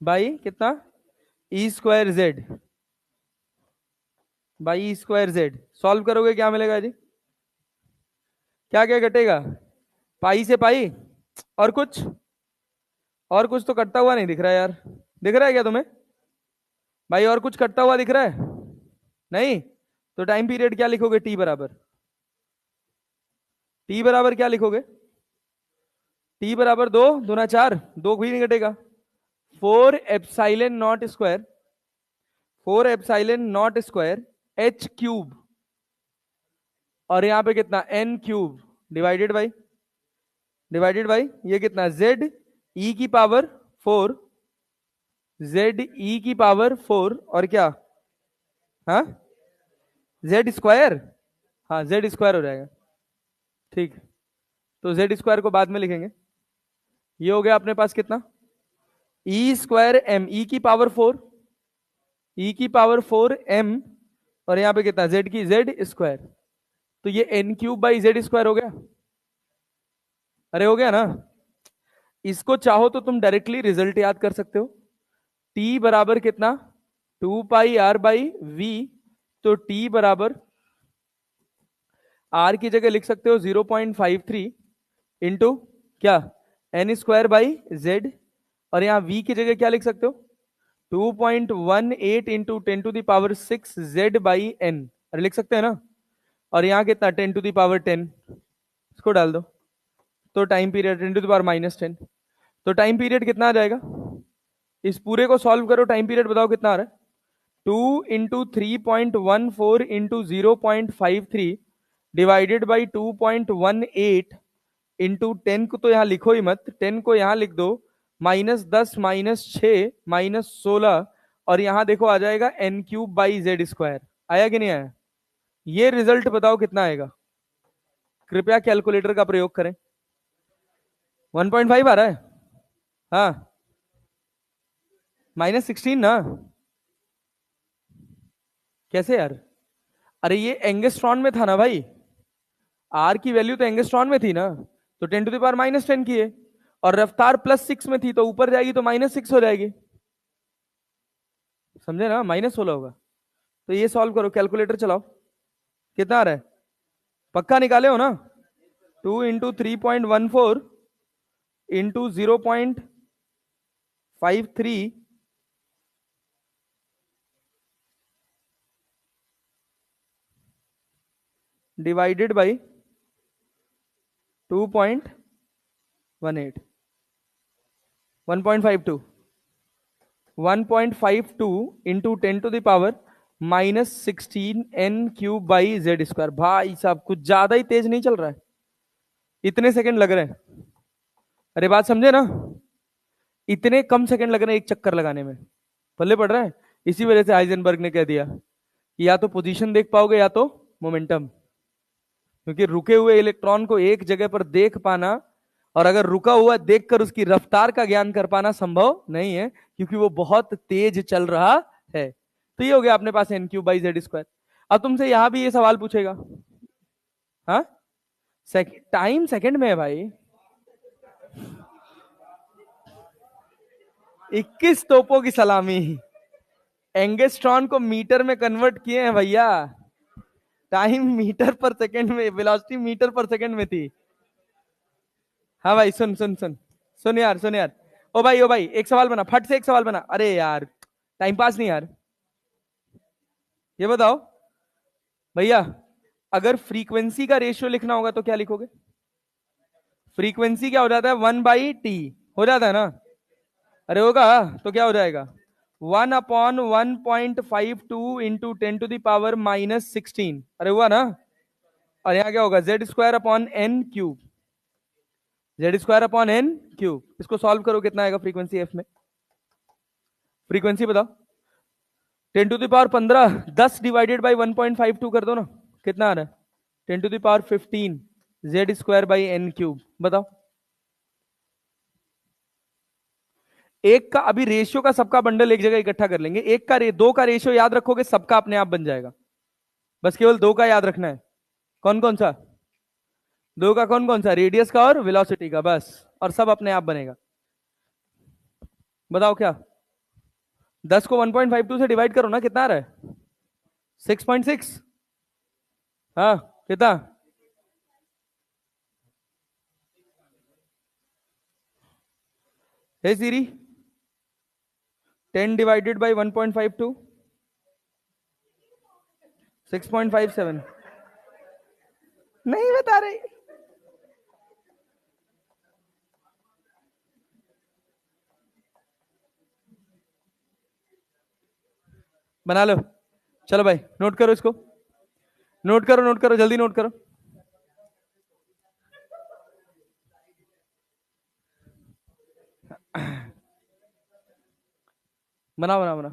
बाई कितना, E square Z, by E square Z. Solve करोगे क्या मिलेगा जी, क्या क्या कटेगा, पाई से पाई, और कुछ, और कुछ तो कटता हुआ नहीं दिख रहा है यार, दिख रहा है क्या तुम्हें भाई, और कुछ कटता हुआ दिख रहा है नहीं? तो टाइम पीरियड क्या लिखोगे, टी बराबर, टी बराबर क्या लिखोगे, टी बराबर 2 दूना 4, 2 भी नहीं कटेगा, 4 ε0 स्क्वायर, 4 ε0 स्क्वायर एच क्यूब, और यहां पे कितना एन क्यूब, डिवाइडेड बाई ये कितना जेड ई की पावर 4, जेड ई की पावर 4, और क्या, हाँ जेड स्क्वायर, हाँ जेड स्क्वायर हो जाएगा, ठीक। तो जेड स्क्वायर को बाद में लिखेंगे। ये हो गया अपने पास कितना, ई स्क्वायर एम, ई की पावर 4, ई की पावर 4 एम, और यहां पे कितना जेड की जेड स्क्वायर, तो ये N cube by Z square हो गया, अरे हो गया ना। इसको चाहो तो तुम डायरेक्टली रिजल्ट याद कर सकते हो, टी बराबर कितना 2 πr/v, तो टी बराबर आर की जगह लिख सकते हो 0.53 इंटू क्या, एन स्क्वायर बाई जेड, और यहां v की जगह क्या लिख सकते हो 2.18 इंटू 10⁶ जेड बाई एन, अरे लिख सकते हैं ना, और यहां कितना 10⁻10, इसको डाल दो, तो टाइम पीरियड 10⁻−10, तो टाइम पीरियड कितना आ जाएगा, इस पूरे को सॉल्व करो, टाइम पीरियड बताओ कितना आ रहा है, 2 × 3.14 इंटू 0.53 डिवाइडेड बाई 2.18 इंटू 10 को तो यहां लिखो ही मत, 10 को यहां लिख दो, -10 -6 -16, और यहां देखो आ जाएगा N cube by Z square, आया कि नहीं आया, ये रिजल्ट बताओ कितना आएगा, कृपया कैलकुलेटर का प्रयोग करें। 1.5 आ रहा है, हाँ -16 ना, कैसे यार, अरे ये एंगस्ट्रॉन में था ना भाई, आर की वैल्यू तो एंगस्ट्रॉन में थी ना, तो 10⁻10 की है, और रफ्तार +6 में थी, तो ऊपर जाएगी तो -6 हो जाएगी, समझे ना, -16 होगा। तो ये सॉल्व करो, कैलकुलेटर चलाओ, कितना आ रहा है, पक्का निकाले हो ना, 2 × 3.14 into 0.53 divided by 2.18, 1.52, 1.52 into 10⁻−16 N cube by Z square. भाई साहब कुछ ज्यादा ही तेज नहीं चल रहा है, इतने सेकंड लग रहे हैं, अरे बात समझे ना, इतने कम सेकंड लग रहे हैं एक चक्कर लगाने में, पल्ले पड़ रहा है। इसी वजह से हाइजेनबर्ग ने कह दिया कि या तो पोजीशन देख पाओगे या तो मोमेंटम, क्योंकि रुके हुए इलेक्ट्रॉन को एक जगह पर देख पाना, और अगर रुका हुआ देखकर उसकी रफ्तार का ज्ञान कर पाना संभव नहीं है, क्योंकि वो बहुत तेज चल रहा है। तो ये हो गया अपने पास N cube by Z square. अब तुमसे यहां भी ये सवाल पूछेगा, हाँ टाइम सेकंड में है भाई, 21 तोपों की सलामी, एंगस्ट्रॉन को मीटर में कन्वर्ट किए हैं भैया, टाइम मीटर पर सेकंड में, वेलोसिटी मीटर पर सेकंड में थी। हाँ भाई सुन सुन सुन सुन यार, सुन यार, ओ भाई एक सवाल बना, फट से एक सवाल बना, अरे यार टाइम पास नहीं यार। ये बताओ भैया, अगर फ्रीक्वेंसी का रेशियो लिखना होगा तो क्या लिखोगे, फ्रीक्वेंसी क्या हो जाता है 1/t, हो जाता है ना, अरे होगा, तो क्या हो जाएगा 1/1.52 इंटू 10⁻−16, अरे हुआ ना, और यहां क्या होगा z² upon n cube, z² upon n cube, इसको सॉल्व करो कितना आएगा फ्रीक्वेंसी एफ में, फ्रीक्वेंसी बताओ 10⁻15, 10 डिवाइडेड बाई 1.52 कर दो ना, कितना आ रहा है 10⁻15 z² बाई n क्यूब, बताओ। एक का अभी रेशियो का सबका बंडल एक जगह इकट्ठा कर लेंगे, एक का 2 का रेशियो याद रखोगे, सबका अपने आप बन जाएगा, बस केवल 2 का याद रखना है, कौन कौन सा, दो का कौन कौन सा, रेडियस का और वेलोसिटी का, बस, और सब अपने आप बनेगा। बताओ क्या, 10 को 1.52 से डिवाइड करो ना, कितना आ रहा है? 6.6। हाँ, कितना? हे सीरी, 10 डिवाइडेड बाई 1.52, 6.57। नहीं बता रही। बना लो, चलो भाई नोट करो इसको, नोट करो, नोट करो, जल्दी नोट करो। बनाओ बनाओ बनाओ।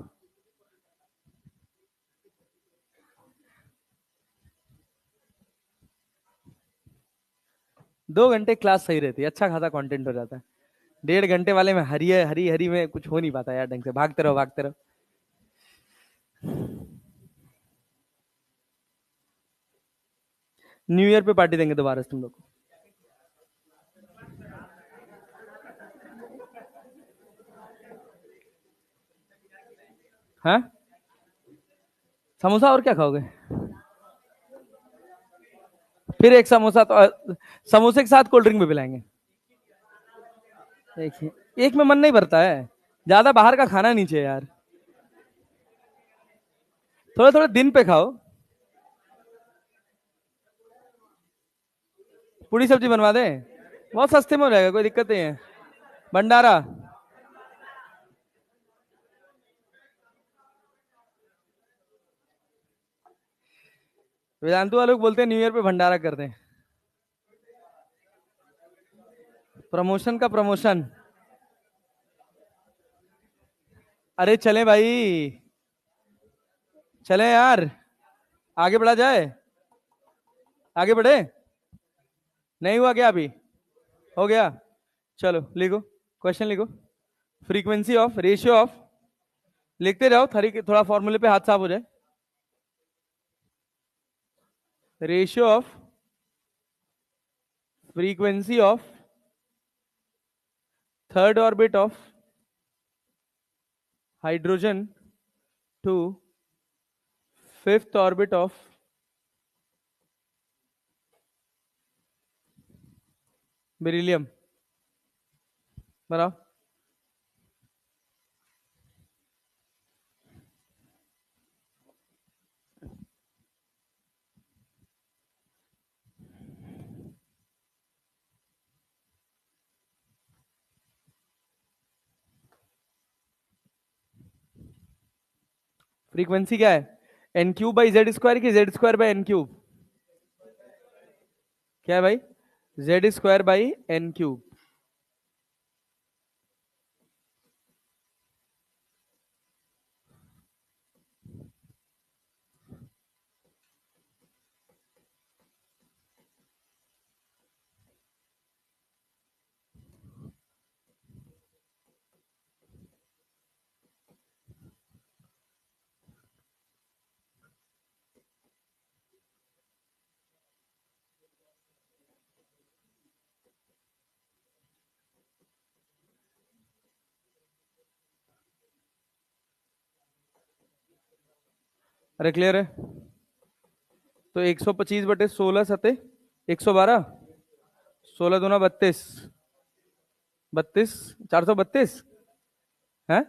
2 घंटे क्लास सही रहती है, अच्छा खासा कंटेंट हो जाता है। 1.5 घंटे वाले में हरी है, हरी हरी में कुछ हो नहीं पाता यार ढंग से, भागते रहो भागते रहो। न्यू ईयर पे पार्टी देंगे दोबारा से तुम लोग को। हाँ, समोसा और क्या खाओगे? फिर एक समोसा तो, समोसे के साथ कोल्ड ड्रिंक भी पिलाएंगे। देखिए, एक में मन नहीं भरता है, ज्यादा बाहर का खाना नहीं चाहिए यार, थोड़ा थोड़ा दिन पे खाओ। पूरी सब्जी बनवा दें, बहुत सस्ते में हो जाएगा, कोई दिक्कत नहीं है। भंडारा, वेदांतु वाले लोग बोलते हैं न्यू ईयर पे भंडारा कर दें। प्रमोशन का प्रमोशन। अरे चले भाई, चले यार, आगे बढ़ा जाए, आगे बढ़े। नहीं हुआ क्या अभी? हो गया, चलो लिखो, क्वेश्चन लिखो। फ्रीक्वेंसी ऑफ, रेशियो ऑफ, लिखते जाओ, थोड़ा फॉर्मूले पे हाथ साफ हो जाए। Ratio of frequency of third orbit of hydrogen to fifth orbit of beryllium. बनाओ। फ्रीक्वेंसी क्या है? N cube by Z square की Z square by N cube? क्या है भाई? Z square by N cube. अरे क्लियर है? तो 125/16 सते 112, 16×2 = 32, 32, 432 है।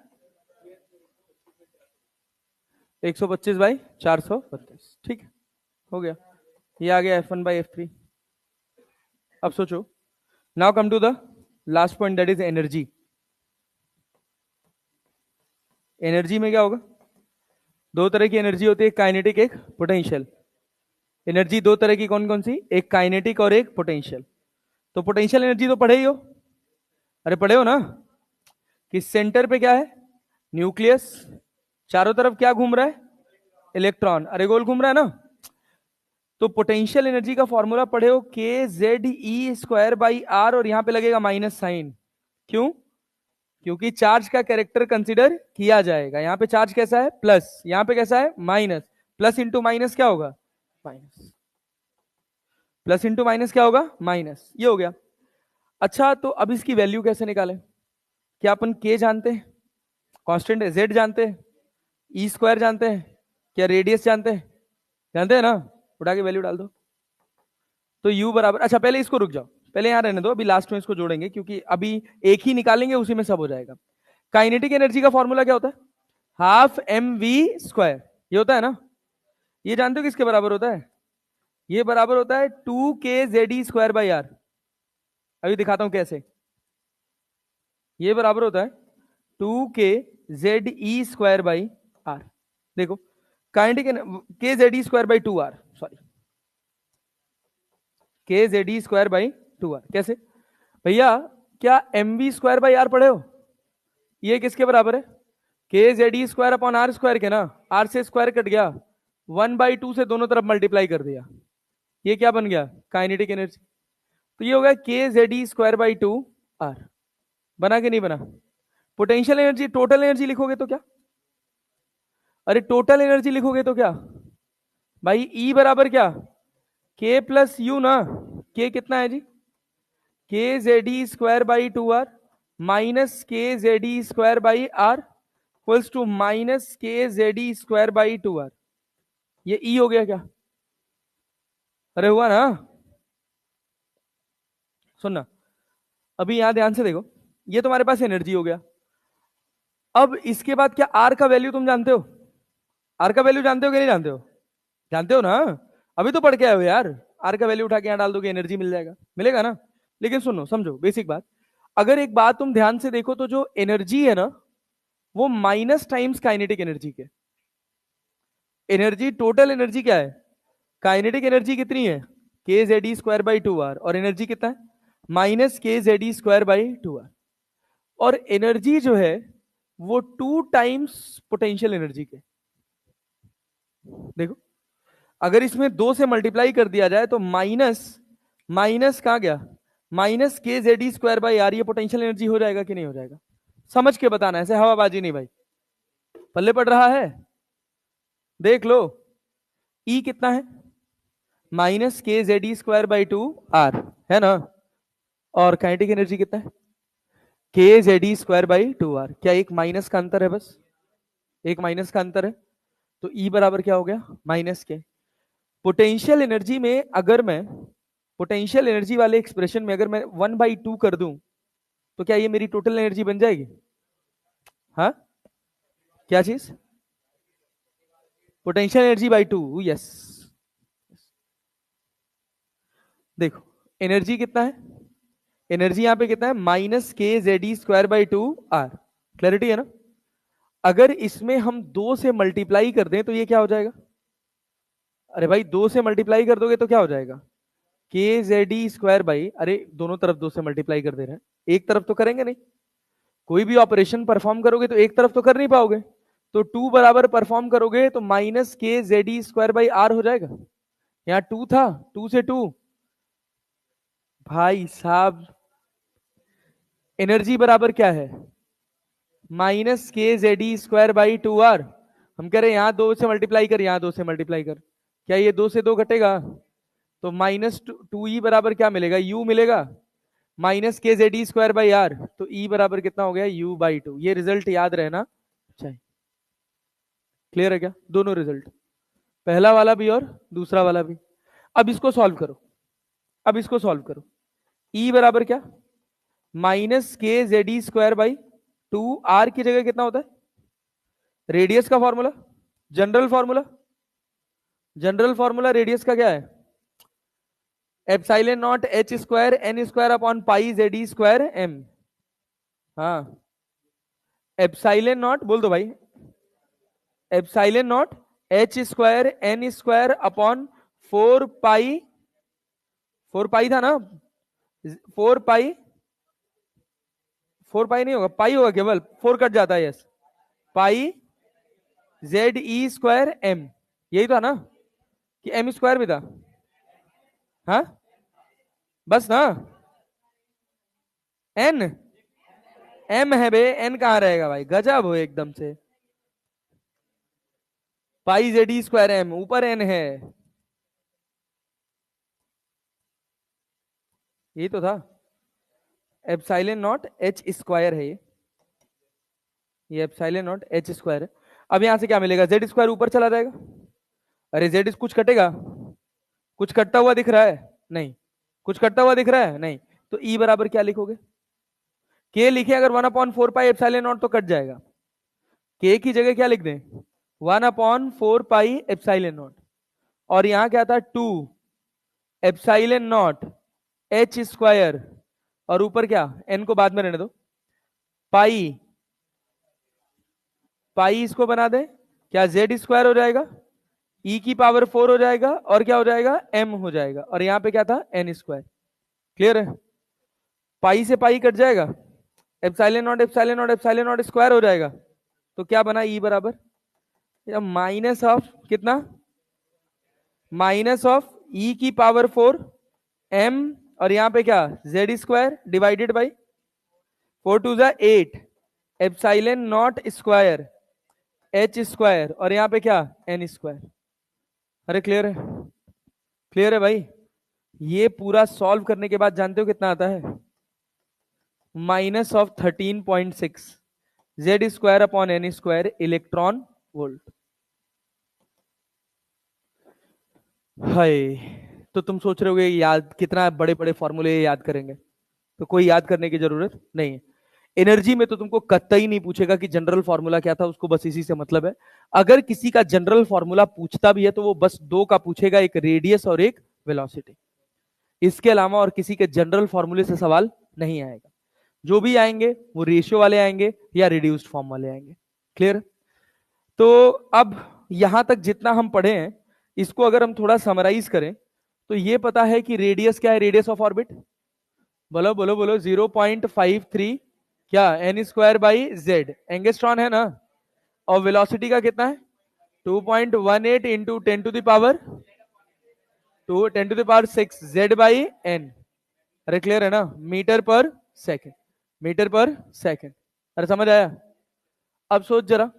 125/432, ठीक है, हो गया। ये आ गया F1/F3। अब सोचो, now come to the last point, that is energy. Energy में क्या होगा? दो तरह की एनर्जी होती है, एक काइनेटिक, एक पोटेंशियल। एनर्जी दो तरह की कौन कौन सी? एक काइनेटिक और एक पोटेंशियल। तो पोटेंशियल एनर्जी तो पढ़े ही हो, अरे पढ़े हो ना, कि सेंटर पे क्या है? न्यूक्लियस, चारों तरफ क्या घूम रहा है? इलेक्ट्रॉन, अरे गोल घूम रहा है ना। तो पोटेंशियल एनर्जी का फॉर्मूला पढ़े हो, KZE² और यहां पे लगेगा माइनस साइन। क्यों? क्योंकि चार्ज का कैरेक्टर कंसीडर किया जाएगा। यहां पे चार्ज कैसा है? प्लस, यहां पे कैसा है? माइनस। प्लस इंटू माइनस क्या होगा? माइनस। प्लस इंटू माइनस क्या होगा, माइनस, ये हो गया। अच्छा तो अब इसकी वैल्यू कैसे निकालें? क्या अपन के जानते हैं, कांस्टेंट है, जेड जानते हैं, ई स्क्वायर जानते हैं, क्या रेडियस जानते हैं? जानते हैं ना, उठा के वैल्यू डाल दो। तो u बराबर, अच्छा पहले इसको रुक जाओ, पहले यहां रहने दो, अभी लास्ट में इसको जोड़ेंगे क्योंकि अभी एक ही निकालेंगे उसी में सब हो जाएगा। काइनेटिक एनर्जी का फॉर्मूला क्या होता है, हाफ एम वी स्क्वायर, ये होता है ना, ये जानते हो किसके बराबर होता है, ये बराबर होता है 2 k z e² r। अभी दिखाता हूं कैसे, ये बराबर होता है 2 k z e² r। देखो काइनेटिक kze²/2r, सॉरी kze²/2r कैसे भैया, क्या mv²/r पढ़े हो, ये किसके बराबर है, kze²/r² के ना, r से स्क्वायर कट गया, 1/2 से दोनों तरफ मल्टीप्लाई कर दिया, ये क्या बन गया, काइनेटिक एनर्जी। तो ये हो गया kze²/2r, बना के नहीं बना। पोटेंशियल एनर्जी, टोटल एनर्जी लिखोगे तो क्या, अरे टोटल एनर्जी लिखोगे तो क्या भाई, E बराबर क्या, k प्लस यू ना, k कितना है जी, kze²/2r minus kze²/r equals to minus kze²/2r, ये E हो गया क्या, अरे हुआ ना, सुनना अभी यहां ध्यान से देखो, ये तुम्हारे पास एनर्जी हो गया। अब इसके बाद क्या आर का वैल्यू तुम जानते हो, आर का वैल्यू जानते हो कि नहीं जानते हो, जानते हो ना, अभी तो पढ़ के आए हो यार, आर का वैल्यू उठा के यहां डाल दोगे एनर्जी मिल जाएगा, मिलेगा ना। लेकिन सुनो समझो बेसिक बात, अगर एक बात तुम ध्यान से देखो तो जो एनर्जी है ना, वो माइनस टाइम्स काइनेटिक एनर्जी के, एनर्जी टोटल एनर्जी क्या है, काइनेटिक एनर्जी कितनी है, kze²/2r, और एनर्जी कितना है, माइनस kze²/2r, और एनर्जी जो है वो 2 टाइम्स पोटेंशियल एनर्जी के। देखो अगर इसमें 2 से मल्टीप्लाई कर दिया जाए तो माइनस माइनस कहां गया, माइनस kze²/r, ये पोटेंशियल एनर्जी हो जाएगा कि नहीं हो जाएगा, समझ के बताना, ऐसे हवाबाजी नहीं भाई, पल्ले पड़ रहा है, देख लो। E कितना है, माइनस kze²/2r है ना, और काइनेटिक एनर्जी कितना है, kze²/2r, क्या एक माइनस का अंतर है, बस एक माइनस का अंतर है, तो E बराबर क्या हो गया, माइनस के। पोटेंशियल एनर्जी में अगर मैं, पोटेंशियल एनर्जी वाले एक्सप्रेशन में अगर मैं 1/2 कर दूं तो क्या ये मेरी टोटल एनर्जी बन जाएगी, हाँ क्या चीज, पोटेंशियल एनर्जी बाई 2, यस। देखो एनर्जी कितना है, एनर्जी यहां पे कितना है, माइनस kze²/2r, क्लैरिटी है ना। अगर इसमें हम 2 से मल्टीप्लाई कर दें तो ये क्या हो जाएगा, अरे भाई 2 से मल्टीप्लाई कर दोगे तो क्या हो जाएगा, kze², अरे दोनों तरफ 2 से मल्टीप्लाई कर दे रहे हैं, एक तरफ तो करेंगे नहीं, कोई भी ऑपरेशन परफॉर्म करोगे तो एक तरफ तो कर नहीं पाओगे, तो 2 बराबर परफॉर्म करोगे तो माइनस kze²/r हो जाएगा, यहाँ 2 था, 2 से 2, भाई साहब एनर्जी बराबर क्या है, माइनस kze²/2r, हम कह रहे हैं यहां 2 से मल्टीप्लाई कर, यहां 2 से मल्टीप्लाई कर, क्या ये 2 से 2 घटेगा, तो -2e बराबर क्या मिलेगा, u मिलेगा, माइनस kze²/r, तो e बराबर कितना हो गया, u/2, ये रिजल्ट याद रहना चाहिए। क्लियर है क्या, दोनों रिजल्ट, पहला वाला भी और दूसरा वाला भी। अब इसको सॉल्व करो, अब इसको सॉल्व करो, e बराबर क्या, माइनस kze²/2, r की जगह कितना होता है, रेडियस का formula, general formula, general formula radius का क्या है, epsilon not h² n² upon pi ze² m, हाँ एप्सिलॉन नॉट बोल दो भाई, epsilon not h² n² upon 4 पाई, 4 पाई था ना, 4 पाई, 4 पाई नहीं होगा, पाई होगा केवल, 4 कट जाता है, यस, पाई ze²m, यही था ना, कि m² भी था, हाँ बस ना, n, m है बे, n कहां रहेगा भाई, गजब हो एकदम से, पाई ze² m, ऊपर n है, यही तो था, एप्सिलॉन नॉट एच स्क्वायर है ये एप्सिलॉन नॉट एच स्क्वायर है। अब यहां से क्या मिलेगा, जेड स्क्वायर ऊपर चला जाएगा। अरे जेड कुछ कटेगा, कुछ कटता हुआ दिख रहा है, नहीं। कुछ कटता हुआ दिख रहा है, नहीं। तो ई बराबर क्या लिखोगे, के लिखे अगर 1/4 पाई एप्सिलॉन नॉट तो कट जाएगा। के की जगह क्या लिख दें, 1/4 पाई एप्सिलॉन नॉट। और यहां क्या था, 2 एप्सिलॉन नॉट एच स्क्वायर, और ऊपर क्या, एन को बाद में रहने दो, पाई, पाई इसको बना दे, क्या जेड स्क्वायर हो जाएगा, ई की पावर 4 हो जाएगा, और क्या हो जाएगा, एम हो जाएगा, और यहां पे क्या था, एन स्क्वायर। क्लियर है, पाई से पाई कट जाएगा, epsilon not epsilon not epsilon not square हो जाएगा। तो क्या बना, ई बराबर माइनस ऑफ कितना, माइनस ऑफ ई की पावर 4 एम, और यहां पे क्या, Z square divided by 4 2 8 epsilon not square H square, और यहां पे क्या, एन स्क्वायर। अरे क्लियर है, क्लियर है भाई। ये पूरा सॉल्व करने के बाद जानते हो कितना आता है, -13.6 Z square upon N square electron volt. हाय, तो तुम सोच रहे होगे याद कितना बड़े बड़े फॉर्मूले याद करेंगे, तो कोई याद करने की जरूरत नहीं है। एनर्जी में तो तुमको कतई नहीं पूछेगा कि जनरल फॉर्मूला क्या था, उसको बस इसी से मतलब है। अगर किसी का जनरल फॉर्मूला पूछता भी है तो वो बस दो का पूछेगा, एक रेडियस और एक वेलोसिटी। इसके अलावा और किसी के जनरल फॉर्मूले से सवाल नहीं आएगा। जो भी आएंगे वो रेशियो वाले आएंगे या रिड्यूस्ड फॉर्म वाले आएंगे। क्लियर। तो अब यहां तक जितना हम पढ़े हैं, इसको अगर हम थोड़ा समराइज करें तो ये पता है कि रेडियस क्या है, रेडियस ऑफ ऑर्बिट, बोलो बोलो बोलो, 0.53 क्या, N square by Z, angstrom है ना। और वेलोसिटी का कितना है, 2.18 into 10 to the power 6 Z by N. अरे क्लियर है ना, मीटर पर सेकेंड, मीटर पर सेकेंड। अरे समझ आया। अब सोच जरा,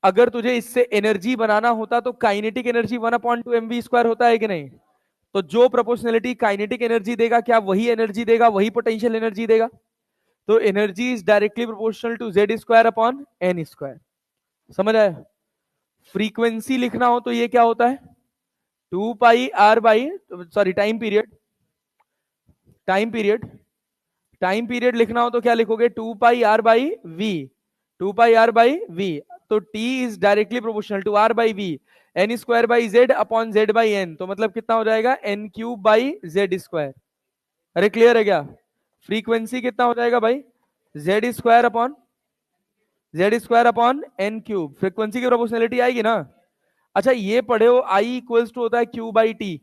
अगर तुझे इससे एनर्जी बनाना होता तो काइनेटिक एनर्जी 1/2 mv² होता है कि नहीं। तो जो प्रोपोर्शनलिटी काइनेटिक एनर्जी देगा, क्या वही एनर्जी देगा, वही पोटेंशियल एनर्जी देगा। तो energy is directly proportional to Z square upon N square. समझ आया। फ्रीक्वेंसी लिखना हो तो ये क्या होता है, 2 pi r by, sorry time period, time period, time period लिखना हो तो क्या लिखोगे, 2 pi r by v, 2 pi r by v। तो t is directly proportional to r by v, N square by Z upon Z by N. तो मतलब कितना हो जाएगा, N cube by Z square. अरे क्लियर है क्या। फ्रीक्वेंसी कितना हो जाएगा भाई, Z square upon N cube. Frequency की प्रोपोर्शनलिटी आएगी ना। अच्छा ये पढ़े हो, आई इक्वल्स टू होता है Q by T.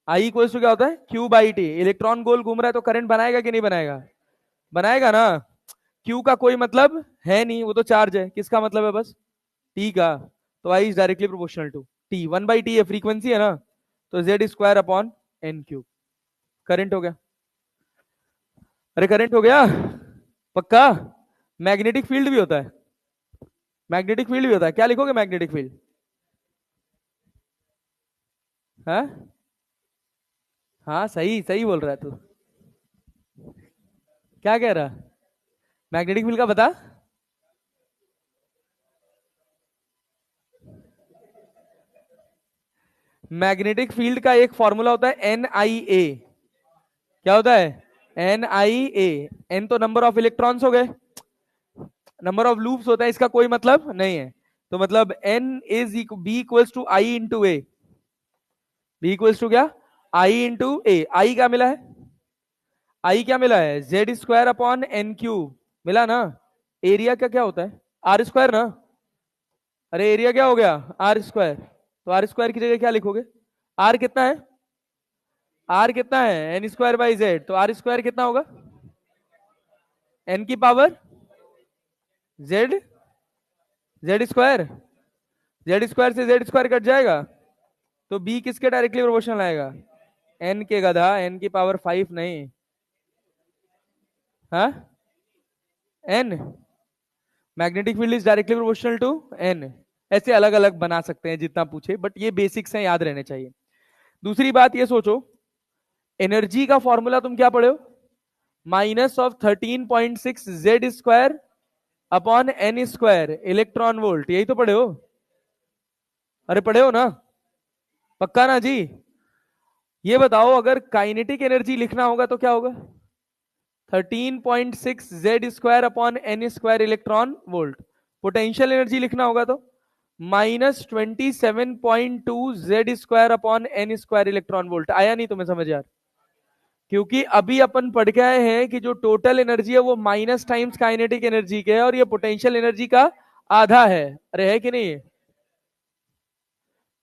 I equals to क्या होता है, क्यू बाई टी। इलेक्ट्रॉन गोल घूम रहा है तो करंट बनाएगा कि नहीं बनाएगा, बनाएगा ना। क्यू का कोई मतलब है नहीं, वो तो चार्ज है। किसका मतलब है, बस टी का। तो I is directly proportional to T, 1/t है, फ्रीक्वेंसी है ना। तो Z square upon N cube. Current हो गया, अरे करंट हो गया पक्का। मैग्नेटिक फील्ड भी होता है, मैग्नेटिक फील्ड भी होता है। क्या लिखोगे मैग्नेटिक फील्ड, हाँ हाँ सही सही बोल रहा है तू। क्या कह रहा, मैग्नेटिक फील्ड का बता। मैग्नेटिक फील्ड का एक फॉर्मूला होता है एन आई ए। क्या होता है, एन आई ए। एन तो नंबर ऑफ इलेक्ट्रॉन्स हो गए, नंबर ऑफ लूप्स होता है, इसका कोई मतलब नहीं है। तो मतलब N is B equals to I into A, B equals to क्या, आई इंटू ए। आई क्या मिला है, आई क्या मिला है, Z square upon N cube मिला ना। एरिया का क्या होता है, आर स्क्वायर ना। अरे एरिया क्या हो गया, आर स्क्वायर। तो आर स्क्वायर की जगह क्या लिखोगे, आर कितना है, आर कितना है, एन स्क्वायर बाई जेड। तो आर स्क्वायर कितना होगा, एन की power Z, Z square, Z square से जेड स्क्वायर कट जाएगा। तो बी किसके डायरेक्टली प्रोपोर्शनल आएगा, एन के गधा, एन की पावर 5 नहीं, हाँ N. Magnetic field is directly proportional to N. ऐसे अलग अलग बना सकते हैं जितना पूछे, बट ये बेसिक्स हैं, याद रहने चाहिए। दूसरी बात ये सोचो एनर्जी का फॉर्मूला तुम क्या पढ़े हो? -13.6 Z² upon n², electron volt, यही तो पढ़े हो? अरे पढ़े हो ना? पक्का ना जी? ये बताओ, अगर काइनेटिक एनर्जी लिखना होगा तो क्या होगा? 13.6 Z² upon n² electron volt. Potential energy लिखना होगा तो -27.2 Z² upon n² electron volt. आया नहीं तुम्हें समझ यार? क्योंकि अभी अपन पढ़ के आए हैं कि जो टोटल एनर्जी है वो माइनस टाइम्स काइनेटिक एनर्जी के है, और ये पोटेंशियल एनर्जी का आधा है। अरे है कि नहीं?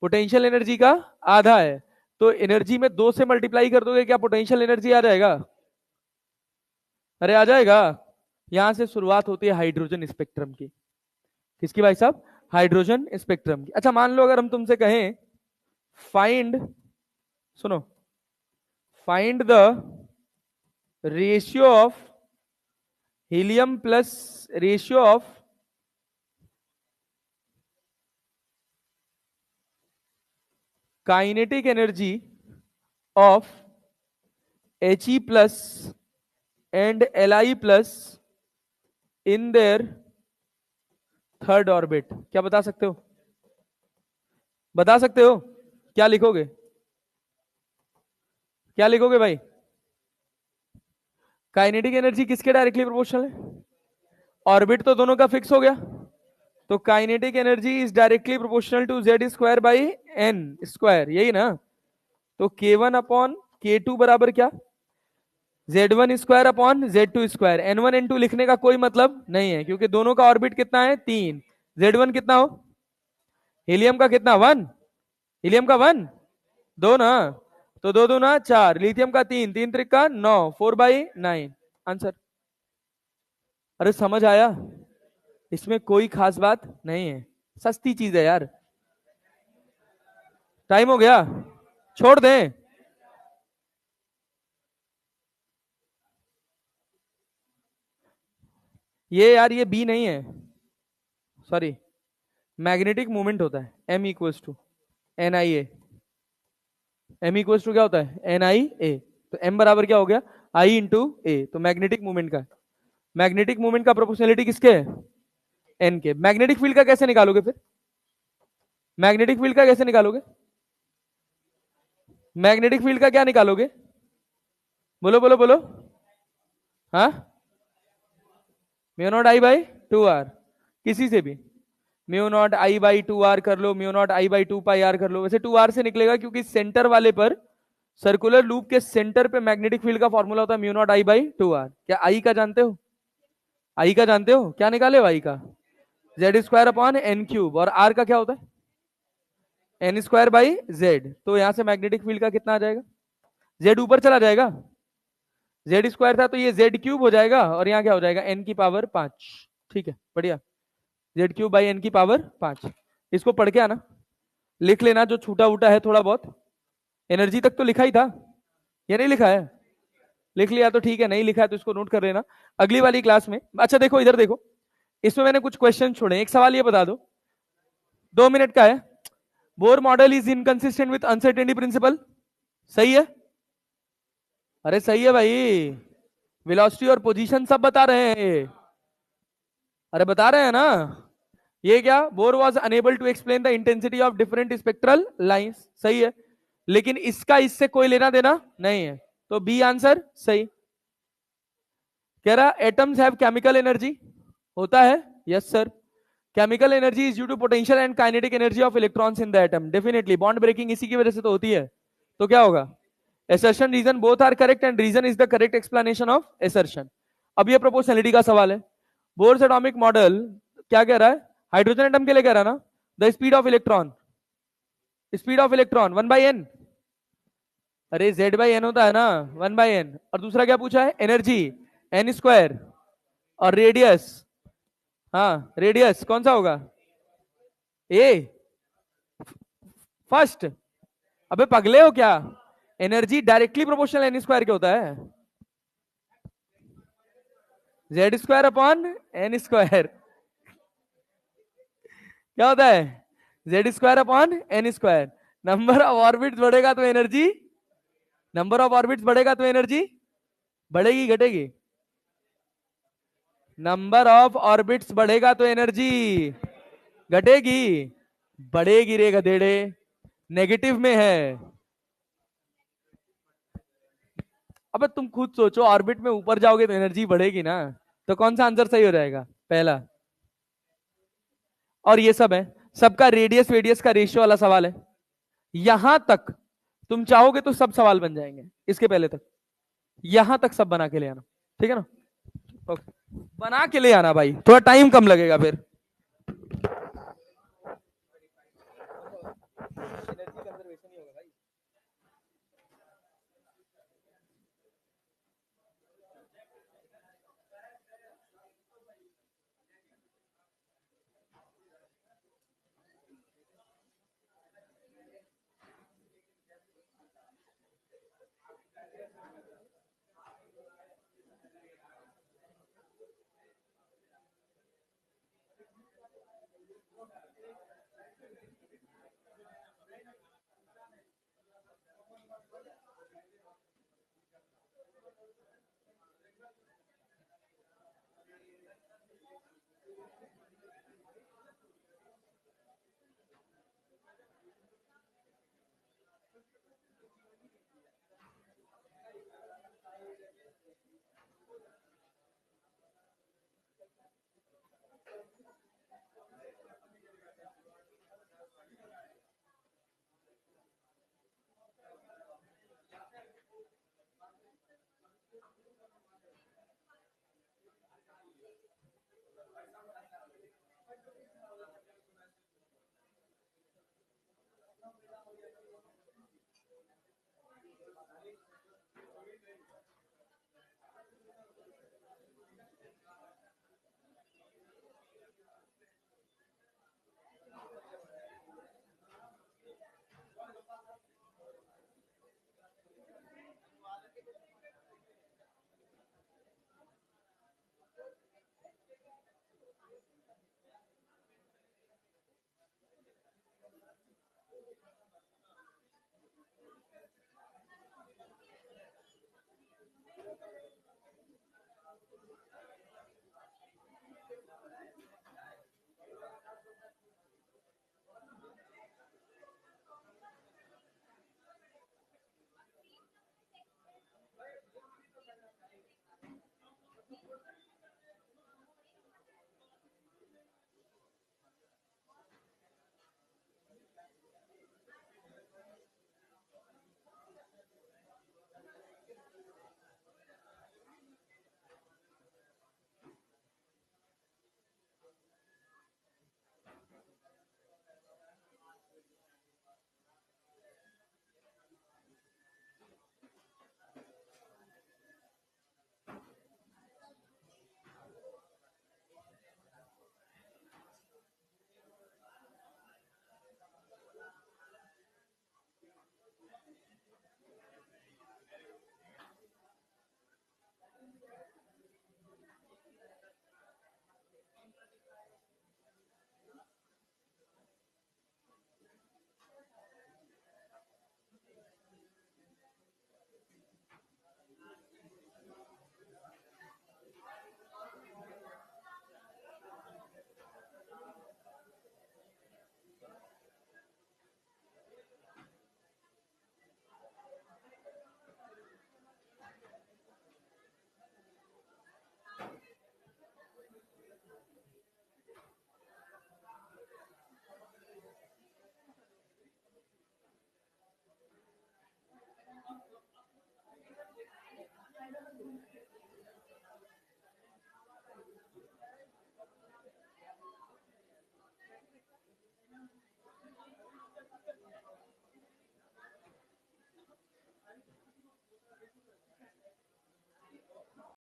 पोटेंशियल एनर्जी का आधा है, तो एनर्जी में 2 से मल्टीप्लाई कर दोगे, क्या पोटेंशियल एनर्जी आ जाएगा? अरे आ जाएगा। यहां से शुरुआत होती है हाइड्रोजन स्पेक्ट्रम की। किसकी भाई साहब? हाइड्रोजन स्पेक्ट्रम की। अच्छा मान लो अगर हम तुमसे कहें फाइंड, सुनो, find the ratio of helium plus ratio of kinetic energy of He plus and Li plus in their third orbit. क्या बता सकते हो? बता सकते हो? क्या लिखोगे? क्या लिखोगे भाई? काइनेटिक एनर्जी किसके डायरेक्टली प्रोपोर्शनल है? ऑर्बिट तो दोनों का फिक्स हो गया, तो kinetic energy is directly proportional to Z² by n², यही ना? तो K1 अपॉन K2 बराबर क्या? Z1² upon Z2²। N1 N2 लिखने का कोई मतलब नहीं है, क्योंकि दोनों का ऑर्बिट कितना है? 3। Z1 कितना हो? हीलियम का कितना? 1। हीलियम का 1, 2 ना, तो 2 दूना 4, लिथियम का 3, 3 त्रिका 9, 4/9 आंसर। अरे समझ आया? इसमें कोई खास बात नहीं है, सस्ती चीज है यार। टाइम हो गया, छोड़ दें? ये यार ये बी नहीं है, सॉरी, मैग्नेटिक मूवमेंट होता है, M=NIA। M= क्या होता है? NIA। तो M बराबर क्या हो गया? I × A, तो मैग्नेटिक मूवमेंट का। मैग्नेटिक मूवमेंट का प्रोपोर्शनलिटी किसके है? N के। मैग्नेटिक फील्ड का कैसे निकालोगे फिर? मैग्नेटिक फील्ड का कैसे निकालोगे? मैग्नेटिक फील्ड का क्या निकालोगे? बोलो बोलो बोलो। हाँ, μ0I/2r, किसी से भी μ0I/2r कर लो, μ0I/2πr कर लो। वैसे 2r से निकलेगा क्योंकि सेंटर वाले पर, सर्कुलर लूप के सेंटर पे मैग्नेटिक फील्ड का फॉर्मूला होता है μ0I/2r। क्या आई का जानते हो? आई का जानते हो? क्या निकाले हो आई का? Z² अपॉन n³ और r का क्या होता है? n²/z। तो यहां से मैग्नेटिक फील्ड का कितना आ जाएगा? z ऊपर चला जाएगा, Z² था तो ये Z³ हो जाएगा, और यहाँ क्या हो जाएगा? n⁵ ठीक है, बढ़िया। Z³/n⁵ इसको पढ़ के आना, लिख लेना जो छूटा उटा है थोड़ा बहुत। एनर्जी तक तो लिखा ही था, या नहीं लिखा है? लिख लिया तो ठीक है, नहीं लिखा है तो इसको नोट कर लेना अगली वाली क्लास में। अच्छा देखो इधर देखो, इसमें मैंने कुछ क्वेश्चन छोड़े। एक सवाल ये बता दो, 2 मिनट का है। Bohr model is inconsistent with uncertainty principle, सही है? अरे सही है भाई, वेलोसिटी और पोजीशन सब बता रहे हैं। अरे बता रहे हैं ना? ये क्या? Bohr was unable to explain the intensity of different spectral lines, सही है, लेकिन इसका इससे कोई लेना देना नहीं है, तो बी आंसर सही। कह रहा एटम्स हैव केमिकल एनर्जी, होता है, yes sir. Chemical energy is due to potential and kinetic energy of electrons in the atom, definitely. Bond breaking इसी की वजह से तो होती है, तो क्या होगा? Assertion reason both are correct and reason is the correct explanation of assertion. अब ये प्रोपोर्शनलिटी का सवाल है। बोर्स एटॉमिक मॉडल क्या कह रहा है? हाइड्रोजन एटम के लिए कह रहा है ना, the speed of electron, speed of electron 1/n। अरे Z/n होता है ना, 1/n। और दूसरा क्या पूछा है? एनर्जी n², और रेडियस, हाँ रेडियस कौन सा होगा? ए फर्स्ट। अबे पगले हो क्या? एनर्जी डायरेक्टली प्रोपोर्शनल n² के होता है, Z² अपॉन n²। क्या होता है? Z² upon n²। Number of orbit बढ़ेगा तो एनर्जी नंबर ऑफ ऑर्बिट्स बढ़ेगा तो एनर्जी बढ़ेगी घटेगी? नंबर ऑफ ऑर्बिट्स बढ़ेगा तो एनर्जी घटेगी? बढ़ेगी रे गधेड़े, नेगेटिव में है। अबे तुम खुद सोचो, ऑर्बिट में ऊपर जाओगे तो एनर्जी बढ़ेगी ना, तो कौन सा आंसर सही हो जाएगा? पहला। और ये सब है, सबका रेडियस वेडियस का रेशियो वाला सवाल है। यहां तक तुम चाहोगे तो सब सवाल बन जाएंगे, इसके पहले तक यहां तक सब बना के ले आना, ठीक है ना? ओके, बना के ले आना भाई, थोड़ा टाइम कम लगेगा फिर। एनर्जी कंजर्वेशन ही होगा भाई।